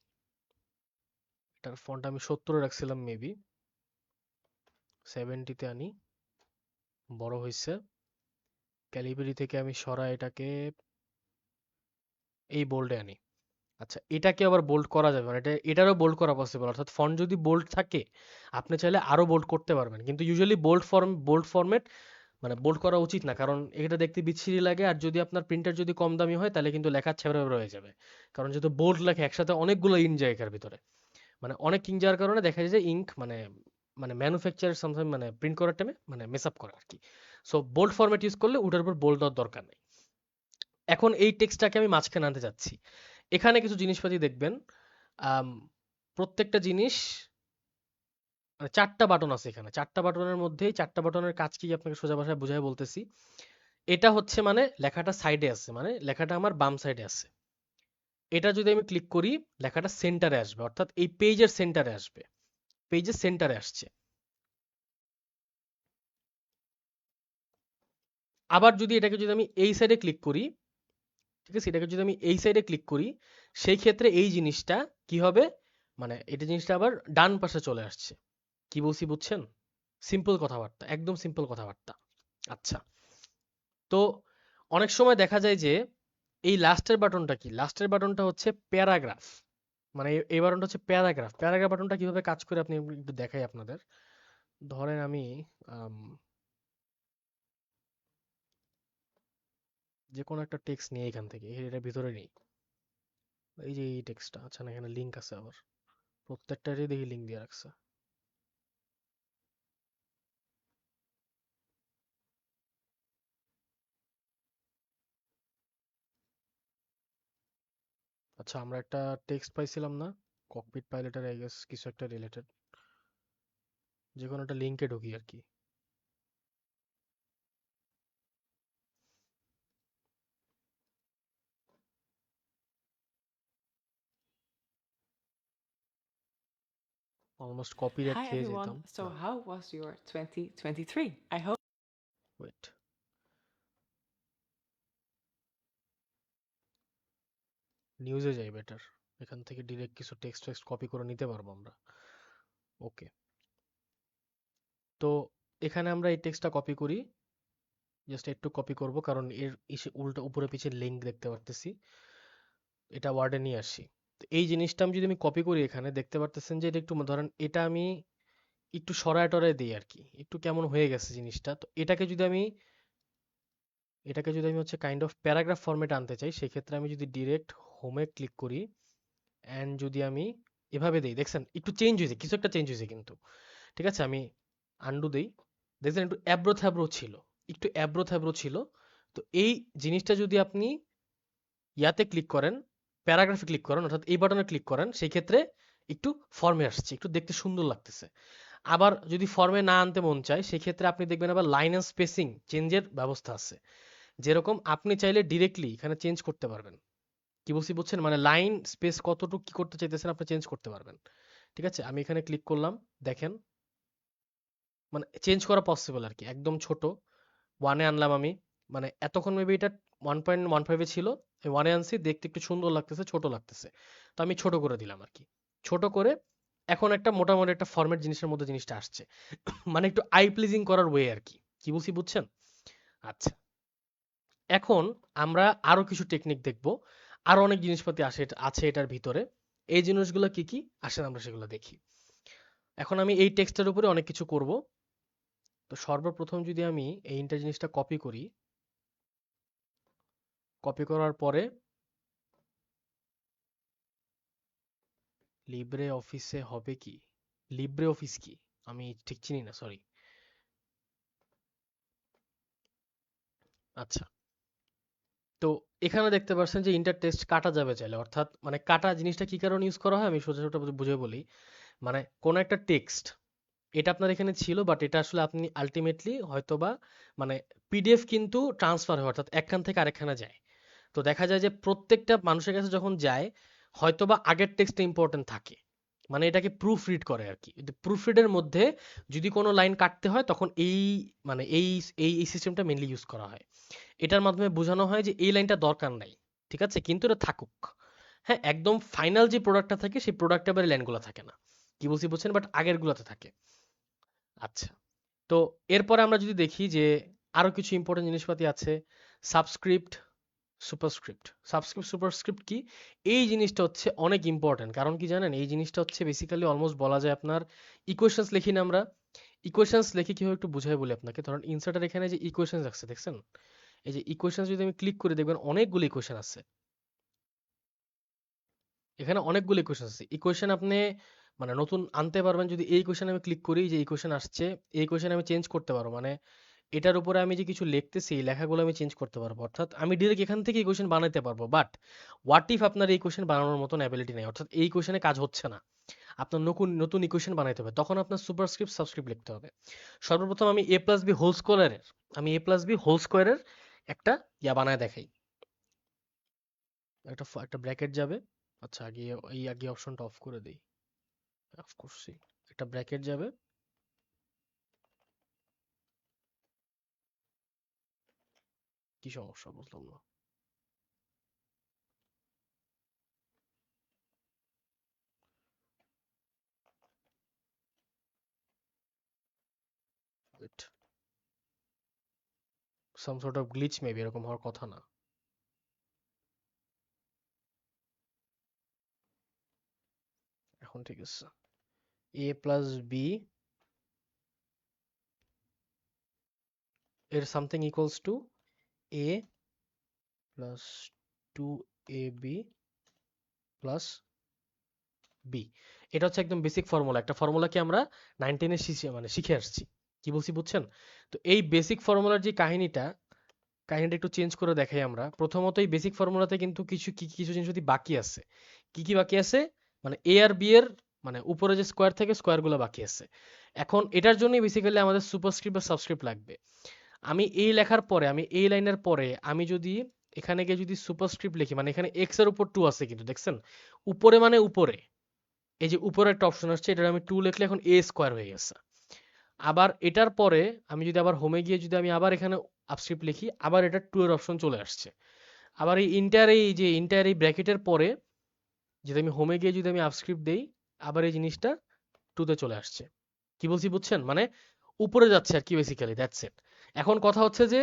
এটার ফন্ট আমি 70 রাখছিলাম, মেবি 70-তে আনি, বড় হয়েছে। ক্যালিব্রি থেকে আমি সরাই এটাকে এই বোল্ডে আনি। আচ্ছা, এটাকে আবার বোল্ড করা যাবে, মানে এটারও বোল্ড করা পসিবল, অর্থাৎ ফন্ট যদি বোল্ড থাকে আপনি চাইলে আরো বোল্ড করতে পারবেন, কিন্তু ইউজুয়ালি বোল্ড ফরম্যাট মানে বোল্ড করা উচিত না, কারণ এটা দেখতে বিচ্ছিরি লাগে, আর যদি আপনার প্রিন্টার যদি কম দামি হয় তাহলে কিন্তু লেখা ছেঁড়া হয়ে যাবে, কারণ যেহেতু বোল্ড লেখা একসাথে অনেকগুলো ইন যায় এর ভিতরে, মানে অনেক ইঙ্ক যাওয়ার কারণে দেখা যায় যে ইঙ্ক মানে মানে ম্যানুফ্যাকচার সামথিং মানে প্রিন্ট করার টাইমে মানে মেস আপ করে আর কি। সো বোল্ড ফরম্যাট ইউজ করলে ওটার উপর বোল্ড দেওয়ার দরকার নেই। এখন এই টেক্সটটাকে আমি মাঝখানে আনতে যাচ্ছি, এখানে কিছু জিনিসপাতি দেখবেন, আম, প্রত্যেকটা জিনিস মানে 4টা বাটন আছে এখানে, 4টা বাটনের মধ্যে 4টা বাটনের কাজ কি আপনাকে সোজা ভাষায় বুঝাই বলতেছি। এটা হচ্ছে মানে লেখাটা সাইডে আছে, মানে লেখাটা আমার বাম সাইডে আছে, এটা যদি আমি ক্লিক করি লেখাটা সেন্টারে আসবে, অর্থাৎ এই পেজের সেন্টারে আসবে, পেজের সেন্টারে আসছে। আবার যদি এটাকে যদি আমি এই সাইডে ক্লিক করি, ঠিক আছে, এটাকে যদি আমি এই সাইডে ক্লিক করি, সেই ক্ষেত্রে এই জিনিসটা কি হবে, মানে এটা জিনিসটা আবার ডান পাশে চলে আসছে। কি বলছি বুঝছেন? সিম্পল কথাবার্তা, একদম সিম্পল কথাবার্তা। আচ্ছা, তো অনেক সময় দেখা যায় যে এই লাস্টের বাটনটা কি, লাস্টের বাটনটা হচ্ছে প্যারাগ্রাফ, মানে এই বাটনটা হচ্ছে প্যারাগ্রাফ। প্যারাগ্রাফ বাটনটা কিভাবে কাজ করে আপনি একটু দেখাই আপনাদের। ধরেন আমি যে কোনো একটা টেক্সট নিয়ে এখান থেকে এটার ভিতরে নেই। এই যে এই টেক্সটটা, আচ্ছা না এখানে লিঙ্ক আছে আবার, প্রত্যেকটারই দেখি লিঙ্ক দিয়ে রাখছে। আচ্ছা আমরা একটা টেক্সট পাইছিলাম না, ককপিট পাইলটের আই গেস কিছু একটা রিলেটেড, যে কোনো একটা লিঙ্কে ঢুকি আর কি। অলমোস্ট কপিরাইট Hi খেয়ে everyone. যেতাম So না। how was your 2023? I hope wait, নিউজে যাই বেটার, এখান থেকে ডিরেক্ট কিছু টেক্সট টেক্সট কপি করে নিতে পারবো আমরা। ওকে, তো এখানে আমরা এই টেক্সটটা কপি করি, জাস্ট একটু কপি করব কারণ এর ইসে উল্টো উপরে পিছে লিঙ্ক দেখতে পারতেছি, এটা ওয়ার্ডে নিয়ে আসি। তো এই জিনিসটা আমি যদি আমি কপি করি এখানে দেখতে পারতেছেন যে এটা একটু ধরেন এটা আমি একটু সরায় টরায় দিই আর কি, একটু কেমন হয়ে গেছে জিনিসটা। তো এটাকে যদি আমি হচ্ছে কাইন্ড অফ প্যারাগ্রাফ ফরম্যাটে আনতে চাই, সেক্ষেত্রে আমি যদি ডিরেক্ট হোমে ক্লিক করি অ্যান্ড যদি আমি এভাবে দিই, দেখছেন একটু চেঞ্জ হয়েছে, কিছু একটা চেঞ্জ হয়েছে কিন্তু। ঠিক আছে, আমি আন্ডু দেই, দেখছেন একটু অ্যাব্রো থ্যাব্রো ছিল, একটু অ্যাব্রো থ্যাব্রো ছিল। তো এই জিনিসটা যদি আপনি ইয়াতে ক্লিক করেন, প্যারাগ্রাফে ক্লিক করেন, অর্থাৎ এই বাটনে ক্লিক করেন, সেই ক্ষেত্রে একটু ফর্মে আসছে, একটু দেখতে সুন্দর লাগতেছে। আবার যদি ফর্মে না আনতে মন চায়, সেক্ষেত্রে আপনি দেখবেন আবার লাইন এন্ড স্পেসিং চেঞ্জের ব্যবস্থা আছে, যেরকম আপনি চাইলে ডিরেক্টলি এখানে চেঞ্জ করতে পারবেন। কি বলছি বুঝছেন, মানে লাইন স্পেস কতটুকু কি করতে চাইতেছেন আপনি চেঞ্জ করতে পারবেন। ঠিক আছে, আমি এখানে ক্লিক করলাম, দেখেন মানে চেঞ্জ করা পসিবল আর কি, একদম ছোট ওয়ানে আনলাম আমি, মানে এতক্ষণ মেবি এটা 1.15 ছিল, ওয়ানে আনছি, দেখতে একটু সুন্দর লাগতেছে, ছোট লাগতেছে, তো আমি ছোট করে দিলাম আর কি। ছোট করে এখন একটা মোটামুটি একটা ফরম্যাট জিনিসের মধ্যে জিনিসটা আসছে, মানে একটু আই প্লিজিং করার ওয়ে আর কি। কি বলছি বুঝছেন? আচ্ছা, এখন আমরা আরো কিছু টেকনিক দেখব, আরো অনেক জিনিসপাতি আছে এটার ভিতরে। এই জিনিসগুলো কি কি আসেন আমরা সেগুলো দেখি। এখন আমি এই টেক্সটের উপরে অনেক কিছু করব। তো সর্বপ্রথম যদি আমি এই ইন্টার জিনিসটা কপি করি, কপি করার পরে লিব্রে অফিসে হবে কি, লিব্রে অফিস কি আমি ঠিক চিনি না, সরি। আচ্ছা, তো এখানে দেখতে পাচ্ছেন যে ইন্টার টেক্সট কাটা যাবে চাইলে, অর্থাৎ মানে কাটা জিনিসটা কি কারণে ইউজ করা হয় আমি সোজা সোজা বুঝে বলি। মানে কোন একটা টেক্সট, এটা আপনার এখানে ছিল বাট এটা আসলে আপনি আলটিমেটলি হয়তোবা মানে পিডিএফ কিন্তু ট্রান্সফার হয়, অর্থাৎ একখান থেকে আরেকখানে যায়। তো দেখা যায় যে প্রত্যেকটা মানুষের কাছে যখন যায়, হয়তোবা আগের টেক্সটটা ইম্পর্টেন্ট থাকে, মানে এটাকে প্রুফ রিড করে আর কি। প্রুফ রিডের মধ্যে যদি কোনো লাইন কাটতে হয় তখন এই মানে এই সিস্টেমটা মেনলি ইউজ করা হয়। এটার মাধ্যমে বোঝানো হয় যে এই লাইনটা দরকার নাই, ঠিক আছে, কিন্তু এটা থাকুক। হ্যাঁ, একদম ফাইনাল যে প্রোডাক্টটা থাকে সেই প্রোডাক্টে আবার লাইনগুলো থাকে না। কি বলছি বুঝছেন, বাট আগের গুলাতে থাকে। আচ্ছা, তো এরপরে আমরা যদি দেখি যে আরো কিছু ইম্পর্টেন্ট জিনিসপাতি আছে, সাবস্ক্রিপ্ট, সুপারস্ক্রিপ্ট। সাবস্ক্রিপ্ট সুপারস্ক্রিপ্ট কি, এই জিনিসটা হচ্ছে অনেক ইম্পর্টেন্ট। কারণ কি জানেন, এই জিনিসটা হচ্ছে বেসিক্যালি অলমোস্ট বলা যায় আপনার ইকুয়েশনস লিখি না আমরা, ইকুয়েশনস লিখে কিভাবে একটু বুঝাই বলি আপনাকে। ধরুন ইনসার্টের এখানে যে ইকুয়েশনস আছে দেখছেন, এই যে ইকুয়েশনস যদি আমি ক্লিক করে দেখবেন অনেকগুলো ইকুয়েশন আছে, এখানে অনেকগুলো ইকুয়েশন আছে। ইকুয়েশন আপনি মানে নতুন আনতে পারবেন যদি এই ইকুয়েশন আমি ক্লিক করি, যে ইকুয়েশন আসছে এই ইকুয়েশন আমি চেঞ্জ করতে পারবো, মানে এটার উপরে আমি যে কিছু লিখতেছি এই লেখাগুলো আমি চেঞ্জ করতে পারবো, অর্থাৎ আমি ডিরেক্ট এখান থেকে ইকুয়েশন বানাতে পারবো। বাট হোয়াট ইফ আপনার এই ইকুয়েশন বানানোর মতন অ্যাবিলিটি নেই, অর্থাৎ এই ইকুয়েশনে কাজ হচ্ছে না, আপনার নতুন নতুন ইকুয়েশন বানাইতে হবে, তখন আপনার সুপারস্ক্রিপ্ট সাবস্ক্রিপ্ট লিখতে হবে। সর্বপ্রথম আমি এ প্লাস বি হোল স্কোয়ারের, একটা ইয়া বানায় দেখাই, একটা ব্র্যাকেট যাবে। আচ্ছা, আগে অপশনটা অফ করে দেই, অফ করছি, একটা ব্র্যাকেট যাবে, কি সমস্যা বুঝলাম না। Wait, some sort of glitch maybe, এরকম হওয়ার কথা না। এখন ঠিক আছে, এ প্লাস বি এর something equals to A plus 2ab plus B. এটা হচ্ছে একদম বেসিক ফর্মুলা, একটা ফর্মুলা কি আমরা 9-10 মানে শিখে আসছি। কি বলছি বুঝছেন? তো এই বেসিক ফর্মুলার যে কাহিনীটা একটু চেঞ্জ করে দেখাই আমরা। প্রথমত এই বেসিক ফর্মুলাতে কিন্তু কিছু জিনিস যদি বাকি আছে। কি কি বাকি আছে? মানে এ আর বি এর মানে উপরে যে স্কোয়ার থেকে স্কোয়ারগুলো বাকি আছে। এখন এটার জন্যই বেসিক্যালি আমাদের সুপারস্ক্রিপ্ট বা সাবস্ক্রিপ্ট লাগবে। আমি এই লেখার পরে, আমি এই লাইনের পরে আমি যদি এখানে গিয়ে যদি সুপারস্ক্রিপ্ট লিখি, মানে এখানে এক্স এর উপর 2 আছে কিন্তু দেখছেন? উপরে মানে উপরে। এই যে উপরে একটা অপশন আসছে, এটার আমি 2 লিখলে এখন এ স্কোয়ার হয়ে গেছে। আবার এটার পরে আমি যদি আবার হোমে গিয়ে যদি আমি আবার এখানে আপস্ক্রিপ্ট লিখি, আবার এটা 2 এর অপশন চলে আসছে। আবার এই ইন্টার এই ব্র্যাকেটের পরে যদি আমি হোমে গিয়ে যদি আমি আপস্ক্রিপ্ট দেই, আবার এই জিনিসটা 2 তে চলে আসছে। কি বলছি বুঝছেন? মানে উপরে যাচ্ছে আর কি, বেসিক্যালি দ্যাটস ইট। এখন কথা হচ্ছে যে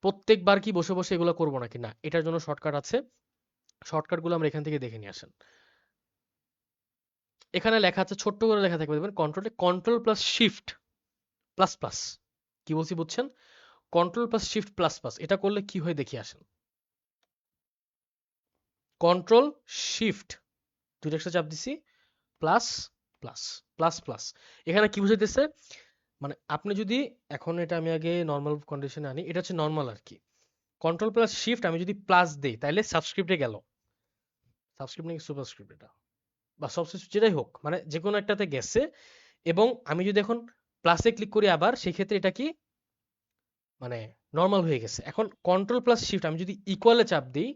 প্রত্যেকবার কি বসে বসে এগুলো করবো নাকি না, এটার জন্য শর্টকাট আছে। শর্টকাটগুলো আমরা এখান থেকে দেখে নিয়ে আসেন। এখানে লেখা আছে, ছোট্ট করে লেখা থাকবে দেখবেন, control plus shift plus plus. কি বলছি বুঝছেন? Control plus shift plus plus, এটা করলে কি হয় দেখি আসেন। কন্ট্রোল শিফট দুইটা একসাথে চাপ দিছি, প্লাস প্লাস প্লাস প্লাস। এখানে কি বুঝাইতেছে? মানে আপনি যদি, এখন এটা আমি আগে নর্মাল কন্ডিশনে আনি, এটা হচ্ছে নর্মাল আর কি। কন্ট্রোল প্লাস শিফট আমি যদি প্লাস দেই তাহলে সাবস্ক্রিপ্টে গেল। সাবস্ক্রিপ্ট নাকি সুপারস্ক্রিপ্ট, এটা বা সাবস্ক্রিপ্ট যেটাই হোক, মানে যে কোনো একটাতে গেছে। এবং আমি যদি এখন প্লাসে ক্লিক করি আবার, সেক্ষেত্রে এটা কি মানে নর্মাল হয়ে গেছে। এখন কন্ট্রোল প্লাস শিফট আমি যদি ইকুয়ালে চাপ দিই,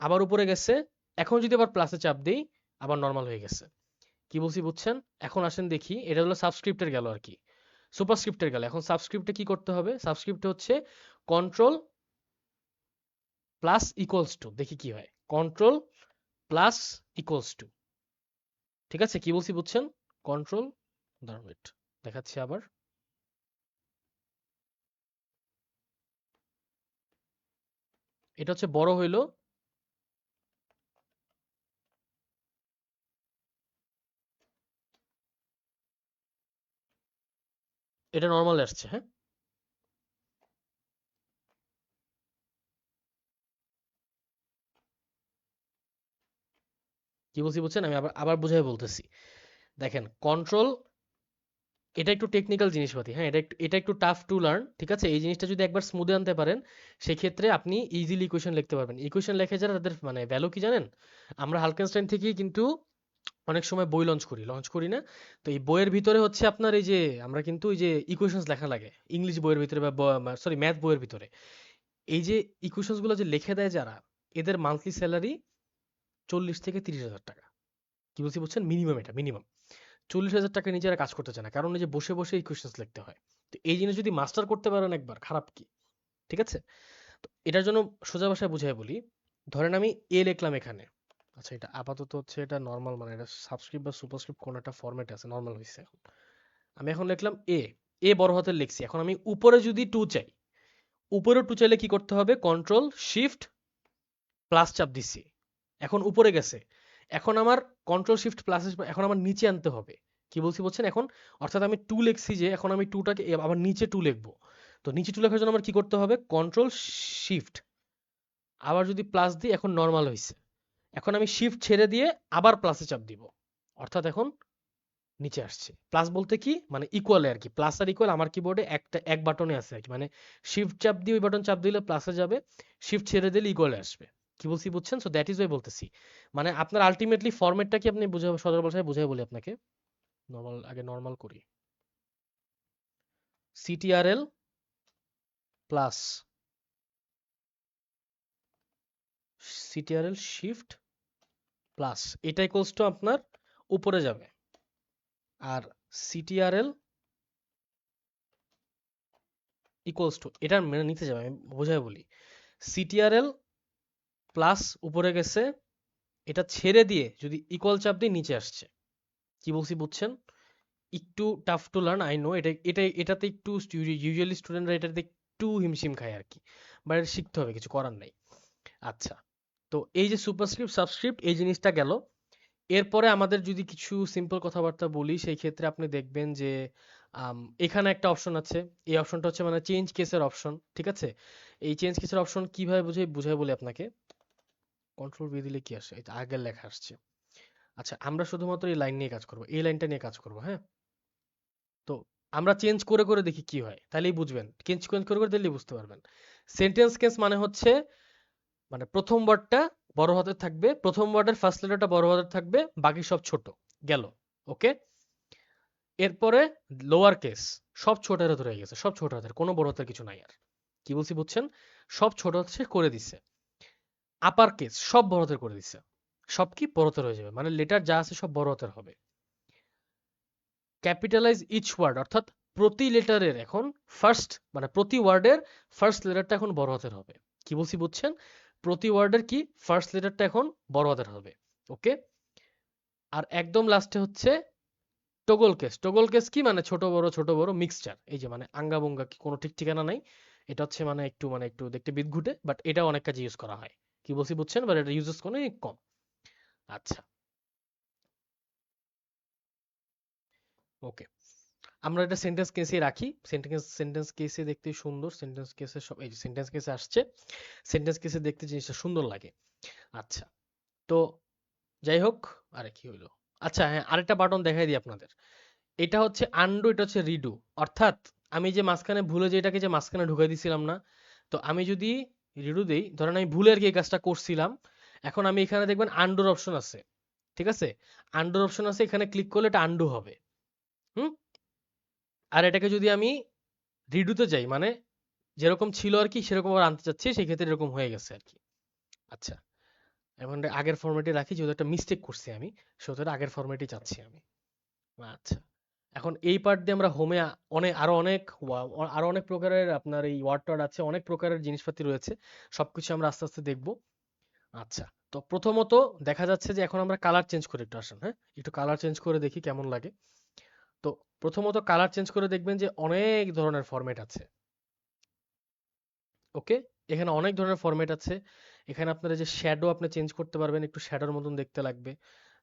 আবার উপরে গেছে। এখন যদি আবার প্লাসে চাপ দিই, আবার নর্মাল হয়ে গেছে। কি বলছি বুঝছেন? এখন আসেন দেখি, এটা হলো সাবস্ক্রিপ্টের গেল আর কি, সুপারস্ক্রিপ্টের গেল। এখন সাবস্ক্রিপ্টে কি করতে হবে? সাবস্ক্রিপ্টে হচ্ছে কন্ট্রোল প্লাস ইকুয়ালস টু, দেখি কি হয়। কন্ট্রোল প্লাস ইকুয়ালস টু, ঠিক আছে? কি বলছি বুঝছেন? কন্ট্রোল, দাঁড়ান ওয়েট, দেখাচ্ছি আবার। এটা হচ্ছে বড় হইলো, এটা নর্মাল আসছে, হ্যাঁ। কি বলছি বুঝছেন? আমি আবার আবার বুঝাই বলতেছি। দেখেন, কন্ট্রোল, এটা একটু টেকনিক্যাল জিনিসপাতি, হ্যাঁ। এটা একটু টাফ টু লার্ন, ঠিক আছে? এই জিনিসটা যদি একবার স্মুথে আনতে পারেন, সেক্ষেত্রে আপনি ইজিলি ইকুয়েশন লিখতে পারবেন। ইকুয়েশন লেখে যারা, তাদের মানে ভ্যালু কি জানেন? আমরা হালকেনস্টাইন থেকেই কিন্তু অনেক সময় বই লঞ্চ করি না? তো এই বইয়ের ভিতরে হচ্ছে আপনার এই যে আমরা কিন্তু এই যে ইকুয়েশনস লেখা লাগে ইংলিশ বইয়ের ভিতরে বা সরি ম্যাথ বইয়ের ভিতরে। এই যে ইকুয়েশনস গুলো যে লিখে দেয় যারা, এদের মান্থলি স্যালারি 40 থেকে 30 হাজার টাকা। কি বলছি বুঝছেন? মিনিমাম, এটা মিনিমাম। 40 হাজার টাকা নিজেরা কাজ করতে চায় না, কারণ এই যে বসে বসে ইকুয়েশনস লিখতে হয়। তো এই জিনিস যদি মাস্টার করতে পারেন একবার, খারাপ কি? ঠিক আছে? তো এটার জন্য সোজা ভাষায় বুঝাই বলি। ধরেন আমি এ লিখলাম এখানে। আচ্ছা, এটা আপাতত হচ্ছে এটা নর্মাল, মানে এটা সাবস্ক্রিপ্ট বা সুপারস্ক্রিপ্ট কোন একটা ফরম্যাট আছে, নর্মাল হয়েছে এখন। আমি এখন লিখলাম এ, এ বড় হাতের লিখছি। এখন আমি উপরে যদি 2 চাই, উপরে 2 চাইলে কি করতে হবে? কন্ট্রোল শিফট প্লাস চাপ দিছি, এখন উপরে গেছে। এখন আমার কন্ট্রোল শিফট প্লাস, এখন আমার নিচে আনতে হবে। কি বলছি বলছেন এখন? অর্থাৎ আমি 2 লিখছি, যে এখন আমি 2টাকে আবার নিচে 2 লিখবো। তো নিচে 2 লেখার জন্য আমার কি করতে হবে? কন্ট্রোল শিফট, আবার যদি প্লাস দিই, এখন নর্মাল হয়েছে। এখন আমি শিফট ছেড়ে দিয়ে আবার প্লাসে চাপ দিব, অর্থাৎ এখন নিচে আসছে। প্লাস বলতে কি মানে ইকুয়ালে আর কি, প্লাস আর ইকুয়াল আমার কিবোর্ডে এক বাটনে আছে আর কি। মানে শিফট চাপ দিয়ে ওই বাটন চাপ দিলে প্লাসে যাবে, শিফট ছেড়ে দিলে ইকুয়ালে আসবে। কি বলছি বুঝছেন? সো দ্যাট ইজ ওয়াই বলতেছি। মানে আপনার আলটিমেটলি ফরম্যাটটা কি আপনি বুঝাবো, সদর ভাষায় বুঝাই বলি আপনাকে। নর্মাল, আগে নর্মাল করি। Ctrl plus Ctrl shift plus, এটা ইকুয়ালস টু আপনার উপরে যাবে। আর সিটিআরএল ইকুয়ালস টু, এটার মানে নিচে যাবে, আমি বোঝাই বলি। সিটিআরএল প্লাস উপরে গেছে, এটা ছেড়ে দিয়ে যদি ইকুয়াল চাপ দিয়ে নিচে আসছে। কি বলছি বুঝছেন? একটু tough to learn, I know. এটাতে একটু ইউজুয়ালি স্টুডেন্টরা এটাতে একটু হিমশিম খায় আর কি, বাট এটা শিখতে হবে, কিছু করার নাই। আচ্ছা, তো এই যে সুপারস্ক্রিপ্ট সাবস্ক্রিপ্ট এই জিনিসটা গেল। এরপরে আমাদের যদি কিছু সিম্পল কথাবার্তা বলি, সেই ক্ষেত্রে আপনি দেখবেন যে এখানে একটা অপশন আছে, এই অপশনটা হচ্ছে মানে চেঞ্জ কেসের অপশন, ঠিক আছে? এই চেঞ্জ কেসের অপশন কিভাবে বুঝাই বলি আপনাকে। কন্ট্রোল ভি দিলে কি আসে, এই যে আগের লেখা আসছে। আচ্ছা, আমরা শুধুমাত্র এই লাইন নিয়ে কাজ করব, এই লাইনটা নিয়ে কাজ করব, হ্যাঁ? তো আমরা চেঞ্জ করে করে দেখি কি হয়, তাহলেই বুঝবেন। চেঞ্জ চেঞ্জ করে করে দিলেই বুঝতে পারবেন। সেন্টেন্স কেস মানে হচ্ছে মানে প্রথম ওয়ার্ডটা বড় হাতের থাকবে, প্রথম ওয়ার্ডের ফার্স্ট লেটারটা বড় হাতের থাকবে, বাকি সব ছোট। গেল, ওকে? এরপরে লোয়ার কেস, সব ছোট হাতের হয়ে গেছে, সব ছোট হাতের, কোনো বড় হাতের কিছু নাই আর। কি বলছি বুঝছেন? সব ছোট হাতের করে দিছে। আপার কেস সব বড় হাতের করে দিছে, সব কি বড় হাতের হয়ে যাবে, মানে লেটার যা আছে সব বড় হাতের হবে। ক্যাপিটালাইজ ইচ ওয়ার্ড, অর্থাৎ প্রতি লেটারের এখন ফার্স্ট মানে প্রতি ওয়ার্ডের ফার্স্ট লেটারটা এখন বড় হাতের হবে। কি বলছি বুঝছেন? প্রতি ওয়ার্ডের কি ফার্স্ট লেটারটা এখন বড় হাতের হবে, ওকে? আর একদম লাস্টে হচ্ছে টগল কেস। টগল কেস কি মানে ছোট বড় মিক্সচার, এই যে মানে আঙ্গা বঙ্গা কি কোনো ঠিক ঠিকানা নাই। এটা হচ্ছে মানে একটু দেখতে বিদঘুটে, বাট এটা অনেক কাজে ইউজ করা হয়। কি বলছি বুঝছেন? বাট এটা ইউজেস অনেক কম। আচ্ছা, ওকে, আমরা এটা সেন্টেন্স কেসে রাখি। সেন্টেন্স কেসে দেখতে সুন্দর, সেন্টেন্স কেসে সব এই যে সেন্টেন্স কেসে আসছে, সেন্টেন্স কেসে দেখতে জিনিসটা সুন্দর লাগে। আচ্ছা, তো যাই হোক, আরে কি হইলো, আচ্ছা হ্যাঁ, আরেকটা বাটন দেখাই দিই আপনাদের। এটা হচ্ছে আনডু, এটা হচ্ছে রিডু। অর্থাৎ আমি যে মাঝখানে ভুলে যে এটাকে যে মাঝখানে ঢুকাই দিছিলাম না, তো আমি যদি রিডু দেই, ধরেন আমি ভুলে আর কি এই কাজটা করছিলাম, এখন আমি এখানে দেখবেন আন্ডুর অপশন আছে, ঠিক আছে? আন্ডুর অপশন আছে, এখানে ক্লিক করলে এটা আন্ডু হবে। হুম। আর এটাকে যদি আমি রিডুতে যাই, মানে যেরকম ছিল আর কি সেরকম আবার আনতে চাচ্ছি, সেই ক্ষেত্রে এরকম হয়ে গেছে আর কি। আচ্ছা, এখন এটা আগের ফরম্যাটে রাখি, যেহেতু একটা মিস্টেক করছি আমি, সেহেতু এটা আগের ফরম্যাটই চাচ্ছি আমি। আচ্ছা, এখন এই পার্ট দিয়ে আমরা হোমে আরো অনেক প্রকারের আপনার এই ওয়ার্ড টওয়ার্ড আছে, অনেক প্রকারের জিনিসপাতি রয়েছে, সবকিছু আমরা আস্তে আস্তে দেখবো। আচ্ছা, তো প্রথমত দেখা যাচ্ছে যে এখন আমরা কালার চেঞ্জ করে একটু আসেন, হ্যাঁ, একটু কালার চেঞ্জ করে দেখি কেমন লাগে। তো প্রথমত কালার চেঞ্জ করে দেখবেন যে অনেক ধরনের ফরম্যাট আছে, ওকে? এখানে অনেক ধরনের ফরম্যাট আছে। এখানে আপনার এই যে শ্যাডো আপনি চেঞ্জ করতে পারবেন, একটু শ্যাডোর মতন দেখতে লাগবে,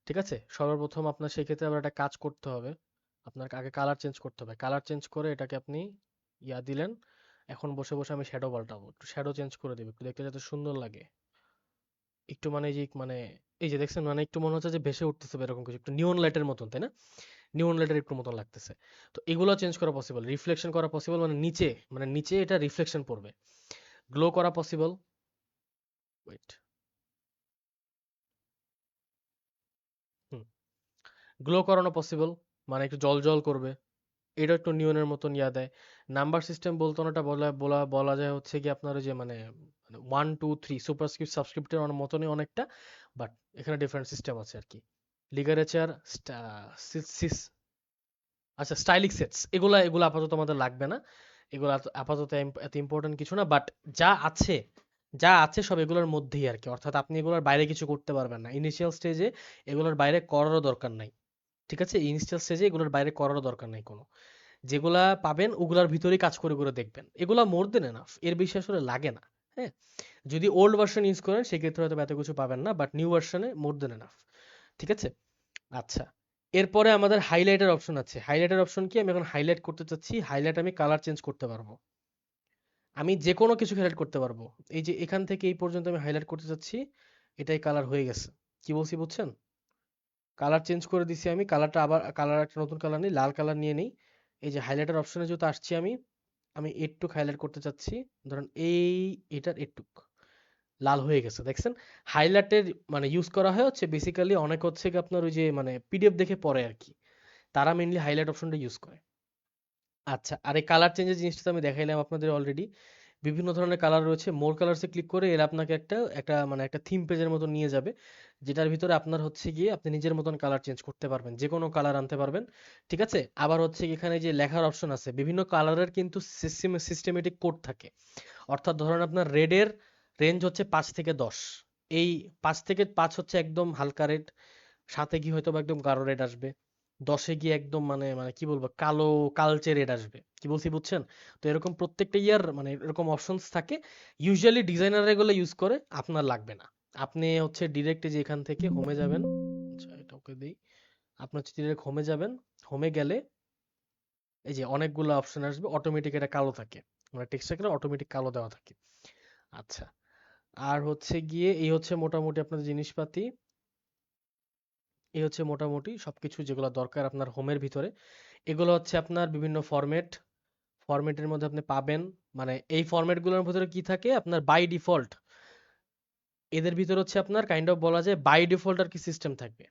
ঠিক আছে? সর্বপ্রথম আপনার সেই ক্ষেত্রে আবার একটা কাজ করতে হবে, আপনার আগে কালার চেঞ্জ করতে হবে। কালার চেঞ্জ করে এটাকে আপনি দিলেন। এখন বসে বসে আমি শ্যাডো পাল্টাবো, একটু শ্যাডো চেঞ্জ করে দেবো, একটু দেখতে যাতে সুন্দর লাগে। একটু মানে এই যে মানে এই যে দেখছেন, মানে একটু মনে হচ্ছে যে ভেসে উঠতেছে বা এরকম কিছু, একটু নিয়ন লাইটের মতন, তাই না? নিয়ন লাইটের একটু মতন লাগতেছে। তো এগুলো চেঞ্জ করা পসিবল, রিফ্লেকশন করা পসিবল, মানে নিচে এটা রিফ্লেকশন পড়বে। গ্লো করা পসিবল, ওয়েট, হুম, গ্লো করানো পসিবল, মানে একটু জল জল করবে, এটা একটু নিয়নের মতন দেয়। নাম্বার সিস্টেম বলতে ওটা বলা বলা বলা যায় হচ্ছে কি আপনার ওই যে মানে 1 2 3 সুপারস্ক্রিপ্ট সাবস্ক্রিপ্টের মতনই অনেকটা, বাট এখানে ডিফারেন্ট সিস্টেম আছে আর কি। লিগারেচার, আচ্ছা, স্টাইলিক সেটস, এগুলা এগুলো আপাতত আমাদের লাগবে না, এগুলো আপাতত এত ইম্পর্টেন্ট কিছু না, বাট যা আছে যা আছে সব এগুলোর মধ্যেই আর কি। অর্থাৎ আপনি এগুলোর বাইরে কিছু করতে পারবেন না ইনিশিয়াল স্টেজে, এগুলোর বাইরে করারও দরকার নাই, ঠিক আছে? ইনিশিয়াল স্টেজে এগুলোর বাইরে করারও দরকার নাই কোনো। যেগুলা পাবেন ওগুলার ভিতরেই কাজ করে করে দেখবেন, এগুলা মোর দেন এনাফ, এর বেশি আসলে লাগে না। হ্যাঁ, যদি ওল্ড ভার্সন ইউজ করেন সেক্ষেত্রে হয়তো এত কিছু পাবেন না, বাট নিউ ভার্সনে মোর দেন এনাফ, ঠিক আছে? আচ্ছা, এরপরে আমাদের হাইলাইটের অপশন আছে। হাইলাইটের অপশন কি, আমি এখন হাইলাইট করতে চাচ্ছি, হাইলাইট আমি কালার চেঞ্জ করতে পারবো, আমি যে কোনো কিছু হাইলাইট করতে পারবো। এই যে এখান থেকে এই পর্যন্ত আমি হাইলাইট করতে চাচ্ছি, এটাই কালার হয়ে গেছে। কি বলছি বুঝছেন? কালার চেঞ্জ করে দিছি আমি, কালারটা আবার কালার একটা নতুন কালার নিই, লাল কালার নিয়ে নিই। এই যে হাইলাইটার অপশনে যেহেতু আসছি আমি, আমি এটুক হাইলাইট করতে চাচ্ছি, ধরেন এটার এটুক লাল হয়ে গেছে, দেখছেন? হাইলাইটের মানে ইউজ করা হয় হচ্ছে বেসিক্যালি অনেক হচ্ছে কি আপনার ওই যে মানে পিডিএফ দেখে পড়ে আর কি, তারা মেইনলি হাইলাইট অপশনটা ইউজ করে। আচ্ছা, আর এই কালার চেঞ্জের জিনিসটা তো আমি দেখাইলাম আপনাদের অলরেডি। বিভিন্ন ধরনের কালার রয়েছে, মোর কালারসে ক্লিক করে এর আপনাকে একটা একটা মানে একটা থিম পেজের মতো নিয়ে যাবে, যেটার ভিতরে আপনার হচ্ছে গিয়ে আপনি নিজের মতন কালার চেঞ্জ করতে পারবেন, যে কোনো কালার আনতে পারবেন, ঠিক আছে? আবার হচ্ছে কি এখানে যে লেখার অপশন আছে, বিভিন্ন কালারের কিন্তু সিস্টেমেটিক কোড থাকে। অর্থাৎ ধরেন আপনার রেডের রেঞ্জ হচ্ছে 5 থেকে 10, এই 5 থেকে 5 হচ্ছে একদম হালকা রেড, সাথে গিয়ে হয়তো বা একদম গাঢ় রেড আসবে, 10-এ গিয়ে একদম মানে মানে কি বলবো কালো কালচে রেড আসবে। কি বলছি বুঝছেন? তো এরকম প্রত্যেকটা মানে এরকম অপশনস থাকে। ইউজুয়ালি ডিজাইনার এগুলো ইউজ করে, আপনার লাগবে না। আপনি হচ্ছে ডিরেক্ট যে এখান থেকে হোমে যাবেন, আচ্ছা এটা ওকে দেই, আপনি হচ্ছে ডিরেক্ট হোমে যাবেন, হোমে গেলে এই যে অনেকগুলো অপশন আসবে, অটোমেটিক এটা কালো থাকে, মানে টেক্সটটাকে অটোমেটিক কালো দেওয়া থাকে। আচ্ছা, আর হচ্ছে গিয়ে এই হচ্ছে মোটামুটি আপনার জিনিসপাতি, এই হচ্ছে মোটামুটি সবকিছু যেগুলো দরকার আপনার হোমের ভিতরে। এগুলো হচ্ছে আপনার বিভিন্ন ফরম্যাট, ফরম্যাটের মধ্যে আপনি পাবেন। মানে এই ফরম্যাটগুলোর ভিতরে কি থাকে আপনার বাই ডিফল্ট, এদের ভিতরে হচ্ছে আপনার কাইন্ড অফ বলা যায় বাই ডিফল্ট আর কি সিস্টেম থাকবে।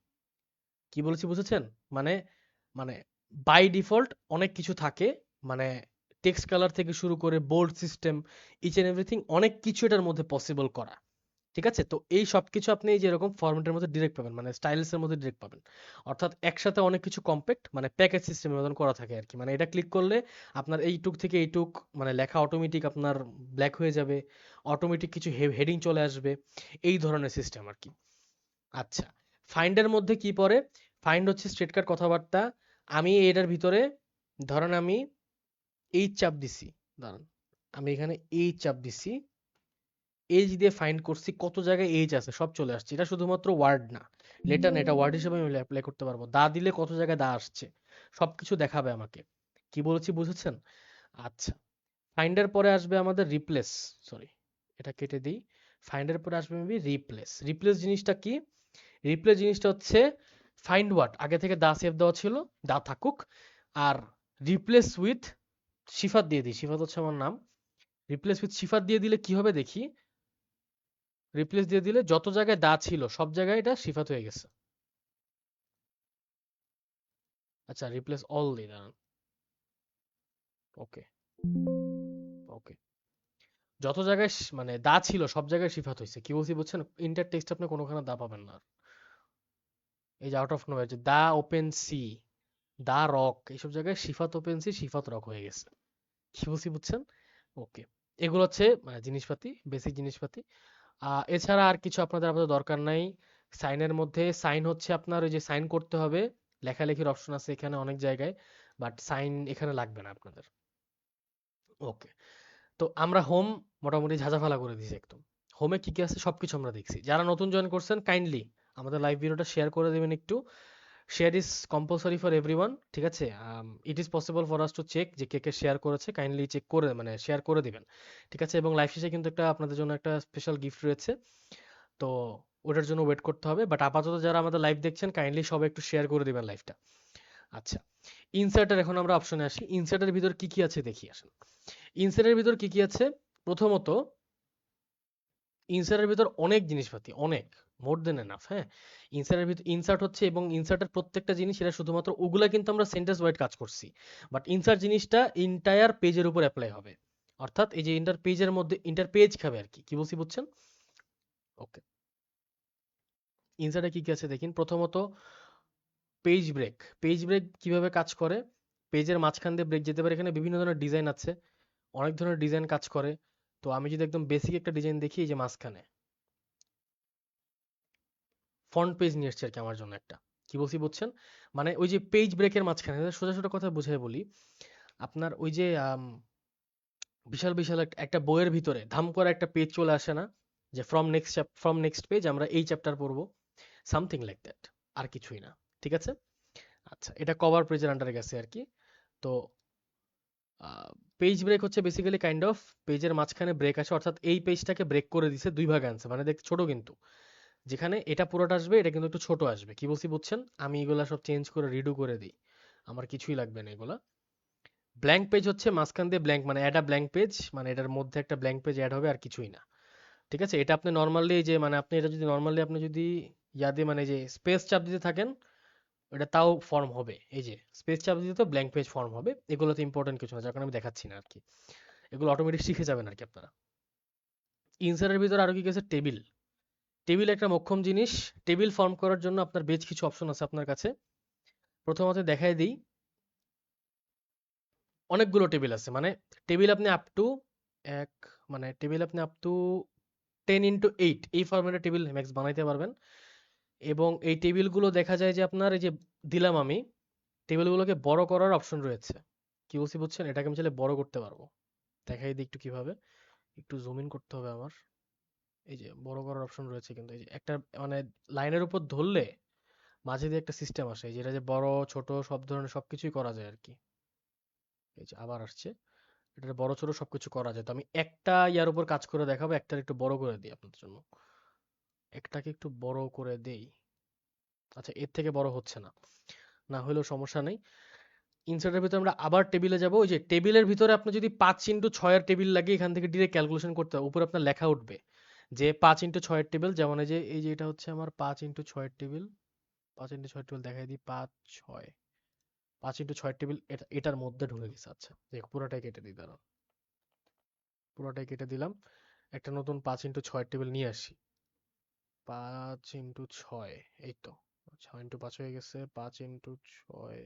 কি বলেছি বুঝেছেন? মানে মানে বাই ডিফল্ট অনেক কিছু থাকে, মানে টেক্সট কালার থেকে শুরু করে bold system, each and everything অনেক কিছু এটার মধ্যে পসিবল করা। ঠিক আছে? তো এই সবকিছু আপনি এই যে এরকম ফরম্যাটের মধ্যে ডিরেক্ট পাবেন, মানে স্টাইলস এর মধ্যে ডিরেক্ট পাবেন। অর্থাৎ একসাথে অনেক কিছু কম্প্যাক্ট মানে প্যাকেজ সিস্টেমের মতন করা থাকে আর কি। মানে এটা ক্লিক করলে আপনার এইটুক থেকে এইটুক মানে লেখা অটোমেটিক আপনার ব্ল্যাক হয়ে যাবে, অটোমেটিক কিছু হেডিং চলে আসবে, এই ধরনের সিস্টেম আর কি। আচ্ছা, ফাইন্ডের মধ্যে কি পড়ে? ফাইন্ড হচ্ছে স্ট্রেটকাট কথাবার্তা। আমি এটার ভিতরে ধরেন আমি এইচ চাপ দিছি, দাঁড়ান, আমি এখানে এইচ চাপ দিছি, এজ দিয়ে ফাইন্ড করছি কত জায়গায় এজ আছে সব চলে আসছে। এটা শুধুমাত্র ওয়ার্ড না, লেটার না, এটা ওয়ার্ড হিসেবে আমি অ্যাপ্লাই করতে পারবো। দা দিলে কত জায়গায় দা আসছে সবকিছু দেখাবে আমাকে। কি বলেছি বুঝেছেন? আচ্ছা, ফাইন্ডের পরে আসবে আমাদের রিপ্লেস, সরি এটা কেটে দিই। ফাইন্ডের পরে আসবে মেবি রিপ্লেস। রিপ্লেস জিনিসটা কি? রিপ্লেস জিনিসটা হচ্ছে ফাইন্ড ওয়ার্ড আগে থেকে দা সেভ দেওয়া ছিল, দা থাকুক, আর রিপ্লেস উইথ সিফাত দিয়ে দিই, সিফাত হচ্ছে আমার নাম। রিপ্লেস উইথ সিফাত দিয়ে দিলে কি হবে দেখি, রিপ্লেস দিয়ে দিলে যত জায়গায় দা ছিল সব জায়গায় এটা সিফাত হয়ে গেছে। আচ্ছা, রিপ্লেস অল দিই, দাঁড়ান। ওকে, ওকে, যত জায়গায় মানে দা ছিল সব জায়গায় সিফাত হয়েছে। কি বলছি বুঝছেন? ইন্টার টেক্সট আপনি কোনোখানে দা পাবেন না আর। এই যে আউট অফ নোয়ার যে দা ওপেন সি, দা রক, এইসব জায়গায় সিফাত ওপেন সি সিফাত রক হয়ে গেছে। কি বলছি বুঝছেন? ওকে, এগুলো হচ্ছে মানে জিনিসপাতি, বেসিক জিনিসপাতি। এছাড়া আর কিছু আপনাদের আপাতত দরকার নাই। সাইনের মধ্যে সাইন হচ্ছে আপনার ওই যে সাইন করতে হবে, লেখালেখির অপশন আছে এখানে অনেক জায়গায়, বাট সাইন এখানে লাগবে না আপনাদের। ওকে, তো আমরা হোম মোটামুটি ঝাঁঝাফালা করে দিয়েছি একদম। হোমে কি কি আছে সবকিছু আমরা দেখছি। যারা নতুন জয়েন করছেন কাইন্ডলি আমাদের লাইভ ভিডিওটা শেয়ার করে দেবেন একটু। Share is compulsory for everyone, ঠিক আছে? It is possible for us to check যে কে কে শেয়ার করেছে, কাইন্ডলি চেক করে মানে শেয়ার করে দিবেন, ঠিক আছে? এবং লাইভ শেষে কিন্তু একটা আপনাদের জন্য একটা স্পেশাল গিফট রয়েছে, তো ওটার জন্য ওয়েট করতে হবে। বাট আপাতত যারা আমাদের লাইভ দেখছেন কাইন্ডলি সবাই একটু শেয়ার করে দিবেন লাইভটা। আচ্ছা, ইনসার্টের এখন আমরা অপশনে আসি। ইনসার্টের ভিতর কি কি আছে দেখি আসেন। ইনসার্টের ভিতর কি কি আছে? প্রথমত ইনসার্টের ভিতর অনেক জিনিসপাতি, অনেক, মোর দেন এনাফ। হ্যাঁ, ইনসার্টের ভিতর ইনসার্ট হচ্ছে, এবং ইনসার্টের প্রত্যেকটা জিনিস এটা শুধুমাত্র ওগুলা কিন্তু আমরা সেন্টেন্স ওয়াইড কাজ করছি, বাট ইনসার্ট জিনিসটা ইন্টায়ার পেজের উপর অ্যাপ্লাই হবে। অর্থাৎ এই যে ইন্টার পেজের মধ্যে ইন্টার পেজ খাবে আর কি। কি বলছি বুঝছেন? ওকে, ইনসার্টে কি কি আছে দেখিন। প্রথমত পেজ ব্রেক। পেজ ব্রেক কিভাবে কাজ করে? পেজের মাঝখান দিয়ে ব্রেক যেতে পারে, এখানে বিভিন্ন ধরনের ডিজাইন আছে, অনেক ধরনের ডিজাইন কাজ করে। তো আমি যদি একদম বেসিক একটা ডিজাইন দেখি, এই যে মাঝখানে ফ্রন্ট পেজ নিয়ে এসেছে আর কি আমার জন্য একটা। কি বলছি বুঝছেন? মানে ওই যে পেজ ব্রেকের মাঝখানে সোজা সোজা কথা বুঝাই বলি, আপনার ওই যে বিশাল বিশাল একটা বইয়ের ভিতরে ধাম করে একটা পেজ চলে আসে না, যে ফ্রম নেক্সট পেজ আমরা এই চ্যাপ্টার পড়বো, সামথিং লাইক দ্যাট, আর কিছুই না। ঠিক আছে? আচ্ছা, এটা কভার পেজের আন্ডারে গেছে আর কি। তো পেজ ব্রেক হচ্ছে বেসিক্যালি কাইন্ড অফ পেজের মাঝখানে ব্রেক আসে, অর্থাৎ এই পেজটাকে ব্রেক করে দিছে, দুই ভাগে আনছে, মানে দেখতে ছোট কিন্তু, যেখানে এটা পুরোটা আসবে এটা কিন্তু একটু ছোট আসবে। কি বলছি বুঝছেন? আমি এগুলা সব চেঞ্জ করে রিডু করে দিই, আমার কিছুই লাগবে না এগুলা। ব্ল্যাঙ্ক পেজ হচ্ছে মাঝখান দিয়ে ব্ল্যাঙ্ক, মানে অ্যাড আ ব্ল্যাঙ্ক পেজ, মানে এটার মধ্যে একটা ব্ল্যাঙ্ক পেজ অ্যাড হবে আর কিছুই না। ঠিক আছে? এটা আপনি নর্মালি যে মানে আপনি এটা যদি নর্মালি আপনি যদি ইয়া দিয়ে মানে যে স্পেস চাপ দিতে থাকেন, এটা তাও ফর্ম হবে। এই যে স্পেস চাপ দিতে তো ব্ল্যাঙ্ক পেজ ফর্ম হবে। এগুলো তো ইম্পর্টেন্ট কিছু না, যার কারণে আমি দেখাচ্ছি না আর কি। এগুলো অটোমেটিক শিখে যাবেন আর কি আপনারা। ইনসার্টের ভিতরে আরো কি কি আছে? টেবিল। টেবিল একটা মোক্ষম জিনিস। টেবিল ফর্ম করার জন্য আপনার বেশ কিছু অপশন আছে আপনার কাছে। প্রথমত দেখাই দিই, অনেকগুলো টেবিল আছে, মানে টেবিল আপনি আপ টু এক, মানে টেবিল আপনি আপ টু 10x8 এই ফরম্যাটে টেবিল ম্যাক্স বানাইতে পারবেন। এবং এই টেবিলগুলো দেখা যায় যে আপনার এই যে দিলাম আমি, টেবিলগুলোকে বড় করার অপশন রয়েছে। কি বলছি বুঝছেন? এটাকে আমি চাইলে বড় করতে পারবো। দেখাই দিই একটু কিভাবে। একটু জুম ইন করতে হবে আমার। এই যে বড় করার অপশন রয়েছে, কিন্তু এই যে একটা মানে লাইনের উপর ধরলে মাঝে দিয়ে একটা সিস্টেম আসে, যেটা যে বড় ছোট সব ধরনের সবকিছুই করা যায় আর কি। এই যে আবার আসছে। এটা বড় ছোট সবকিছু করা যায়। তো আমি একটা ইয়ার উপর কাজ করে দেখাবো, একটার একটু বড় করে দিই আপনাদের জন্য। একটাকে একটু বড় করে দেই। আচ্ছা, এর থেকে বড় হচ্ছে না, না হলেও সমস্যা নেই। ইনসার্টের ভিতরে আমরা আবার টেবিলে যাব। ওই যে টেবিলের ভিতরে আপনি যদি 5x6 এর টেবিল লাগে, এখান থেকে ডিরেক্ট ক্যালকুলেশন করতে হবে, উপরে আপনার লেখা উঠবে যে 5x6 এর টেবিল। যেমন এই যে এটা হচ্ছে আমার 5x6 এর টেবিল। 5x6 এর টেবিল দেখাই দিই, 5 6। 5x6 এর টেবিল এটার মধ্যে ঢুকে গেছে। আচ্ছা, দেখ পুরোটাই কেটে দিই, দাঁড়ান। পুরোটাই কেটে দিলাম। একটা নতুন 5x6 এর টেবিল নিয়ে আসি। 5x6, এই তো 6x5 হয়ে গেছে। 5x6,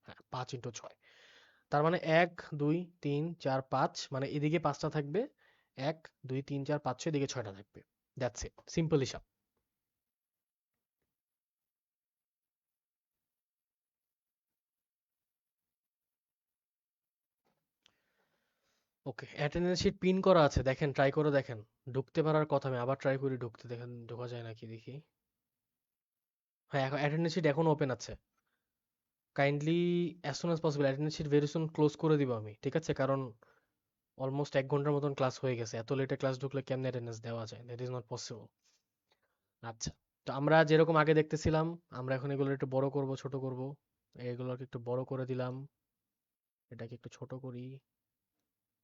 হ্যাঁ 5x6। তার মানে 1 2 3 4 5, মানে এদিকে 5টা থাকবে। 1 2 3 4 5 6, এদিকে 6টা থাকবে। দ্যাটস ইট, সিম্পল হিসাব। ওকে, অ্যাটেন্ডেন্স শিট পিন করা আছে, দেখেন, ট্রাই করে দেখেন। ঢুকতে পারার কথা, আমি আবার ট্রাই করি ঢুকতে, দেখেন ঢোকা যায় নাকি দেখি। হ্যাঁ, এখন অ্যাটেন্ডেন্স শিট এখনো ওপেন আছে। Kindly as soon as possible attendance sheet very soon close করে দিব আমি, ঠিক আছে? কারণ অলমোস্ট 1 ঘন্টার মতন ক্লাস হয়ে গেছে, এত লেটে ক্লাস ঢুকলে কেমনে অ্যাটেন্ডেন্স দেওয়া যায়? That is not possible. আচ্ছা, তো আমরা যেরকম আগে দেখতেছিলাম, আমরা এখন এগুলো একটু বড় করব, ছোট করব। এগুলোকে একটু বড় করে দিলাম, এটাকে একটু ছোট করি,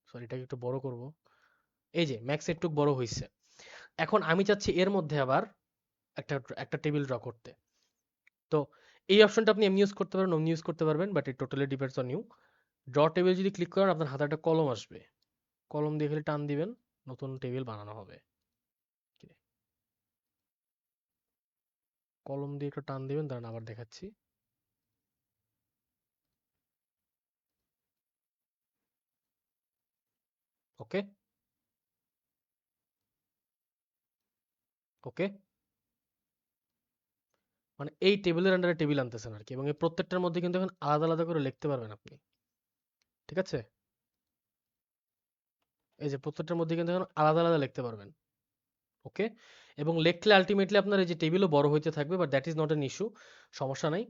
সরি এটাকে একটু বড় করব। এই যে ম্যাক্স একটু বড় হইছে। এখন আমি চাচ্ছি এর মধ্যে আবার একটা একটা টেবিল ড্র করতে। তো এই অপশনটা আপনি এমনি ইউজ করতে পারবেন, অমনি ইউজ করতে পারবেন, but it totally depends on you. Draw table যদি ক্লিক করেন, আপনার হাতে একটা কলম আসবে। কলম দিয়ে খালি টান দিবেন, নতুন টেবিল বানানো হবে। কি রে? কলম দিয়ে একটু টান দিবেন, দাঁড়ান আবার দেখাচ্ছি। ওকে, ওকে। মানে এই টেবিলের আন্ডারে টেবিল আনতেছেন আর কি, এবং এই প্রত্যেকটার মধ্যে কিন্তু এখন আলাদা আলাদা করে লিখতে পারবেন আপনি, ঠিক আছে? এই যে প্রত্যেকটার মধ্যে কিন্তু এখন আলাদা আলাদা লিখতে পারবেন। ওকে, এবং লিখলে আলটিমেটলি আপনার এই যে টেবিলও বড় হইতে থাকবে, but that is not an issue, সমস্যা নাই।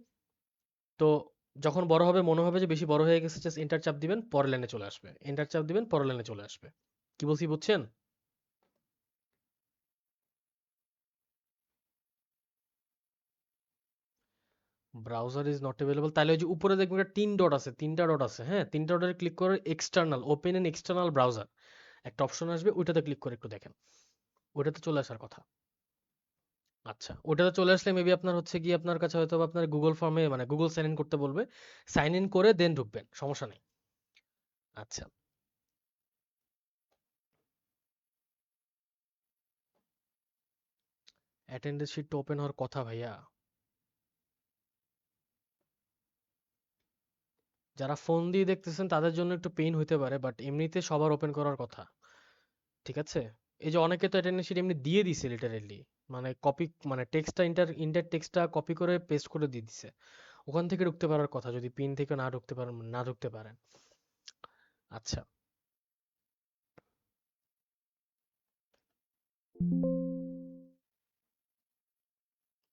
তো যখন বড় হবে, মনে হবে যে বেশি বড় হয়ে গেছে, জাস্ট এন্টার চাপ দিবেন, পরের লাইনে চলে আসবে। এন্টার চাপ দিবেন, পরের লাইনে চলে আসবে। কি বলছি বুঝছেন? ব্রাউজার ইজ নট অ্যাভেলেবল, তাহলে ওই যে উপরে দেখবেন একটা তিন ডট আছে, তিনটা ডট আছে, হ্যাঁ, তিনটা ডটে ক্লিক করে external, open N external browser একটা অপশন আসবে, ওইটাতে ক্লিক করে একটু দেখেন। ওইটাতে চলে আসার কথা। আচ্ছা, ওটাতে চলে আসলে মেবি আপনার হচ্ছে কি, আপনার কাছে হয়তো বা আপনার গুগল ফর্মে, মানে গুগল সাইন ইন করতে বলবে। সাইন ইন করে দেন ঢুকবেন, সমস্যা নেই। আচ্ছা, অ্যাটেন্ডেন্স শিট ওপেন হওয়ার কথা ভাইয়া। যারা ফোন দিয়ে দেখতেছেন তাদের জন্য একটু পেইন হইতে পারে, বাট এমনিতে সবার ওপেন করার কথা, ঠিক আছে? এই যে অনেকে তো অ্যাটেন্ডেন্স শিট এমনি দিয়ে দিছে লিটারেলি, মানে কপি, মানে টেক্সটটা ইন্টার ইন্টার টেক্সটটা কপি করে পেস্ট করে দিয়ে দিছে। ওখান থেকে ঢুকতে পারার কথা, যদি পিন থেকে না ঢুকতে পারেন, না ঢুকতে পারেন। আচ্ছা,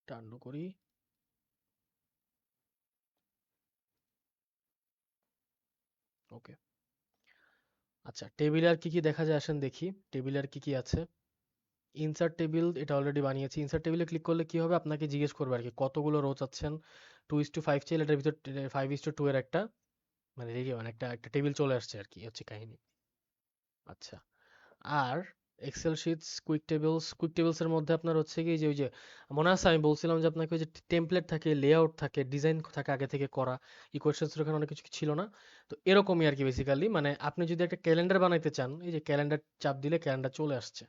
টান্ডু করি। ওকে, আচ্ছা, টেবিলে আর কি কি দেখা যায় আসেন দেখি। টেবিলে আর কি কি আছে। ইনসার্ট টেবিল এটা অলরেডি বানিয়েছি। ইনসার্ট টেবিলে ক্লিক করলে কি হবে, আপনাকে জিজ্ঞেস করবে আর কি কতগুলো রো চাচ্ছেন। 2:5 চাইলে এটার ভিতর 5:2 এর একটা, মানে রেডিও, মানে একটা একটা টেবিল চলে আসছে আর কি, এই হচ্ছে কাহিনী। আচ্ছা, আর এক্সেল শিটস, কুইক টেবিলস এর মধ্যে আপনার হচ্ছে কি, যে ওই যে মনে আছে আমি বলছিলাম যে আপনাকে ওই যে টেমপ্লেট থাকে, লেআউট থাকে, ডিজাইন থাকে আগে থেকে করা, ইকুয়েশনস ওখানে অনেক কিছু ছিল না। তো এরকমই আর কি বেসিক্যালি, মানে আপনি যদি একটা ক্যালেন্ডার বানাইতে চান, এই যে ক্যালেন্ডার চাপ দিলে ক্যালেন্ডার চলে আসছে।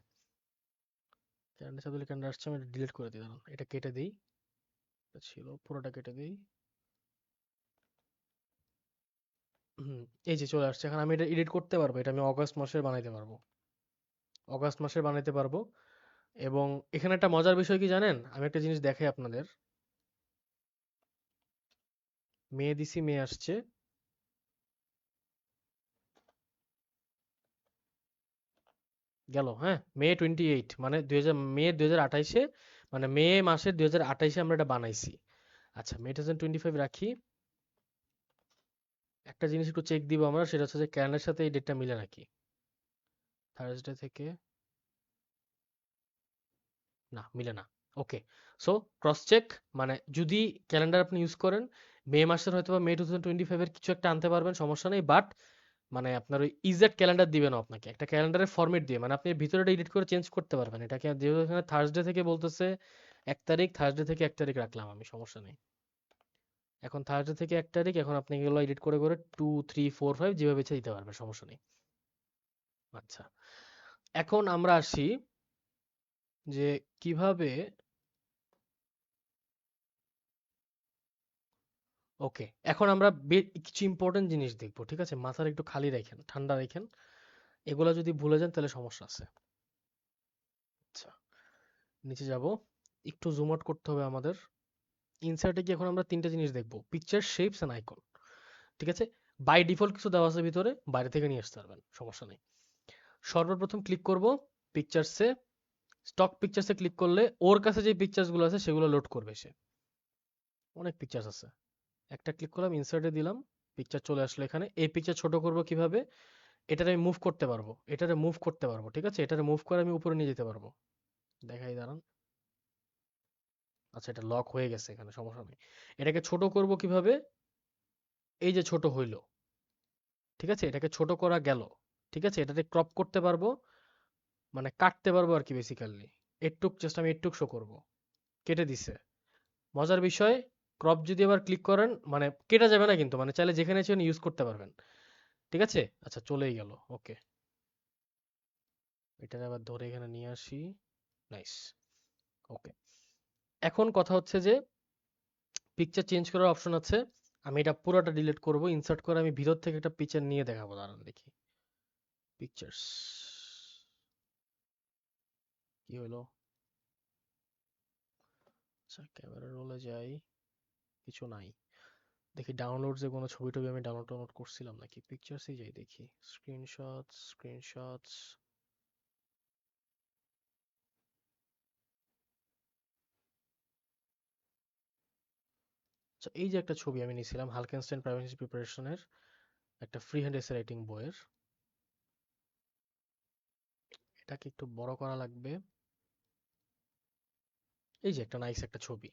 ক্যালেন্ডার চাপ দিলে ক্যালেন্ডার আসছে, আমি ডিলিট করে দিই, দাঁড়ান, এটা কেটে দিই। এটা ছিল, পুরোটা কেটে দিই। হুম, এই যে চলে আসছে। এখন আমি এটা এডিট করতে পারবো, এটা আমি অগাস্ট মাসের বানাইতে পারবো, অগাস্ট মাসের বানাইতে পারবো। এবং এখানে একটা মজার বিষয় কি জানেন, আমি একটা জিনিস দেখাই আপনাদের। মে দিছি, মে আসছে। গেল, হ্যাঁ, মে 2028, মানে 2000, মে 2028-এ, মানে মে মাসের 2028-এ আমরা এটা বানাইছি। আচ্ছা, মে 2025 রাখি। একটা জিনিস একটু চেক দিব আমরা, সেটা হচ্ছে যে ক্যালেন্ডারের সাথে এই ডেটটা মিলে নাকি। থার্সডে থেকে, না মিলে না। ওকে, সো ক্রস চেক। মানে যদি ক্যালেন্ডার আপনি ইউজ করেন, মে মাসের হয়তো বা মে 2025 এর কিছু একটা আনতে পারবেন, সমস্যা নেই। বাট মানে আপনার ওই ইজেড ক্যালেন্ডার দিবে না আপনাকে, একটা ক্যালেন্ডারের ফরম্যাট দিয়ে, মানে আপনি ভিতরে এডিট করে চেঞ্জ করতে পারবেন এটাকে। যেহেতু এখানে থার্সডে থেকে বলতেছে 1 তারিখ, থার্সডে থেকে 1 তারিখ রাখলাম আমি, সমস্যা নেই। এখন থার্সডে থেকে 1 তারিখ, এখন আপনি এগুলো এডিট করে করে 2, 3, 4, 5 যেভাবে ইচ্ছা দিতে পারবেন, সমস্যা নেই। আচ্ছা, এখন আমরা আসি যে কিভাবে। ওকে, এখন আমরা কিছু ইম্পর্টেন্ট জিনিস দেখবো, ঠিক আছে? মাথার একটু খালি রাখেন, ঠান্ডা রাখেন। এগুলা যদি ভুলে যান তাহলে সমস্যা আছে। আচ্ছা, নিচে যাব, একটু জুম আউট করতে হবে আমাদের। ইনসার্টে গিয়ে এখন আমরা তিনটা জিনিস দেখবো: পিকচার, শেপস এন্ড আইকন। ঠিক আছে? বাই ডিফল্ট কিছু দেওয়া আছে ভিতরে, বাইরে থেকে নিয়ে আসতে পারবেন, সমস্যা নেই। সর্বপ্রথম ক্লিক করব পিকচার্সে। স্টক পিকচার্সে ক্লিক করলে ওর কাছে যে পিকচার্স গুলো আছে সেগুলো লোড করবে সে। অনেক পিকচার্স আছে। একটা ক্লিক করলাম, ইনসার্টে দিলাম, পিকচার চলে আসলো এখানে। এই পিকচার ছোট করব কিভাবে? এটারে আমি মুভ করতে পারবো, এটারে মুভ করতে পারবো, ঠিক আছে? এটারে মুভ করে আমি উপরে নিয়ে যেতে পারবো। দেখাই, দাঁড়ান। আচ্ছা, এটা লক হয়ে গেছে এখানে, সমস্যা নেই। এটাকে ছোট করব কিভাবে? এই যে ছোট হইলো, ঠিক আছে? এটাকে ছোট করা গেল, ঠিক আছে? এটাতে ক্রপ করতে পারবো, মানে কাটতে পারবো আর কি বেসিক্যালি। এটুক জাস্ট আমি এটুক শো করব, কেটে দিছে। মজার বিষয়, ক্রপ যদি আবার ক্লিক করেন মানে কেটে যাবে না কিন্তু, মানে চাইলে যেখানে ইচ্ছে ইউজ করতে পারবেন, ঠিক আছে? আচ্ছা, চলেই গেল। ওকে, এটা আবার ধরে এখানে নিয়ে আসি। নাইস। ওকে, এখন কথা হচ্ছে যে পিকচার চেঞ্জ করার অপশন আছে। আমি এটা পুরোটা ডিলিট করব, ইনসার্ট করে আমি ভিতর থেকে একটা পিকচার নিয়ে দেখাবো, দাঁড়ান দেখি। পিকচার্স, কি হলো? আচ্ছা, ক্যামেরা রোলে যাই, কিছু নাই। দেখি ডাউনলোড যে কোনো ছবি টবি আমি ডাউনলোড করছিলাম নাকি। পিকচার্সই যাই দেখি, স্ক্রিনশটস, স্ক্রিনশটস। আচ্ছা, এই যে একটা ছবি আমি নিয়েছিলাম হালকেনস্টাইন প্রাইভেসি প্রিপারেশনের, একটা ফ্রি হ্যান্ড এসে রাইটিং বইয়ের। এটাকে একটু বড় করা লাগবে। এই যে একটা নাইস একটা ছবি,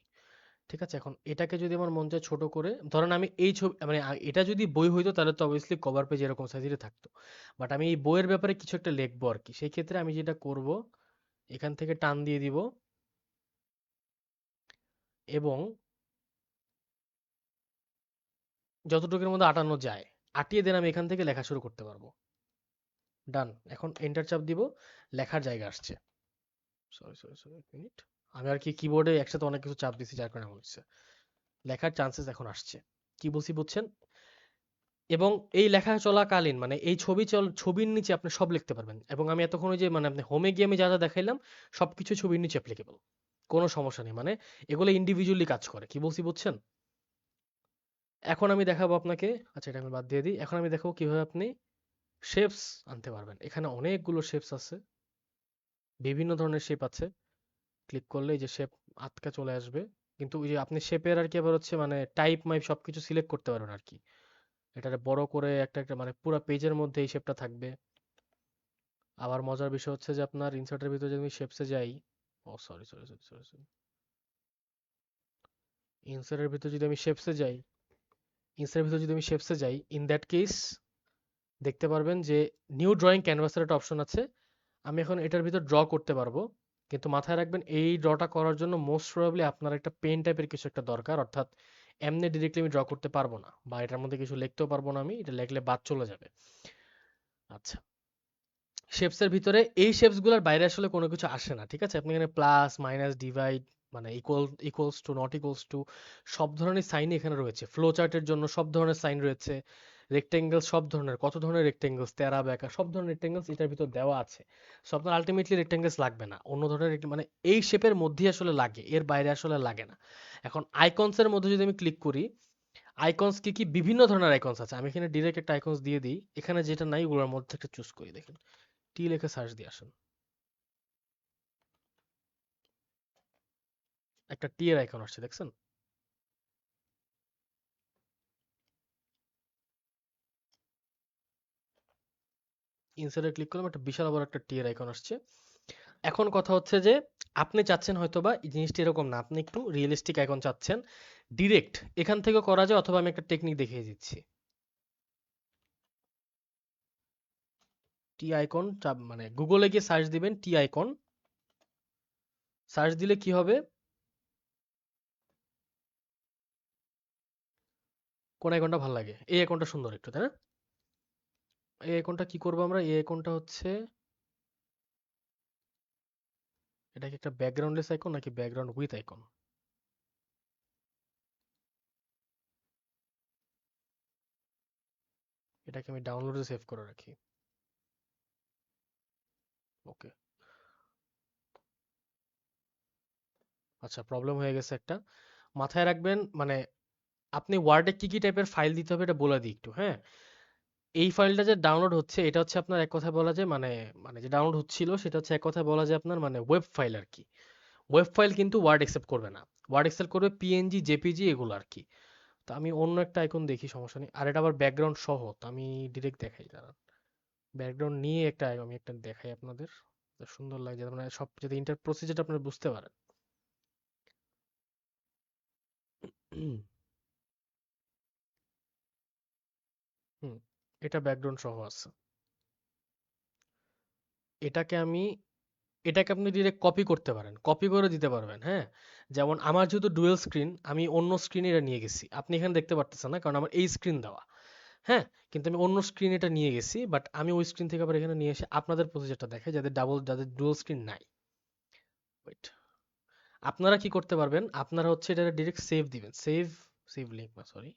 ঠিক আছে? এখন এটাকে যদি আমার মন চায় ছোট করে, ধরেন আমি এই ছবি মানে এটা যদি বই হইতো তাহলে তো অবভিয়াসলি কভার পেজ এরকম সাইজের থাকতো। বাট আমি এই বইয়ের ব্যাপারে কিছু একটা লিখবো আর কি, সেই ক্ষেত্রে আমি যেটা করব, এখান থেকে টান দিয়ে দিব এবং যতটুকুর মধ্যে আটানো যায় আটিয়ে দেন, আমি এখান থেকে লেখা শুরু করতে পারবো। ডান। এখন এন্টার চাপ দিব, লেখার জায়গা আসছে। সরি সরি সরি, এক মিনিট। আমি আর কি কিবোর্ডে একসাথে অনেক কিছু চাপ দিছি, যার কারণে এমন হচ্ছে। লেখার চান্সেস এখন আসছে। কি বলছি বুঝছেন? এবং এই লেখা চলাকালীন মানে এই ছবির নিচে আপনি সব লিখতে পারবেন। এবং আমি এতক্ষণ ওই যে মানে আপনি হোমে গিয়ে আমি যা যা দেখাইলাম সবকিছু ছবির নিচে অ্যাপ্লিকেবল, কোনো সমস্যা নেই। মানে এগুলো ইন্ডিভিজুয়ালি কাজ করে, কি বলছি বুঝছেন? এখন আমি দেখাবো আপনাকে। আচ্ছা, এটা আমি বাদ দিয়ে দিই। এখন আমি দেখাবো কিভাবে আপনি শেপস আনতে পারবেন। এখানে অনেকগুলো শেপস আছে, বিভিন্ন ধরনের শেপ আছে। ক্লিক করলে এই যে শেপ আটকা চলে আসবে। কিন্তু ওই যে আপনি শেপের আর কি আবার হচ্ছে মানে টাইপ মাইপ সবকিছু সিলেক্ট করতে পারবেন আর কি। এটারে বড় করে একটা একটা মানে পুরো পেজের মধ্যে এই শেপটা থাকবে। আবার মজার বিষয় হচ্ছে যে আপনার ইনসার্টের ভিতরে যদি আমি শেপসে যাই, ও sorry sorry sorry sorry sorry, ইনসার্টের ভিতরে যদি আমি শেপসে যাই, ইনসার্টের ভিতরে যদি আমি শেপসে যাই, ইন দ্যাট কেস দেখতে পারবেন যে নিউ ড্রয়িং ক্যানভাসের একটা অপশন আছে। আমি এখন এটার ভিতর ড্র করতে পারবো, কিন্তু মাথায় রাখবেন এই ড্রটা করার জন্য মোস্ট প্রবাবলি আপনার একটা পেন টাইপের কিছু একটা দরকার। অর্থাৎ এমনি ডিরেক্টলি আমি ড্র করতে পারবো না, বা এটার মধ্যে কিছু লিখতেও পারবো না, আমি এটা লিখলে বাদ চলে যাবে। আচ্ছা, শেপস এর ভিতরে এই শেপস গুলোর বাইরে আসলে কোনো কিছু আসে না, ঠিক আছে? আপনি এখানে প্লাস মাইনাস ডিভাইড মানে equals to not equals to সব ধরনের সাইন এখানে রয়েছে। ফ্লো চার্টের জন্য সব ধরনের সাইন রয়েছে। রেক্টেঙ্গেল সব ধরনের, কত ধরনের রেক্টেঙ্গেলস, তেরা বেঁকা সব ধরনের রেক্টেঙ্গেলস এটার ভিতর দেওয়া আছে। সো আপনার আলটিমেটলি রেক্টেঙ্গেলস লাগবে না, অন্য ধরনের মানে এই শেপের মধ্যেই আসলে লাগে, এর বাইরে আসলে লাগে না। এখন আইকনস এর মধ্যে যদি আমি ক্লিক করি, আইকনস কি কি বিভিন্ন ধরনের আইকনস আছে। আমি এখানে ডিরেক্ট একটা আইকনস দিয়ে দিই, এখানে যেটা নাই ওগুলোর মধ্যে একটা চুজ করি। দেখেন, টি লিখে সার্চ দিয়ে আসেন, একটা টি এর আইকন আসছে, দেখছেন? ইনসার্টে ক্লিক করলাম, একটা বিশাল বড় একটা টিয়ের আইকন আসছে। এখন কথা হচ্ছে যে আপনি চাচ্ছেন হয়তোবা এই জিনিসটা এরকম না, আপনি একটু রিয়েলিস্টিক আইকন চাচ্ছেন, ডিরেক্ট এখান থেকে করা যায়, অথবা আমি একটা টেকনিক দেখিয়ে দিচ্ছি। টি আইকন মানে গুগলে গিয়ে সার্চ দিবেন টি আইকন, সার্চ দিলে কি হবে, কোন আইকনটা ভালো লাগে, এই আইকনটা সুন্দর একটু, তাই না? এই আইকনটা কি করবো আমরা, এই আইকনটা হচ্ছে, এটা কি একটা ব্যাকগ্রাউন্ডলেস আইকন নাকি ব্যাকগ্রাউন্ড উইথ আইকন? এটাকে আমি ডাউনলোডে সেভ করে রাখি। ওকে, আচ্ছা প্রবলেম হয়ে গেছে একটা, মাথায় রাখবেন মানে আপনি ওয়ার্ডে কি কি টাইপের ফাইল দিতে হবে এটা বলে দিই একটু, হ্যাঁ। এই ফাইলটা যে ডাউনলোড হচ্ছে এটা হচ্ছে আপনার এক কথায় বলা যায় মানে, মানে যে ডাউনলোড হচ্ছিল সেটা হচ্ছে এক কথায় বলা যায় আপনার মানে ওয়েব ফাইল আর কি। ওয়েব ফাইল কিন্তু ওয়ার্ড অ্যাকসেপ্ট করবে না, ওয়ার্ড অ্যাকসেপ্ট করবে পিএনজি জেপিজি এগুলো আর কি। তো আমি অন্য একটা আইকন দেখি, সমস্যা নেই, আর এটা আবার ব্যাকগ্রাউন্ড সহ, তো আমি ডিরেক্ট দেখাই, দাঁড়ান ব্যাকগ্রাউন্ড নিয়ে একটা আমি একটা দেখাই আপনাদের, যা সুন্দর লাগে যাতে মানে সব যাতে ইন্টার প্রসিজারটা আপনারা বুঝতে পারেন। হুম, হুম, এটা ব্যাকগ্রাউন্ড সহ আছে। এটাকে আমি, এটাকে আপনি ডিরেক্ট কপি করতে পারেন, কপি করে দিতে পারবেন, হ্যাঁ। যেমন আমার যেহেতু ডুয়েল স্ক্রিন, আমি অন্য স্ক্রিনে এটা নিয়ে গেছি, আপনি এখানে দেখতে পারতেছেন না কারণ আমার এই স্ক্রিন দেওয়া, হ্যাঁ। কিন্তু আমি অন্য স্ক্রিন এটা নিয়ে গেছি, বাট আমি ওই স্ক্রিন থেকে আবার এখানে নিয়ে এসে আপনাদের প্রসিজারটা দেখে যাদের যাদের ডুয়াল স্ক্রিন নাই। ওয়েট, আপনারা কি করতে পারবেন, আপনারা হচ্ছে এটা ডিরেক্ট সেভ দিবেন, সেভ, সেভ লিঙ্ক না সরি,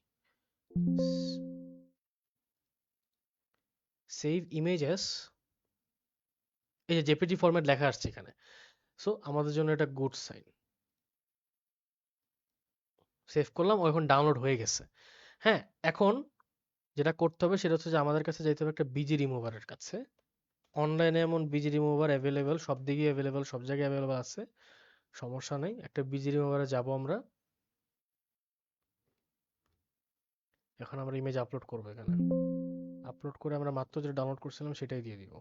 সেভ ইমেজেস, এই যে জেপিজি ফরম্যাট লেখা আসছে এখানে, সো আমাদের জন্য এটা গুড সাইন। সেভ করলাম, ও এখন ডাউনলোড হয়ে গেছে, হ্যাঁ। এখন যেটা করতে হবে সেটা হচ্ছে যে আমাদের কাছে যাইতে হবে একটা বিজি রিমুভারের কাছে। অনলাইনে এমন বিজি রিমুভার অ্যাভেলেবেল, সব দিকে অ্যাভেলেবেল, সব জায়গায় অ্যাভেলেবেল আছে, সমস্যা নেই, একটা বিজি রিমুভারে যাব আমরা। এখন আমরা ইমেজ আপলোড করবো এখানে, আপলোড করে আমরা মাত্র যেটা ডাউনলোড করছিলাম সেটাই দিয়ে দিব,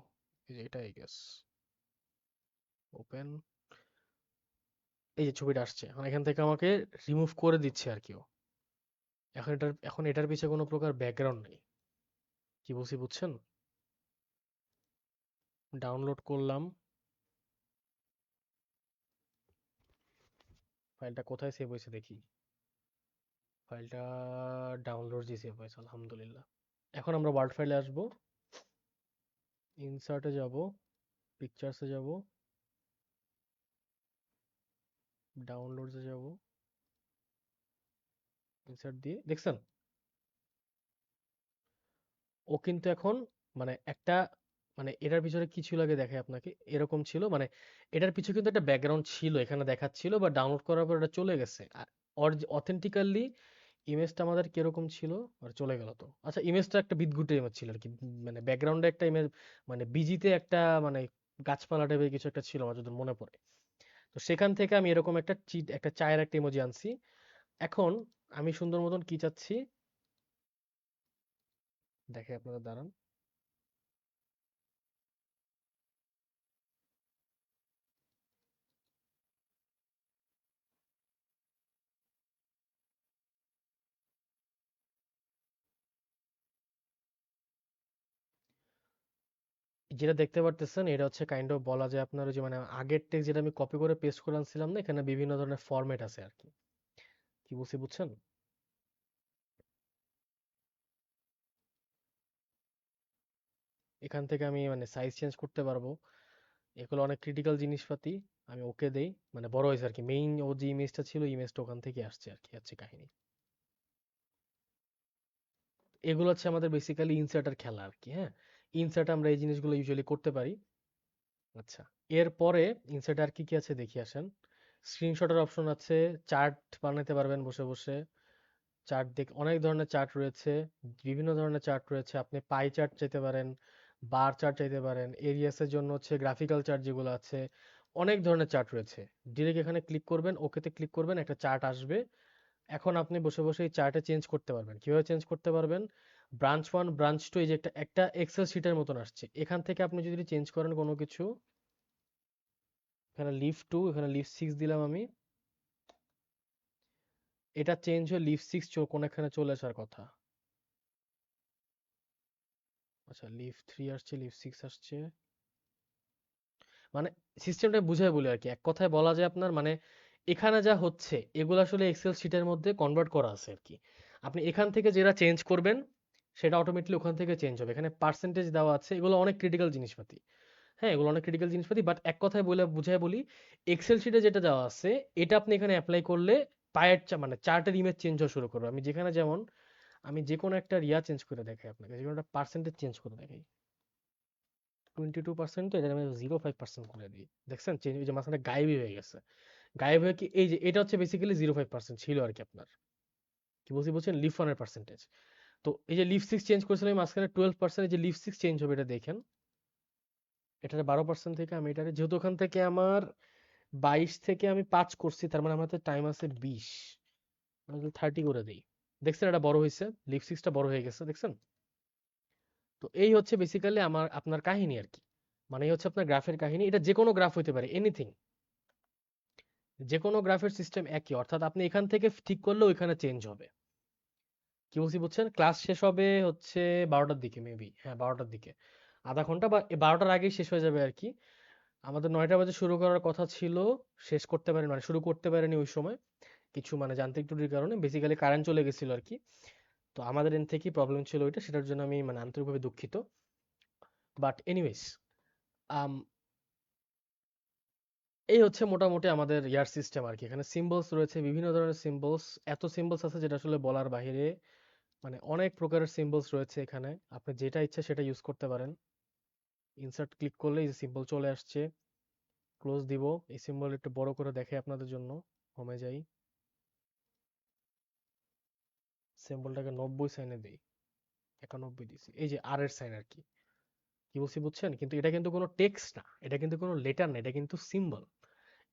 এই যে এটাই গেস, ওপেন, এই যে ছবিটা আসছে, এখন এখান থেকে আমাকে রিমুভ করে দিচ্ছে আর কেউ। এখন এটার পিছে কোনো প্রকার ব্যাকগ্রাউন্ড নেই, কি বলছি বুঝছেন? ডাউনলোড করলাম, ফাইলটা কোথায় সেভ হয়েছে দেখি, ফাইলটা ডাউনলোড যে সেভ হয়েছে আলহামদুলিল্লাহ। এখন আমরা ওয়ার্ড ফাইলে আসবো, ইনসার্টে যাব, পিকচার্সে যাব, ডাউনলোডসে যাব, ইনসার্ট দিয়ে দেখছেন, ও কিন্তু এখন মানে একটা, মানে এটার পিছনে কি ছিল আগে দেখে আপনাকে, এরকম ছিল মানে এটার পিছনে কিন্তু একটা ব্যাকগ্রাউন্ড ছিল এখানে দেখাচ্ছিল, বা ডাউনলোড করার পর এটা চলে গেছে, আর অথেন্টিক্যালি ইমেজটা আমাদের কিরকম ছিল, আর চলে গেল তো। আচ্ছা ইমেজটা একটা বিদঘুটে ইমেজ ছিল আর কি, মানে ব্যাকগ্রাউন্ডে একটা ইমেজ, মানে বিজিতে একটা মানে গাছপালা টাইপের কিছু একটা ছিল আমার যদি মনে পড়ে। তো সেখান থেকে আমি এরকম একটা একটা চায়ের একটা ইমোজি আনছি। এখন আমি সুন্দর মতন কি চাচ্ছি দেখে আপনারা দাঁড়ান, যেটা দেখতে পারতেছেন এটা হচ্ছে কাইন্ড অফ বলা যায় আপনার ওই যে মানে আগের টেক্সট যেটা আমি কপি করে পেস্ট করে আনছিলাম না, এখানে বিভিন্ন ধরনের ফরম্যাট আছে আর কি, কি বলছি বুঝছেন? এখান থেকে আমি মানে সাইজ চেঞ্জ করতে পারবো, এগুলো অনেক ক্রিটিক্যাল জিনিসপাতি। আমি ওকে দেই, মানে বড় হয়েছে আর কি, মেইন ও যে ইমেজটা ছিল ইমেজটা ওখান থেকে আসছে আর কি, হচ্ছে কাহিনী। এগুলো হচ্ছে আমাদের বেসিক্যালি ইনসার্টার খেলা আর কি, হ্যাঁ। ইনসার্ট আমরা এই জিনিসগুলো ইউজুয়ালি করতে পারি। আচ্ছা, এরপরে ইনসার্ট আর কি কি আছে দেখি আসেন। স্ক্রিনশটের অপশন আছে, চার্ট বানাতে পারবেন বসে বসে, চার্ট দেখ অনেক ধরনের চার্ট রয়েছে, বিভিন্ন ধরনের চার্ট রয়েছে, আপনি পাই চার্ট চাইতে পারেন, বার চার্ট চাইতে পারেন, এরিয়াসের জন্য হচ্ছে গ্রাফিক্যাল চার্ট যেগুলো আছে, অনেক ধরনের চার্ট রয়েছে। ডিরেক্ট এখানে ক্লিক করবেন, ওকেতে ক্লিক করবেন, একটা চার্ট আসবে। এখন আপনি বসে বসে এই চার্টে চেঞ্জ করতে পারবেন, কিভাবে চেঞ্জ করতে পারবেন, ব্রাঞ্চ 1 ব্রাঞ্চ 2 এই যে একটা একটা এক্সেল শিটের মতন আসছে, এখান থেকে আপনি যদি চেঞ্জ করেন কোনো কিছু, এখানে লিভ 2 এখানে লিভ 6 দিলাম আমি, এটা চেঞ্জ হয়ে লিভ 6 কোন এখানে চলে আসার কথা। আচ্ছা লিভ 3 আসছে, লিভ 6 আসছে, মানে সিস্টেমটা বুঝাই বলি আর কি, এক কথায় বলা যায় আপনার মানে এখানে যা হচ্ছে এগুলো আসলে এক্সেল শিটের মধ্যে কনভার্ট করা আছে আর কি। আপনি এখান থেকে যেটা চেঞ্জ করবেন সেটা অটোমেটিকলি ওখান থেকে চেঞ্জ হবে। এখানে পার্সেন্টেজ দেওয়া আছে, এগুলো অনেক ক্রিটিক্যাল জিনিসপাতি। হ্যাঁ, এগুলো অনেক ক্রিটিক্যাল জিনিসপাতি, বাট এক কথায় বলে বুঝাই বলি, এক্সেল শিটে যেটা দেওয়া আছে এটা আপনি এখানে অ্যাপ্লাই করলে মানে চার্টের ইমেজ চেঞ্জ হওয়া শুরু করবে। আমি যেখানে যেমন আমি যে কোনো একটা রিয়া চেঞ্জ করে দেখাই আপনাকে, যে কোনো একটা পার্সেন্টেজ চেঞ্জ করে দেখাই, 22%, তো এটা আমি 0.5% করে দিই, দেখছেন চেঞ্জ, ওই যে মাঝখানে গায়েবই হয়ে গেছে। গায়েব হয়ে কি এই যে এটা হচ্ছে বেসিক্যালি 0.5% ছিল আর কি আপনার, কি বলছি বলছেন লিফ ওয়ানের পার্সেন্টেজ। তো এই যে লিফ 6 চেঞ্জ করেছিলাম এই মাঝখানে 12%, এই যে লিফ 6 চেঞ্জ হবে এটা দেখেন, এটা 12% থেকে আমি এটারে, যেহেতু ওখান থেকে আমার 22 থেকে আমি 5 করছি, তার মানে আমার টাইম আছে 20, আমি যদি 30 করে দিই, দেখছেন এটা বড় হয়েছে, লিফ 6টা বড় হয়ে গেছে দেখছেন। তো এই হচ্ছে বেসিক্যালি আমার আপনার কাহিনী আর কি, মানে এই হচ্ছে আপনার গ্রাফের কাহিনী। এটা যে কোনো গ্রাফ হতে পারে, এনিথিং, যে কোনো গ্রাফের সিস্টেম একই, অর্থাৎ আপনি এখান থেকে ঠিক করলে ওইখানে চেঞ্জ হবে। কি বলছি বুঝছেন? ক্লাস শেষ হবে হচ্ছে 12টার দিকে, মেবি হ্যাঁ 12টার দিকে, আধা ঘন্টা বা 12টার আগেই শেষ হয়ে যাবে আর কি। আমাদের 9টা বাজে শুরু করার কথা ছিল, শেষ করতে পারিনি, মানে শুরু করতে পারিনি ওই সময়, কিছু মানে যান্ত্রিক ত্রুটির কারণে, বেসিক্যালি কারেন্ট চলে গেছিল আর কি। তো আমাদের এন্ড থেকেই প্রবলেম ছিল ওইটা, সেটার জন্য আমি মানে আন্তরিকভাবে দুঃখিত। বাট এনিওয়েজ, এই হচ্ছে মোটামুটি আমাদের ইয়ার সিস্টেম আর কি। এখানে সিম্বলস রয়েছে, বিভিন্ন ধরনের সিম্বলস, এত সিম্বলস আছে যেটা আসলে বলার বাইরে, মানে অনেক প্রকারের সিম্বলস রয়েছে এখানে, আপনি যেটা ইচ্ছা সেটা ইউজ করতে পারেন। ইনসার্ট ক্লিক করলে এই সিম্বল চলে আসছে, ক্লোজ দিব। এই সিম্বল একটু বড় করে দেখে আপনাদের জন্য, হোমে যাই, সিম্বলটাকে 90 সাইনে দিই, 91 দিছি, এই যে আর এর সাইন আর কি। কি বলছি বুঝছেন? কিন্তু এটা কিন্তু কোনো টেক্সট না, এটা কিন্তু কোনো লেটার না, এটা কিন্তু সিম্বল।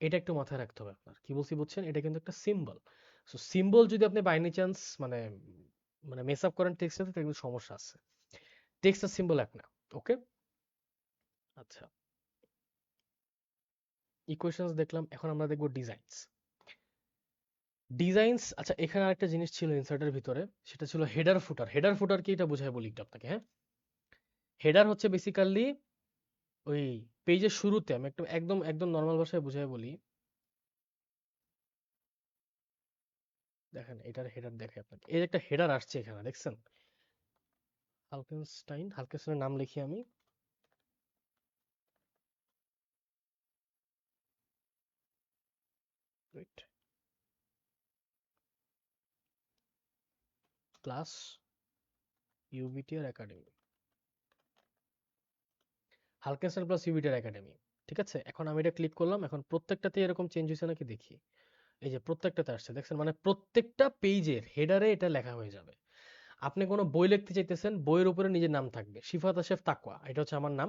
এটা একটু মাথায় রাখতে হবে আপনার, কি বলছি বুঝছেন, এটা কিন্তু একটা সিম্বল। সো সিম্বল যদি আপনি বাই এনি চান্স মানে মানে মেস আপ করেন টেক্সটের সাথে, কিন্তু সমস্যা আছে। টেক্সট আর সিম্বল এক না। ওকে, আচ্ছা, ইকুয়েশনস দেখলাম, এখন আমরা দেখবো ডিজাইনস। ডিজাইনস, আচ্ছা এখানে আরেকটা জিনিস ছিল ইনসার্টের ভিতরে, সেটা ছিল হেডার ফুটার। হেডার ফুটার কি এটা বুঝাই বলি একটু আপনাকে, হ্যাঁ। হেডার হচ্ছে বেসিক্যালি ওই পেজের শুরুতে, আমি একটু একদম একদম নর্মাল ভাষায় বুঝাই বলি, দেখেন এটার হেডার দেখে আপনাকে, এই যে একটা হেডার আসছে এখানে দেখছেন, হালকেনস্টাইনের নাম লিখি আমি, wait, class UBTR academy, Halkenstein plus UBTR academy. ঠিক আছে, এখন আমি এটা ক্লিক করলাম, এখন প্রত্যেকটাতে এরকম চেঞ্জ হয়েছে নাকি দেখি, এই যে প্রত্যেকটাতে আসছে দেখছেন, মানে প্রত্যেকটা পেজের হেডারে এটা লেখা হয়ে যাবে। আপনি কোনো বই লিখতে চাইতেছেন, বইয়ের উপরে নিজের নাম থাকবে, শিফাত আশেফ তাকওয়া, এটা হচ্ছে আমার নাম,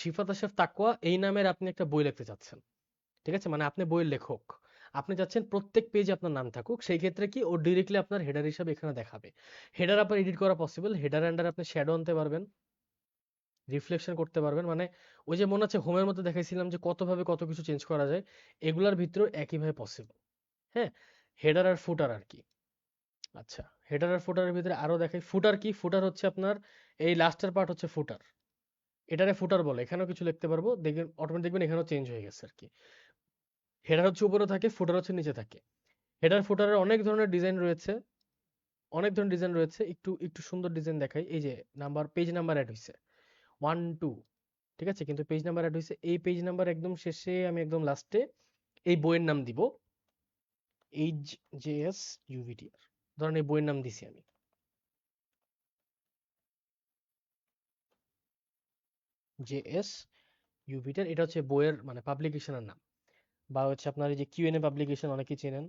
শিফাত আশেফ তাকওয়া, এই নামের আপনি একটা বই লিখতে চাচ্ছেন। ঠিক আছে, মানে আপনি বইয়ের লেখক, আপনি চাচ্ছেন প্রত্যেক পেজে আপনার নাম থাকুক, সেই ক্ষেত্রে কি ও ডিরেক্টলি আপনার হেডার হিসাবে এখানে দেখাবে। হেডার আপনার এডিট করা পসিবল, হেডার আন্ডার আপনি শ্যাডো আনতে পারবেন, রিফ্লেকশন করতে পারবেন, মানে ওই যে মনে আছে হোমের মধ্যে দেখাইছিলাম যে কতভাবে কত কিছু চেঞ্জ করা যায়, এগুলার ভিতরেও একইভাবে পসিবল। হ্যাঁ, হেডার আর ফুটার আর কি। আচ্ছা, হেডার আর ফুটারের ভিতরে আরো দেখাই, ফুটার কি, ফুটার হচ্ছে আপনার এই লাস্টের পার্ট হচ্ছে ফুটার, এটারে ফুটার বলে, এখানেও কিছু লিখতে পারবো, দেখবেন অটোমেটিক দেখবেন এখানেও চেঞ্জ হয়ে গেছে আর কি। হেডার হচ্ছে উপরে থাকে, ফুটার হচ্ছে নিচে থাকে। হেডার ফুটারের অনেক ধরনের ডিজাইন রয়েছে, অনেক ধরনের ডিজাইন রয়েছে, একটু একটু সুন্দর ডিজাইন দেখাই, এই যে নাম্বার, পেজ নাম্বার অ্যাড হয়েছে 1 2, ঠিক আছে, কিন্তু পেজ নাম্বার অ্যাড হয়েছে, এই পেজ নাম্বার একদম শেষে আমি একদম লাস্টে এই বইয়ের নাম দিব, এইচ জে এস ইউভিটিআর, ধরেন এই বইয়ের নাম দিছি আমি, জে এস ইউভিটিআর, এটা হচ্ছে বইয়ের মানে পাবলিকেশনের নাম, বা হচ্ছে আপনার এই যে কিউএনএ পাবলিকেশন অনেকেই চেনেন,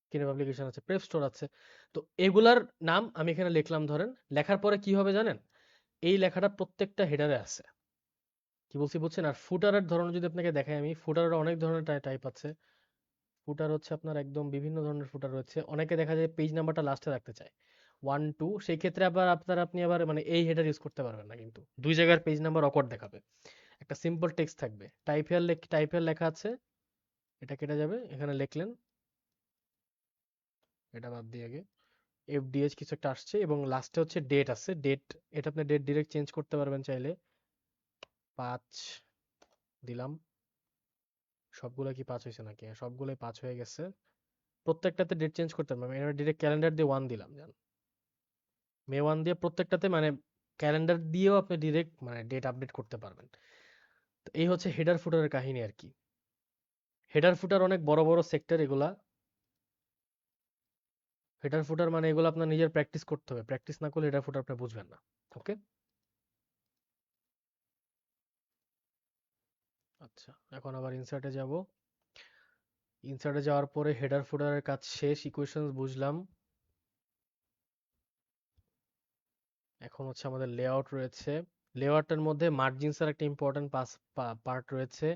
কিউএনএ পাবলিকেশন আছে, প্রেপ স্টোর আছে। তো এগুলার নাম আমি এখানে লিখলাম, ধরেন লেখার পরে কি হবে জানেন, এই লেখাটা প্রত্যেকটা হেডারে আছে। কি বলছি বুঝছেন? আর ফুটারের ধরন যদি আপনাকে দেখাই, আমি ফুটারের অনেক ধরনের টাইপ আছে। ফুটার হচ্ছে আপনার একদম বিভিন্ন ধরনের ফুটার রয়েছে, অনেকে দেখা যায় পেজ নাম্বারটা লাস্টে রাখতে চায়, 1 2, সেই ক্ষেত্রে আবার আপনি আবার মানে এই হেডার ইউজ করতে পারবেন না, কিন্তু দুই জায়গার পেজ নাম্বার অকওয়ার্ড দেখাবে। একটা সিম্পল টেক্সট থাকবে, টাইপ হেয়ার লেখা আছে, এটা কেটে যাবে, এখানে লিখলেন, এটা বাদ দিয়ে আগে এফডিএচ কিছু একটা আসছে এবং লাস্টে হচ্ছে ডেট আছে, ডেট, এটা আপনি ডেট ডিরেক্ট চেঞ্জ করতে পারবেন চাইলে। 5 দিলাম, সবগুলো কি 5 হয়েছে নাকি? হ্যাঁ, সবগুলোই 5 হয়ে গেছে। প্রত্যেকটাতে ডেট চেঞ্জ করতে পারবেন, এবার ডিরেক্ট ক্যালেন্ডার দিয়ে 1 দিলাম, জান মে 1 দিয়ে প্রত্যেকটাতে মানে ক্যালেন্ডার দিয়েও আপনি ডিরেক্ট মানে ডেট আপডেট করতে পারবেন। তো এই হচ্ছে হেডার ফুটারের কাহিনী আর কি। হেডার ফুটার অনেক বড় বড় সেক্টর এগুলা। হেডার ফুটার মানে এগুলো আপনার নিজের প্র্যাকটিস করতে হবে, প্র্যাকটিস না করলে হেডার ফুটার আপনি বুঝবেন না। ওকে, আচ্ছা, এখন আবার ইনসার্টে যাব। ইনসার্টে যাওয়ার পরে হেডার ফুটারের কাজ শেষ, ইকুয়েশনস বুঝলাম। এখন হচ্ছে আমাদের লেআউট রয়েছে। লেআউটের মধ্যে মার্জিনস এর একটা ইম্পর্টেন্ট পার্ট রয়েছে।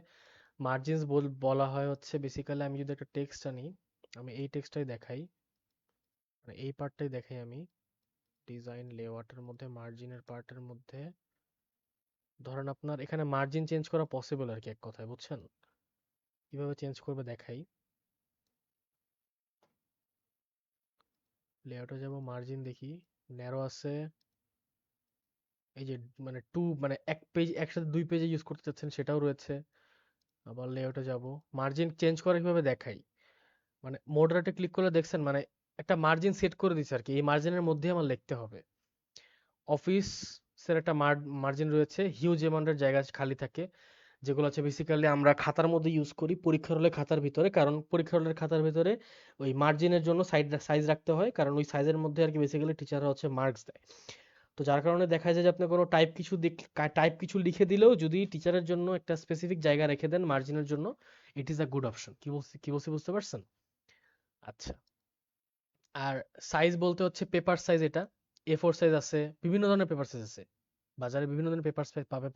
মার্জিনস বলা হয় হচ্ছে বেসিক্যালি, আমি যদি একটা টেক্সট আনি, আমি এই টেক্সটটাই দেখাই, মানে এই পার্টটাই দেখাই আমি। ডিজাইন লেআউটের মধ্যে মার্জিনের পার্টের মধ্যে ধরেন আপনার এখানে মার্জিন চেঞ্জ করা পসিবল আর কি, এক কথায়, বুঝছেন? কিভাবে চেঞ্জ করবে দেখাই। লেআউটে যাব, মার্জিন দেখি, ন্যারো আছে, এই যে মানে মানে এক পেজ একসাথে 2 পেজে ইউজ করতে চাচ্ছেন সেটাও রয়েছে। আবার লেআউটে যাব, মার্জিন চেঞ্জ করা কিভাবে দেখাই, মানে মডারেটে ক্লিক করলে দেখছেন মানে একটা মার্জিন সেট করে দিচ্ছে আর কি, এই মার্জিনের মধ্যে আমার লিখতে হবে। অফিসের একটা মার্জিন রয়েছে, হিউজ অ্যামাউন্টের জায়গা খালি থাকে, যেগুলো হচ্ছে বেসিক্যালি আমরা খাতার মধ্যে ইউজ করি, পরীক্ষার হলে খাতার ভিতরে, কারণ পরীক্ষার হলের খাতার ভিতরে ওই মার্জিনের জন্য সাইজ রাখতে হয়, কারণ ওই সাইজের মধ্যে আর কি বেসিক্যালি টিচাররা হচ্ছে মার্কস দেয়। তো যার কারণে দেখা যায় যে আপনি কোনো টাইপ কিছু লিখে দিলেও যদি টিচারের জন্য একটা স্পেসিফিক জায়গা রেখে দেন মার্জিনের জন্য, it is a good option. কি বলছি বুঝতে পারছেন? আচ্ছা, আর সাইজ বলতে হচ্ছে পেপার সাইজ, এটা A4 সাইজ আছে, বিভিন্ন ধরনের পেপার সাইজ আছে, বাজারে বিভিন্ন ধরনের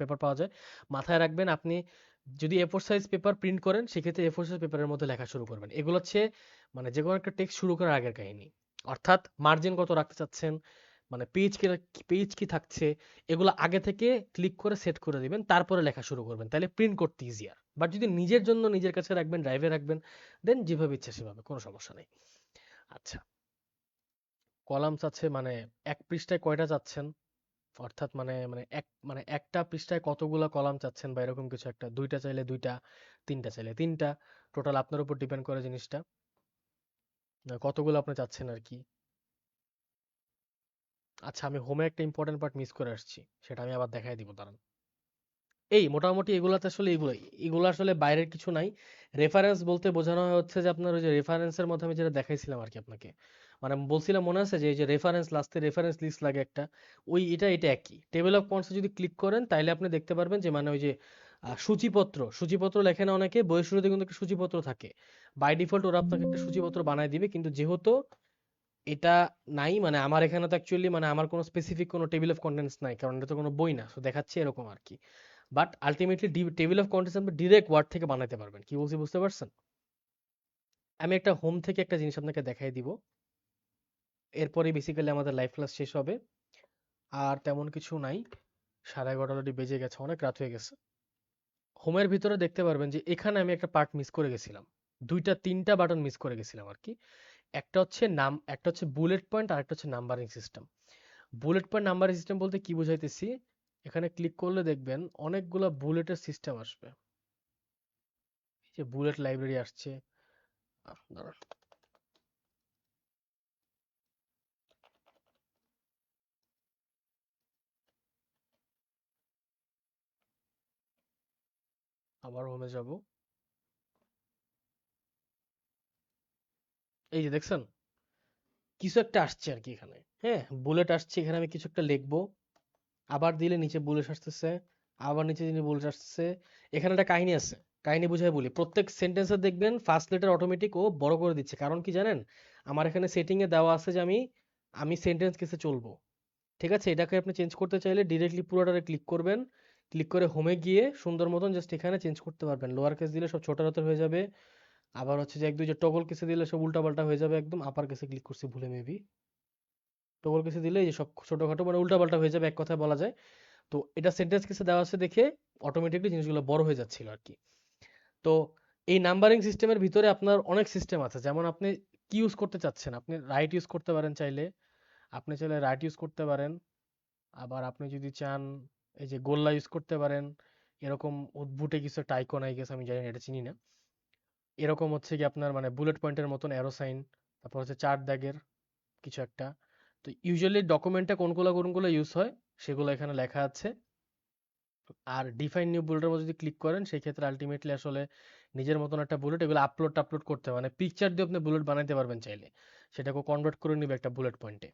পেপার পাওয়া যায়। মাথায় রাখবেন, আপনি যদি A4 সাইজ পেপার প্রিন্ট করেন সেক্ষেত্রে A4 সাইজ পেপারের মধ্যে লেখা শুরু করবেন। এগুলো হচ্ছে মানে যে কোনো একটা টেক্সট শুরু করার আগের কাহিনী। অর্থাৎ মার্জিন কত রাখতে চাচ্ছেন, মানে পেজ কি থাকছে, এগুলো আগে থেকে ক্লিক করে সেট করে দিবেন, তারপরে লেখা শুরু করবেন, তাহলে প্রিন্ট করতে ইজিয়ার। বাট যদি নিজের জন্য নিজের কাছে রাখবেন, ড্রাইভে রাখবেন, দেন যেভাবে ইচ্ছা সেভাবে, কোনো সমস্যা নেই। আচ্ছা, কলামস আছে, মানে এক পৃষ্ঠায় কয়টা চাচ্ছেন, অর্থাৎ মানে মানে এক মানে একটা পৃষ্ঠায় কতগুলা কলাম চাচ্ছেন বা এরকম কিছু একটা, দুইটা চাইলে দুইটা, তিনটা চাইলে তিনটা, টোটাল আপনার উপর ডিপেন্ড করে জিনিসটা, কতগুলো আপনি চাচ্ছেন আর কি। আচ্ছা, আমি হোমে একটা ইম্পর্টেন্ট পার্ট মিস করে আসছি, সেটা আমি আবার দেখাই দিব, দাঁড়ান। এই মোটামুটি এগুলাতে আসলে এগুলো আসলে বাইরের কিছু নাই। রেফারেন্স বলতে বোঝানো হচ্ছে যে আপনার ওই যে রেফারেন্সের মধ্যে আমি যেটা দেখাইছিলাম আর কি আপনাকে, মানে বলছিলাম মনে আছে যে এই যে রেফারেন্স, লাস্টে রেফারেন্স লিস্ট লাগে একটা, এটা একই। টেবিল অফ কন্টেন্টস যদি ক্লিক করেন তাইলে আপনি দেখতে পারবেন যে মানে ওই যে সূচিপত্র লেখে না অনেকে, বইয়ের শুরুতে কিন্তু একটা সূচিপত্র থাকে, বাই ডিফল্ট ওরা আপনাকে একটা সূচিপত্র বানায় দিবে, কিন্তু যেহেতু এটা নাই, মানে আমার এখানে তো অ্যাকচুয়ালি মানে আমার কোনো স্পেসিফিক কোনো টেবিল অফ কন্টেন্টস নাই, কারণ এটা তো কোনো বই না, তো দেখাচ্ছে এরকম আর কি। But ultimately table of contents আপনি ডিরেক্ট ওয়ার্ড থেকে বানাতে পারবেন। কি বলছি বুঝতে পারছেন? আমি একটা হোম থেকে একটা জিনিস আপনাকে দেখাই দিব, এরপরে বেসিক্যালি আমাদের লাইভ ক্লাস শেষ হবে। আর তেমন কিছু নাই, 11:30 অলরেডি বেজে গেছে, অনেক রাত হয়ে গেছে। হোমের ভিতরে দেখতে পারবেন যে এখানে আমি একটা পার্ট মিস করে গেছিলাম, তিনটা বাটন মিস করে গেছিলাম আর কি। একটা হচ্ছে বুলেট পয়েন্ট, আর একটা হচ্ছে numbering system. Bullet point numbering system বলতে কি বুঝাইতেছি, এখানে ক্লিক করলে দেখবেন অনেকগুলা বুলেটের সিস্টেম আসবে, এই যে বুলেট লাইব্রেরি আসছে। দাঁড়ান, আবার হোমে যাব, এই যে দেখছেন কিছু একটা আসছে আর কি এখানে, হ্যাঁ বুলেট আসছে, এখানে আমি কিছু একটা লিখবো, আবার দিলে নিচে বুলেট আসতেছে, আবার নিচে দিলে বুলেট আসতেছে। এখানে একটা কাহিনী আছে, কাহিনী বুঝাই বলি, প্রত্যেক সেন্টেন্সে দেখবেন ফার্স্ট লেটার অটোমেটিক ও বড় করে দিচ্ছে, কারণ কি জানেন, আমার এখানে সেটিং এ দেওয়া আছে যে আমি আমি সেন্টেন্স কেসে চলবো। ঠিক আছে, এটাকে আপনি চেঞ্জ করতে চাইলে ডিরেক্টলি পুরোটারে ক্লিক করবেন, ক্লিক করে হোমে গিয়ে সুন্দর মতন জাস্ট এখানে চেঞ্জ করতে পারবেন, লোয়ার কেস দিলে সব ছোট হাতের হয়ে যাবে, আবার হচ্ছে যে এক দুই যে টগল কেসে দিলে সব উল্টা পাল্টা হয়ে যাবে একদম। আপার কেসে ক্লিক করছি ভুলে মেবি, টগল কেসে দিলে এই যে সব ছোটখাটো মানে উল্টাপাল্টা হয়ে যাবে, এক কথায় বলা যায়। তো এটা সেন্টেন্স কেসে দেওয়া আছে দেখে অটোমেটিকলি জিনিসগুলো বড় হয়ে যাচ্ছিল আর কি। তো এই নাম্বারিং সিস্টেমের ভিতরে আপনার অনেক সিস্টেম আছে, যেমন আপনি কি ইউজ করতে চাচ্ছেন, আপনি রাইট ইউজ করতে পারেন চাইলে, আপনি চাইলে রাইট ইউজ করতে পারেন। আবার আপনি যদি চান এই যে গোল্লা ইউজ করতে পারেন। এরকম উদ্ভুটে কিছু একটা আইকন, আই গেস আমি জানি না, এটা চিনি না। এরকম হচ্ছে কি আপনার মানে বুলেট পয়েন্টের মতন অ্যারো সাইন, তারপর হচ্ছে চার দাগের কিছু একটা। তো ইউজুয়ালি ডকুমেন্টে কোনগুলো কোনগুলো ইউজ হয় সেগুলো এখানে লেখা আছে। আর ডিফাইন নিউ বুলেটের মধ্যে যদি ক্লিক করেন সেই ক্ষেত্রে আলটিমেটলি আসলে নিজের মতন একটা বুলেট, এগুলো আপলোড করতে হবে, মানে পিকচার দিয়ে আপনি বুলেট বানাইতে পারবেন চাইলে, সেটাকে কনভার্ট করে নিবে একটা বুলেট পয়েন্টে।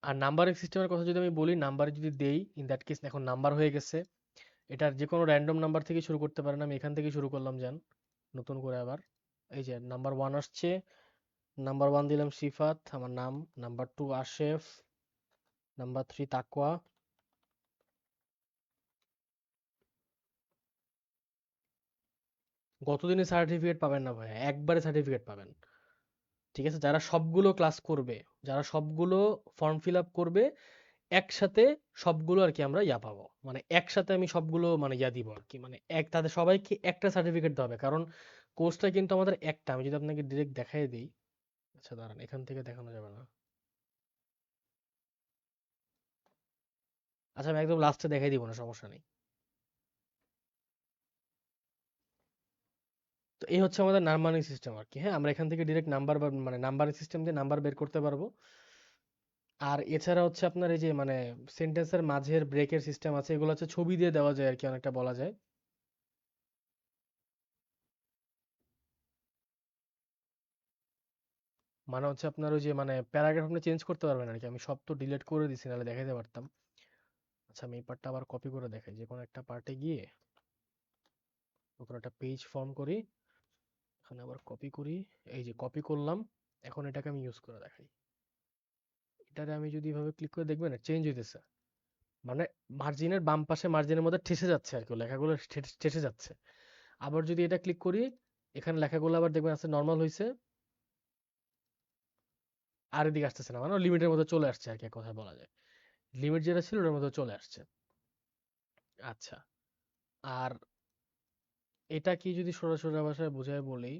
আর নাম্বারিং সিস্টেমের কথা যদি আমি বলি, নাম্বারে যদি দেই, ইন দ্যাট কেস এখন নাম্বার হয়ে গেছে। এটার যে কোনো র্যান্ডম নাম্বার থেকে শুরু করতে পারেন, আমি এখান থেকে শুরু করলাম যান নতুন করে আবার। এই যে নাম্বার ওয়ান আসছে, নাম্বার ওয়ান দিলাম সিফাত আমার নাম, নাম্বার টু আশেফ, নাম্বার থ্রি তাকওয়া। গতদিনে সার্টিফিকেট পাবেন না ভাই, একবারে সার্টিফিকেট পাবেন। ঠিক আছে, যারা সবগুলো ক্লাস করবে, যারা সবগুলো ফর্ম ফিল আপ করবে একসাথে, সবগুলো আর কি আমরা ইয়া পাবো, মানে একসাথে আমি সবগুলো মানে ইয়া দিব আর কি, মানে এক তাদের সবাইকে একটা সার্টিফিকেট দেওয়া হবে, কারণ কোর্সটা কিন্তু আমাদের একটা। আমি যদি আপনাকে ডিরেক্ট দেখাই দিই, আচ্ছা দাঁড়ান, এখান থেকে দেখানো যাবে না, আচ্ছা আমি একদম লাস্টে দেখাই দিব না, সমস্যা নেই। তো এই হচ্ছে আমাদের নাম্বারিং সিস্টেম আর কি। হ্যাঁ, আমরা এখান থেকে ডিরেক্ট নাম্বার মানে নাম্বারিং সিস্টেম দিয়ে নাম্বার বের করতে পারবো। আর এছাড়া হচ্ছে আপনার এই যে মানে সেন্টেন্সের মাঝের ব্রেকের সিস্টেম আছে, এগুলো হচ্ছে ছবি দিয়ে দেওয়া যায় আর কি, অনেকটা বলা যায়। মানে হচ্ছে আপনার ওই যে মানে প্যারাগ্রাফ আপনি চেঞ্জ করতে পারবেন আর কি। আমি সব তো ডিলিট করে দিছি, নাহলে দেখাইতে পারতাম। আচ্ছা আমি এই পার্টটা আবার কপি করে দেখাই, যে কোনো একটা পার্টে গিয়ে নতুন একটা পেজ ফর্ম করি, এখানে আবার কপি করি। এই যে কপি করলাম, এখন এটাকে আমি ইউজ করে দেখাই। এটারে আমি যদি এভাবে ক্লিক করে দেখবেন চেঞ্জ হইতেছে, মানে মার্জিনের বাম পাশে মার্জিনের মধ্যে ঠেসে যাচ্ছে আর কি, লেখাগুলো ঠেসে যাচ্ছে। আবার যদি এটা ক্লিক করি, এখানে লেখাগুলো আবার দেখবেন আছে নর্মাল হয়েছে, আর এদিকে আসতেছে না, মানে লিমিটের মধ্যে চলে আসছে আর কি, এক কথায় বলা যায়। লিমিট যেটা ছিল ওটার মধ্যে চলে আসছে। আচ্ছা, আর এটা কি যদি সরাসরি ভাষায় বোঝায় বলি,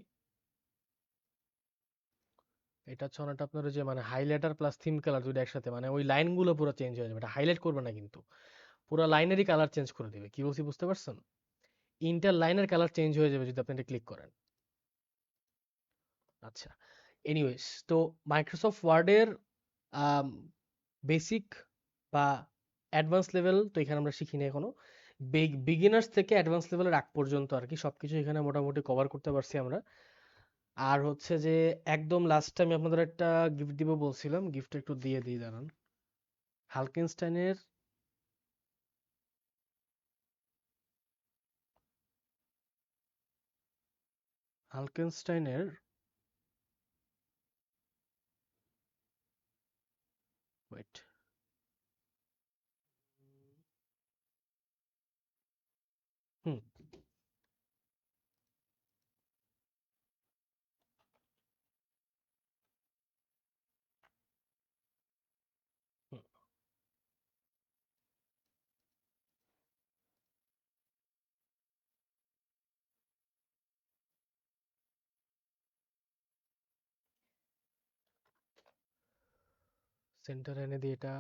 এটা হচ্ছে অনেকটা আপনার ওই যে মানে হাইলাইটার প্লাস থিম কালার দুটো একসাথে, মানে ওই লাইনগুলো পুরো চেঞ্জ হয়ে যাবে। এটা হাইলাইট করবে না কিন্তু, পুরো লাইনেরই কালার চেঞ্জ করে দিবে। কি বলছি বুঝতে পারছেন? ইন্টার লাইনের কালার চেঞ্জ হয়ে যাবে যদি আপনি এটা ক্লিক করেন। আচ্ছা, এনিওয়েজ, তো মাইক্রোসফট ওয়ার্ডের বেসিক বা অ্যাডভান্স লেভেল তো এখানে আমরা শিখিনি এখনো। বিগিনার্স থেকে অ্যাডভান্স লেভেলের আগ পর্যন্ত আর কি সবকিছু এখানে মোটামুটি কভার করতে পারছি আমরা। আর হচ্ছে যে একদম লাস্টে আমি আপনাদের একটা গিফট দিব বলছিলাম, গিফটটা একটু দিয়ে দিই দাঁড়ান। হালকেনস্টাইনের, হালকেনস্টাইনের ওয়েট, হুম, হুম, সেন্টার এনে দিই এটা।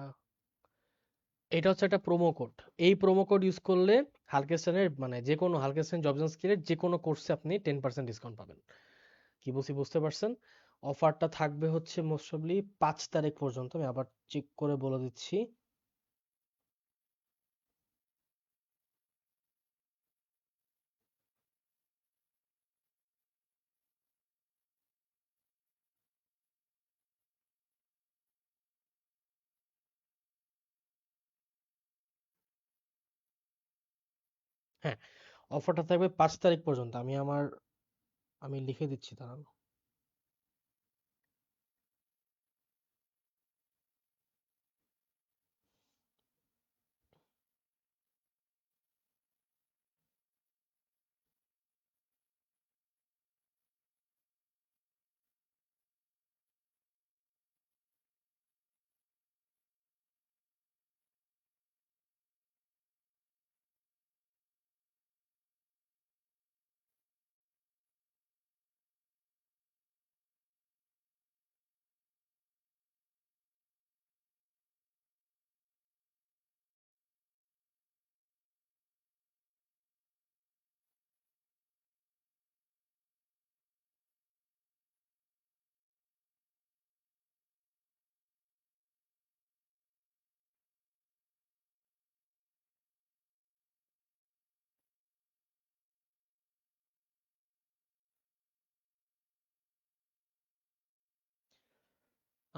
এটা হচ্ছে একটা প্রোমো কোড। এই প্রোমো কোড ইউজ করলে হালকেনস্টাইনের মানে যে কোনো হালকেনস্টাইন জবস এন্ড স্কিলের যে কোনো কোর্সে আপনি 10% ডিসকাউন্ট পাবেন। কি বলছি বুঝতে পারছেন? অফারটা থাকবে হচ্ছে মোস্ট প্রবাবলি 5 তারিখ পর্যন্ত, আমি আবার চেক করে বলে দিচ্ছি। হ্যাঁ, অফারটা থাকবে 5 তারিখ পর্যন্ত। আমি লিখে দিচ্ছি দাঁড়ান।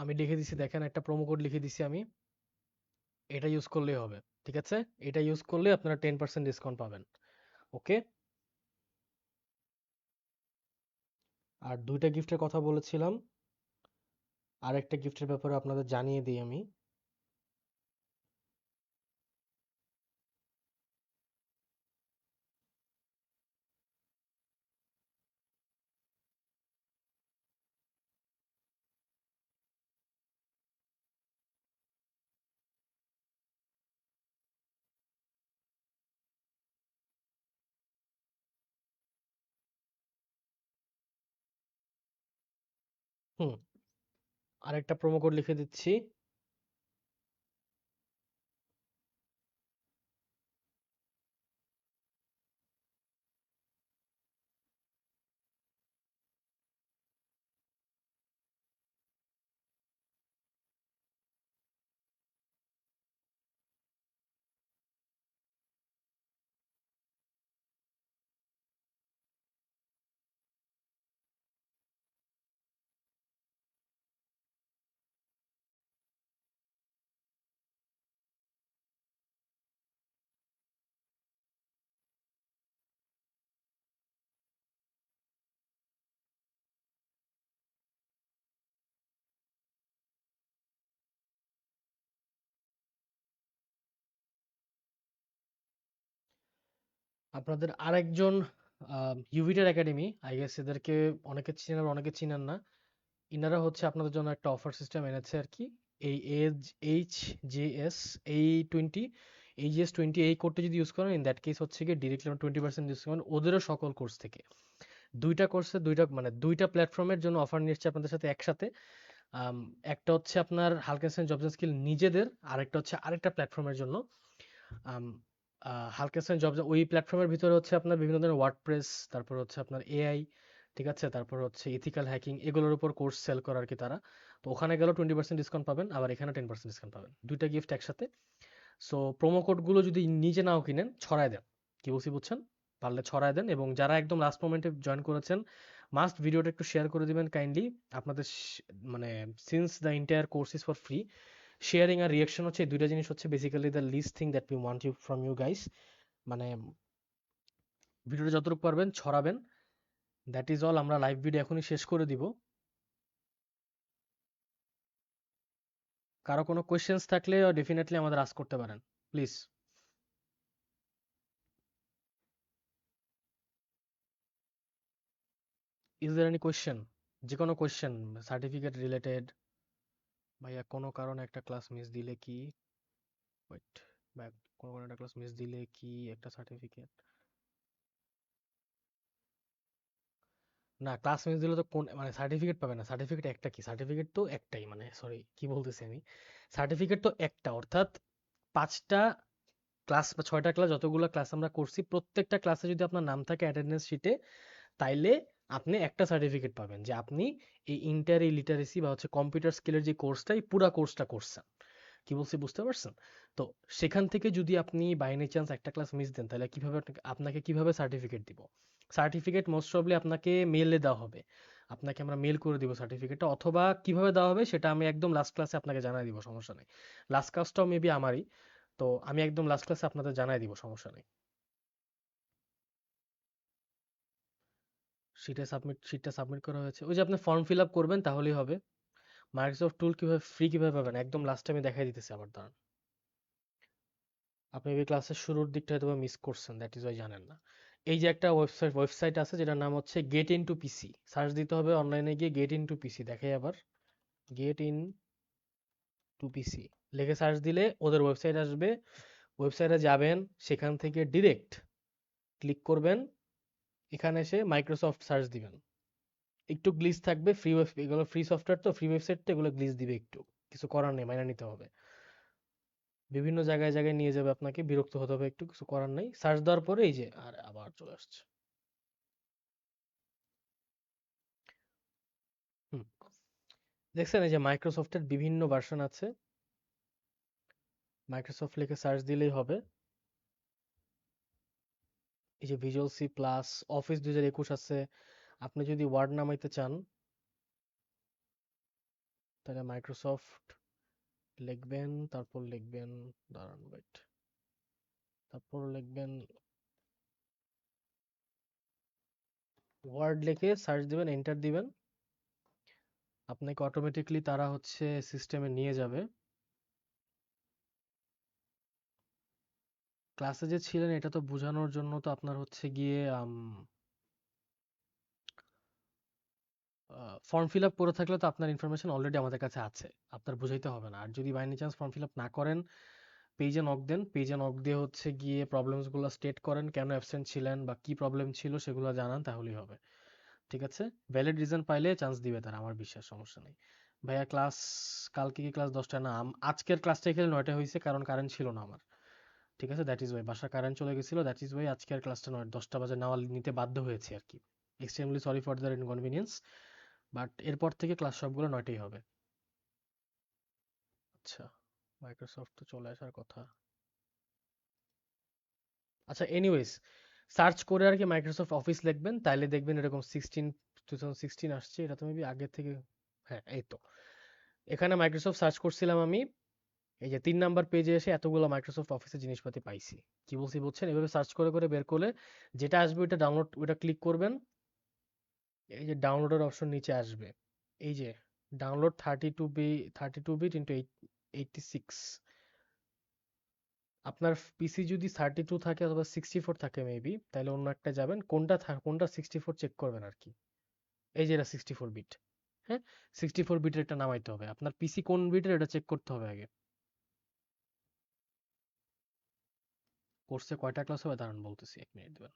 আমি লিখে দিছি, দেখেন একটা প্রোমো কোড লিখে দিছি আমি। এটা ইউজ করলেই হবে, ঠিক আছে? এটা ইউজ করলে আপনারা 10% ডিসকাউন্ট পাবেন। ওকে। আর দুইটা গিফটের কথা বলেছিলাম, আরেকটা গিফটের ব্যাপারে আপনাদের জানিয়ে দিই আমি। হুম, আরেকটা প্রোমো কোড লিখে দিচ্ছি। আপনাদের আরেকজন ইউভিটার একাডেমি, আই গেস এদেরকে অনেকে চিনেন আর অনেকে চিনেন না। ইনারা হচ্ছে আপনাদের জন্য একটা অফার সিস্টেম এনেছে আর কি। এই এজ HJS A20 HJS20 এই কোডটা যদি ইউজ করেন, ইন দ্যাট কেস হচ্ছে কি ডিরেক্টলি 20% ডিসকাউন্ট ওদেরও সকল কোর্স থেকে। দুইটা কোর্সে দুইটা মানে দুইটা প্ল্যাটফর্মের জন্য অফার নিচ্ছে আপনাদের সাথে একসাথে। আম, একটা হচ্ছে আপনার হালকেনসেন জবস এন্ড স্কিল নিজেদের, আরেকটা হচ্ছে আরেকটা প্ল্যাটফর্মের জন্য। আম, হালকেনসেন জবস ওই প্ল্যাটফর্মের ভিতরে হচ্ছে আপনার বিভিন্ন ধরনের ওয়ার্ডপ্রেস, তারপর হচ্ছে আপনার এআই, ঠিক আছে, তারপর হচ্ছে ইথিক্যাল হ্যাকিং, এগুলোর উপর কোর্স সেল করে আর কি তারা। তো ওখানে গেলেও 20% ডিসকাউন্ট পাবেন, আবার এখানে 10% ডিসকাউন্ট পাবেন, দুইটা গিফট একসাথে। সো প্রোমো কোডগুলো যদি নিজে নাও কিনেন, ছড়ায় দেন। কি বলছি বুঝছেন? পারলে ছড়ায় দেন, এবং যারা একদম লাস্ট মোমেন্টে জয়েন করেছেন, মাস্ট ভিডিওটা একটু শেয়ার করে দিবেন কাইন্ডলি। আপনাদের মানে since the entire course is for free, sharing আর রিয়াকশন হচ্ছে এই দুইটা জিনিস হচ্ছে basically the least thing that we want you from you guys. মানে ভিডিওটা যতটুকু পারবেন ছড়াবেন। That is all. আমরা লাইভ ভিডিও এখনই শেষ করে দিব। কারো কোনো কোয়েশ্চেন্স থাকলে ডেফিনেটলি আমাদের আস্ক করতে পারেন, please. Is there any question? যে কোনো কোয়েশ্চেন, সার্টিফিকেট রিলেটেড। ভাইয়া কোনো কারণে একটা ক্লাস মিস দিলে কি, ওয়েট, ব্যাক, কোনো কারণে একটা ক্লাস মিস দিলে কি একটা সার্টিফিকেট? না, ক্লাস মিস দিলে তো কোন মানে সার্টিফিকেট পাবে না। সার্টিফিকেট একটা কি, সার্টিফিকেট তো একটাই, মানে সরি কি বলতেছি আমি, সার্টিফিকেট তো একটা, অর্থাৎ 5টা ক্লাস বা 6টা ক্লাস, যতগুলো ক্লাস আমরা করছি প্রত্যেকটা ক্লাসে যদি আপনার নাম থাকে অ্যাটেন্ডেন্স শিটে, তাইলে আপনি একটা সার্টিফিকেট পাবেন যে আপনি এই ইন্টার এই লিটারেসি বা হচ্ছে কম্পিউটার স্কিলের যে কোর্সটা, এই পুরা কোর্সটা করছেন। কি বলছি বুঝতে পারছেন? তো সেখান থেকে যদি আপনি বাই এনি চান্স একটা ক্লাস মিস দেন, তাহলে কিভাবে আপনাকে কিভাবে সার্টিফিকেট দিব? সার্টিফিকেট মোস্ট প্রবলি আপনাকে মেইলে দেওয়া হবে। আপনাকে আমরা মেল করে দিব সার্টিফিকেটটা, অথবা কিভাবে দেওয়া হবে সেটা আমি একদম লাস্ট ক্লাসে আপনাকে জানাই দিব, সমস্যা নেই। লাস্ট ক্লাসটাও মেবি আমারই, তো আমি একদম লাস্ট ক্লাসে আপনাদের জানাই দিব, সমস্যা নেই। শিটটা সাবমিট করা হয়েছে, ওই যে আপনি ফর্ম ফিল আপ করবেন তাহলেই হবে। মাইক্রোসফট টুল কিভাবে ফ্রি কিভাবে পাবেন, একদম লাস্টে আমি দেখাই দিতেছি, আবার দাঁড়ান। আপনি এই ক্লাসের শুরুর দিকটা হয়তো মিস করছেন, দ্যাট ইজ ওয়াই জানেন না। এই যে একটা ওয়েবসাইট আছে যেটার নাম হচ্ছে get into PC, search দিতে হবে অনলাইনে গিয়ে গেট ইন টু পিসি, দেখাই আবার। গেট ইন টু পিসি লিখে সার্চ দিলে ওদের ওয়েবসাইট আসবে। ওয়েবসাইটে যাবেন, সেখান থেকে ডিরেক্ট ক্লিক করবেন, এখানে এসে মাইক্রোসফট সার্চ দিবেন। একটু গ্লিচ থাকবে, এগুলো ফ্রি সফটওয়্যার তো, ফ্রি ওয়েবসাইট তো, এগুলো গ্লিচ দিবে একটু, কিছু করার নেই, মাইনা নিতে হবে। বিভিন্ন জায়গায় জায়গায় নিয়ে যাবে আপনাকে, বিরক্ত হতে হবে একটু, কিছু করার নেই। সার্চ দেওয়ার পরে এই যে আর আবার চলে আসছে। হুম, দেখছেন এই যে মাইক্রোসফটের বিভিন্ন ভার্সন আছে, মাইক্রোসফট লিখে সার্চ দিলেই হবে। এই যে ভিজুয়াল সি প্লাস, অফিস 2021 আছে। আপনি যদি ওয়ার্ড নামাইতে চান, তাহলে মাইক্রোসফট লিখবেন, তারপর লিখবেন, দাঁড়ান ওয়েট, তারপর লিখবেন ওয়ার্ড, লিখে সার্চ দিবেন, এন্টার দিবেন, আপনাকে অটোমেটিকলি তারা হচ্ছে সিস্টেমে নিয়ে যাবে। ক্লাসে যে ছিলেন এটা তো বোঝানোর জন্য তো আপনার হচ্ছে গিয়ে ফর্ম ফিল আপ করে থাকলে তো আপনার ইনফরমেশন অলরেডি আমাদের কাছে আছে, আপনার বুঝাইতে হবে না। আর যদি by any chance form fill up না করেন, পেজে নক দেন, পেজে নক দিয়ে হচ্ছে গিয়ে প্রবলেমসগুলো স্টেট করেন, কেন অ্যাবসেন্ট ছিলেন বা কি প্রবলেম ছিল সেগুলো জানান, তাহলেই হবে। ঠিক আছে, ভ্যালিড রিজন পাইলে চান্স দিবে তারা, আমার বিশ্বাস, সমস্যা নেই। ভাইয়া ক্লাস কালকে কি ক্লাস 10টায় না, আজকের ক্লাসটা এখানে 9টায় হয়েছে কারণ কারেন্ট ছিল না আমার। ঠিক আছে, দ্যাট ইজ ওয়াই, বাসা কারেন্ট চলে গেছিল, দ্যাট ইজ ওয়াই আজকের ক্লাসটা 10টা বাজে নেওয়া নিতে বাধ্য হয়েছে আর কি। Extremely sorry for the inconvenience, but এরপর থেকে ক্লাস সবগুলো 9টাই হবে। আচ্ছা, মাইক্রোসফট তো চলে আসার কথা। আচ্ছা, এনিওয়েজ, সার্চ করে আর কি মাইক্রোসফট অফিস লিখবেন, তাইলে দেখবেন এরকম 2016 আসছে, এটা তো মেবি আগে থেকে। হ্যাঁ, এই তো, এখানে মাইক্রোসফট সার্চ করছিলাম আমি, এই যে 3 নাম্বার পেজে এসে এতগুলো মাইক্রোসফট অফিসের জিনিসপাতি পাইছি। কি বলছি বুঝছেন, এভাবে সার্চ করে করে বের করলে যেটা আসবে ওইটা ডাউনলোড, ওইটা ক্লিক করবেন, এই যে ডাউনলোডের অপশন নিচে আসবে, এই যে ডাউনলোড 32 বিট ইন্টু 86। আপনার পিসি যদি 32 থাকে অথবা 64 থাকে মেবি, তাহলে অন্য একটা যাবেন, কোনটা 64 চেক করবেন আর কি। এই যে এটা 64 বিট। হ্যাঁ, 64 বিটের একটা নামাইতে হবে, আপনার পিসি কোন বিটের এটা চেক করতে হবে আগে। কোর্সে কয়টা ক্লাস হবে দাঁড়ান বলতেছি, 1 মিনিট দেবেন,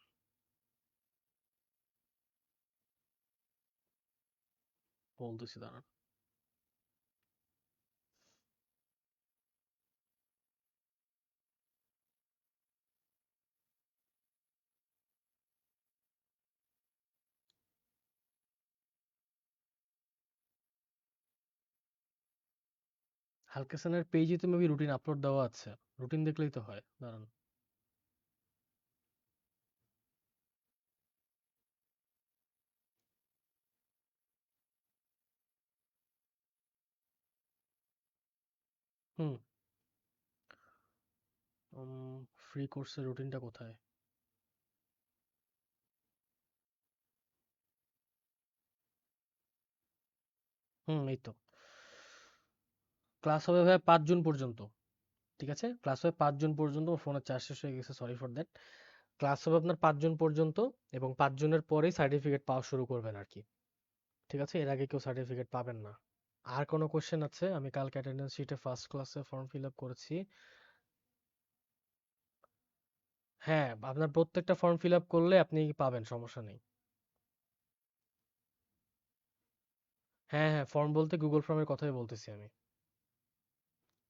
বলতেছি দাঁড়ান। হালকেসানের পেজে তো মেবি রুটিন আপলোড দেওয়া আছে, রুটিন দেখলেই তো হয়, দাঁড়ান। হুম, ফ্রি কোর্সের রুটিনটা কোথায়? হুম, এই তো, ক্লাস হবে ভাই 5 জুন পর্যন্ত। ঠিক আছে, ক্লাস হবে 5 জুন পর্যন্ত, ফোনের চার্জ শেষ হয়ে গেছে, সরি ফর দ্যাট। ক্লাস হবে আপনার 5 জুন পর্যন্ত, এবং 5 জুনের পরেই সার্টিফিকেট পাওয়া শুরু করবেন আর কি। ঠিক আছে, এর আগে কেউ সার্টিফিকেট পাবেন না। আর কোনো কোশ্চেন আছে? আমি কালকে অ্যাটেন্ডেন্স শিটে ফার্স্ট ক্লাসে ফর্ম ফিল আপ করেছি। হ্যাঁ, আপনার প্রত্যেকটা ফর্ম ফিল আপ করলে আপনি পাবেন, সমস্যা নেই। হ্যাঁ হ্যাঁ, ফর্ম বলতে গুগল ফর্মের কথাই বলতেছি আমি।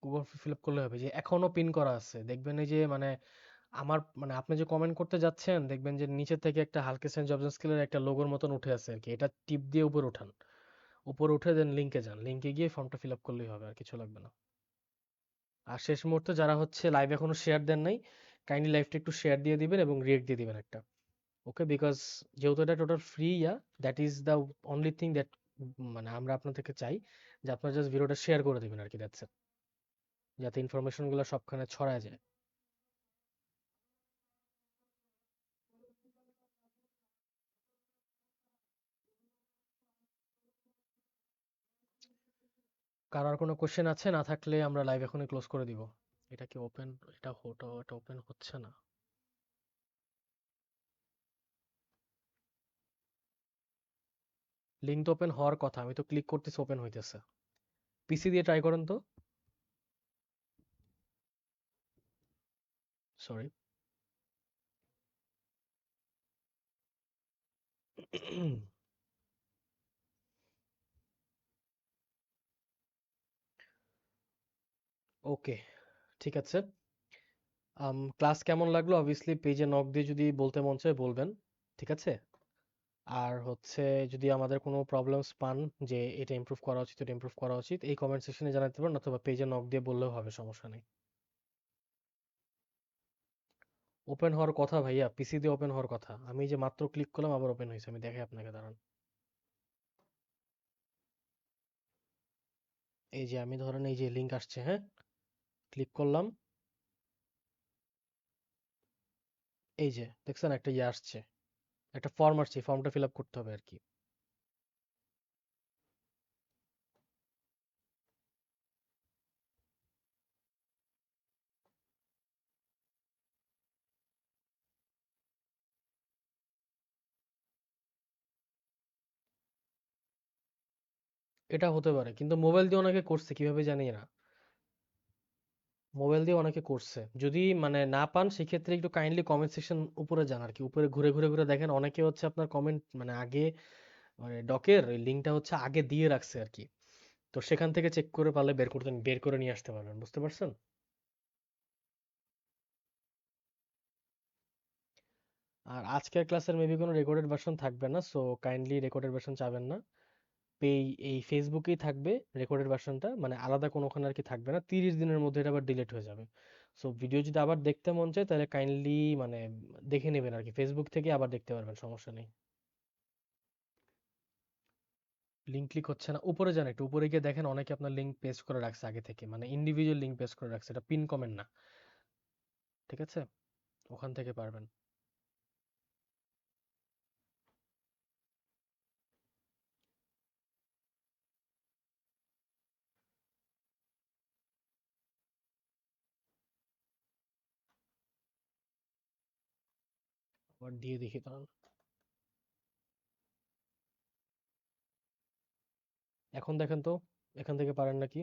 গুগল ফিল আপ করলে হবে, যে এখনো পিন করা আছে দেখবেন, এই যে মানে আমার মানে আপনি যে কমেন্ট করতে যাচ্ছেন দেখবেন যে নিচে থেকে একটা হালকেসান জবস এন্ড স্কিলের একটা লোগোর মতন উঠে আছে আর কি, এটা টিপ দিয়ে উপরে উঠান, উপরে উঠে দেন লিঙ্কে যান, লিঙ্কে গিয়ে ফর্মটা ফিল আপ করলেই হবে, আর কিছু লাগবে না। আর শেষ মুহূর্তে যারা হচ্ছে লাইভ এখনো শেয়ার দেন নাই, কাইন্ডলি লাইভটা একটু শেয়ার দিয়ে দিবেন এবং রিয়েক্ট দিয়ে দিবেন একটা। ওকে, বিকজ যেহেতু এটা total free, that is the only thing that মানে আমরা আপনার থেকে চাই, যে আপনারা জাস্ট ভিডিওটা শেয়ার করে দিবেন আর কি, দ্যাটস ইট, যাতে ইনফরমেশন গুলো সবখানে ছড়ায় যায়। কারো আর কোনো কোশ্চেন আছে? না থাকলে আমরা লাইভ এখনই ক্লোজ করে দিব। এটা কি ওপেন? এটা ওপেন হচ্ছে না। লিঙ্ক তো ওপেন হওয়ার কথা, আমি তো ক্লিক করতেছি, ওপেন হইতেছে। পিসি দিয়ে ট্রাই করেন তো। সরি। ওকে, ঠিক আছে। ক্লাস কেমন লাগলো অবভিয়াসলি পেজে নক দিয়ে যদি বলতে মন চায় বলবেন। ঠিক আছে, আর হচ্ছে যদি আমাদের কোনো প্রবলেমস পান যে এটা ইমপ্রুভ করা উচিত, এটা ইমপ্রুভ করা উচিত, এই কমেন্ট সেকশনে জানাতে পারেন, অথবা পেজে নক দিয়ে বললেও হবে, সমস্যা নেই। ওপেন হওয়ার কথা ভাইয়া, পিসি দিয়ে ওপেন হওয়ার কথা, আমি যে মাত্র ক্লিক করলাম আবার ওপেন হয়েছে, আমি দেখাই আপনাকে, দাঁড়ান। এই যে আমি ধরেন এই যে লিংক আসছে, হ্যাঁ, ক্লিক করলাম। এই যে দেখছেন একটা ইয়ে আসছে, একটা ফর্ম আসছে, ফর্মটা ফিল আপ করতে হবে আর কি। এটা হতে পারে, কিন্তু মোবাইল দিয়ে অনেকে করছে কিভাবে জানি না। মোবাইল দিয়ে অনেকে করছে, যদি মানে না পান সেক্ষেত্রে একটু কাইন্ডলি কমেন্ট সেকশন উপরে যান আর কি, উপরে ঘুরে ঘুরে ঘুরে দেখেন অনেকে হচ্ছে আপনার কমেন্ট মানে আগে, মানে ডকের লিঙ্কটা হচ্ছে আগে দিয়ে রাখছে আর কি। তো সেখান থেকে চেক করে পারলে বের করে নিয়ে আসতে পারবেন, বুঝতে পারছেন? আর আজকের ক্লাসের মেবি কোনো রেকর্ডেড ভার্সন থাকবে না, সো কাইন্ডলি রেকর্ডেড ভার্সন চাবেন না। এই ফেসবুকেই থাকবে রেকর্ডেড ভার্সনটা, মানে আলাদা কোনোখানে আর কি থাকবে না। 30 দিনের মধ্যে এটা আবার ডিলিট হয়ে যাবে। সো ভিডিও যদি আবার দেখতে মন চায় তাহলে কাইন্ডলি মানে দেখে নেবেন আর কি, ফেসবুক থেকে আবার দেখতে পারবেন, সমস্যা নেই। লিঙ্ক ক্লিক হচ্ছে না, উপরে যান, একটু উপরে গিয়ে দেখেন অনেকে আপনার লিঙ্ক পেস্ট করে রাখছে আগে থেকে, মানে ইন্ডিভিজুয়াল লিঙ্ক পেস্ট করে রাখছে, এটা পিন কমেন্ট না। ঠিক আছে, ওখান থেকে পারবেন। আবার দিয়ে দেখি দাঁড়ান। এখন দেখেন তো এখান থেকে পারেন নাকি।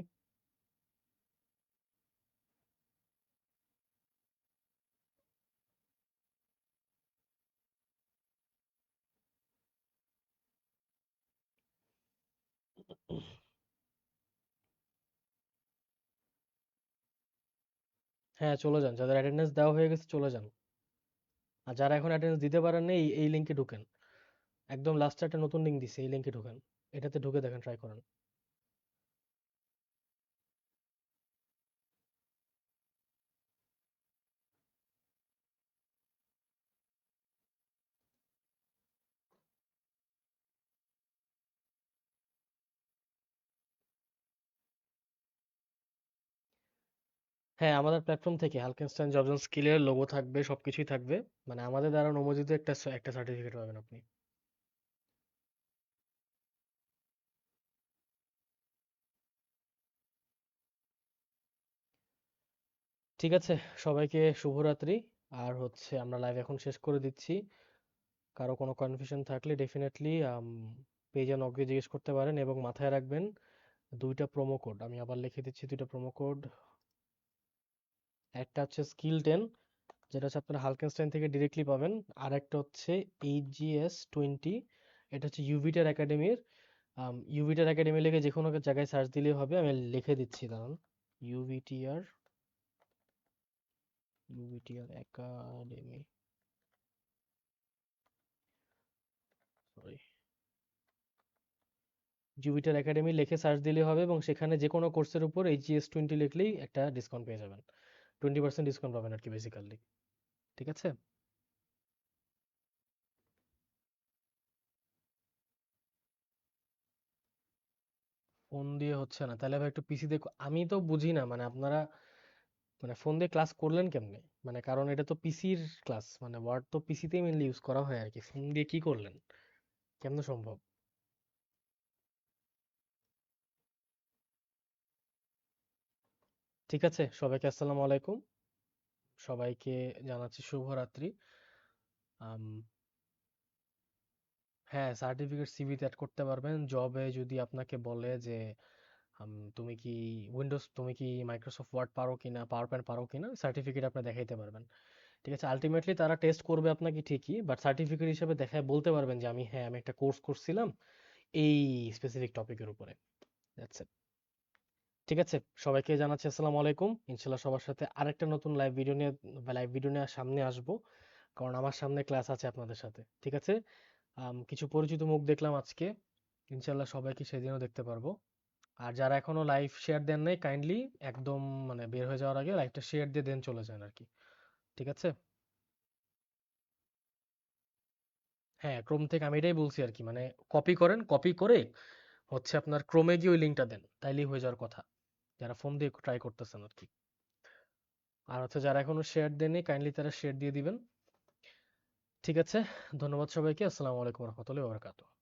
হ্যাঁ চলে যান, যাদের অ্যাটেন্ডেন্স দেওয়া হয়ে গেছে চলে যান। আর যারা এখন অ্যাটেন্ডেন্স দিতে পারেন না, এই লিঙ্কে ঢুকেন। একদম লাস্টে একটা নতুন লিঙ্ক দিছে, এই লিঙ্কে ঢুকেন। এটাতে ঢুকে দেখেন, ট্রাই করেন। হ্যাঁ, আমাদের প্ল্যাটফর্ম থেকে হালকেনস্টাইন জবস এন্ড স্কিলের লোগো থাকবে, সবকিছুই থাকবে। মানে আমাদের দ্বারা অনুমোদিত একটা সার্টিফিকেট পাবেন আপনি। ঠিক আছে, সবাইকে শুভরাত্রি। আর হচ্ছে আমরা লাইভ এখন শেষ করে দিচ্ছি। কারো কোনো কনফিউশন থাকলে ডেফিনেটলি পেজে নক দিয়ে জিজ্ঞেস করতে পারেন, এবং মাথায় রাখবেন দুইটা প্রোমো কোড আমি আবার লিখে দিচ্ছি, দুইটা প্রোমো কোড। একটা হচ্ছে স্কিল 10, যেটা হচ্ছে আপনারা হালকেনস্টাইন থেকে ডিরেক্টলি পাবেন। আর একটা হচ্ছে HGS20, এটা হচ্ছে ইউভিটার একাডেমির। ইউভিটার একাডেমি লিখে যে কোনো জায়গায় সার্চ দিলেই হবে, আমি লিখে দিচ্ছি দাঁড়ান। ইউভিটিআর, ইউভিটিআর একাডেমি, সরি, জুপিটার একাডেমি লিখে সার্চ দিলেই হবে, এবং সেখানে যে কোনো কোর্সের উপর HGS20 লিখলেই একটা ডিসকাউন্ট পেয়ে যাবেন। 20% ডিসকাউন্ট পাবেন আর কি বেসিক্যালি। ঠিক আছে, ফোন দিয়ে হচ্ছে না তাহলে ভাই একটু পিসি দিয়ে আমি তো বুঝি না, মানে আপনারা মানে ফোন দিয়ে ক্লাস করলেন কেমনে? মানে কারণ এটা তো পিসির ক্লাস, মানে ওয়ার্ড তো পিসিতেই মেনলি ইউজ করা হয় আর কি, ফোন দিয়ে কি করলেন, কেমনে সম্ভব? ঠিক আছে, সবাইকে আসসালামু আলাইকুম। সবাইকে জানাচ্ছি শুভরাত্রি। আম, হ্যাঁ, সার্টিফিকেট সিভিতে অ্যাড করতে পারবেন। জবে যদি আপনাকে বলে যে তুমি কি তুমি কি মাইক্রোসফট ওয়ার্ড পারো কিনা, পাওয়ার পয়েন্ট পারো কিনা, সার্টিফিকেট আপনি দেখাইতে পারবেন। ঠিক আছে, আলটিমেটলি তারা টেস্ট করবে আপনাকে ঠিকই, বাট সার্টিফিকেট হিসেবে দেখায় বলতে পারবেন যে আমি, হ্যাঁ, আমি একটা কোর্স করছিলাম এই স্পেসিফিক টপিকের উপরে। That's it. ঠিক আছে, সবাইকে জানাচ্ছি আসসালামু আলাইকুম। ইনশাল্লাহ সবার সাথে আরেকটা নতুন লাইভ ভিডিও নিয়ে সামনে আসবো, কারণ আমার সামনে ক্লাস আছে আপনাদের সাথে। ঠিক আছে, কিছু পরিচিত মুখ দেখলাম আজকে, ইনশাল্লাহ সবাইকে সেদিনও দেখতে পারবো। আর যারা এখনো লাইভ শেয়ার দেন নাই, কাইন্ডলি একদম মানে বের হয়ে যাওয়ার আগে লাইভটা শেয়ার দিয়ে দেন চলে যান আর কি। ঠিক আছে, হ্যাঁ, ক্রোম থেকে আমি এটাই বলছি আর কি, মানে কপি করেন, কপি করে হচ্ছে আপনার ক্রোমে গিয়ে ওই লিঙ্কটা দেন, তাইলেই হয়ে যাওয়ার কথা, যারা ফোন দিয়ে ট্রাই করতেছেন আর কি। আর হচ্ছে যারা এখনো শেয়ার দেননি, কাইন্ডলি তারা শেয়ার দিয়ে দিবেন। ঠিক আছে, ধন্যবাদ সবাইকে। আসসালামু আলাইকুম রহমতুল্লাহি ওয়া বারাকাতুহু।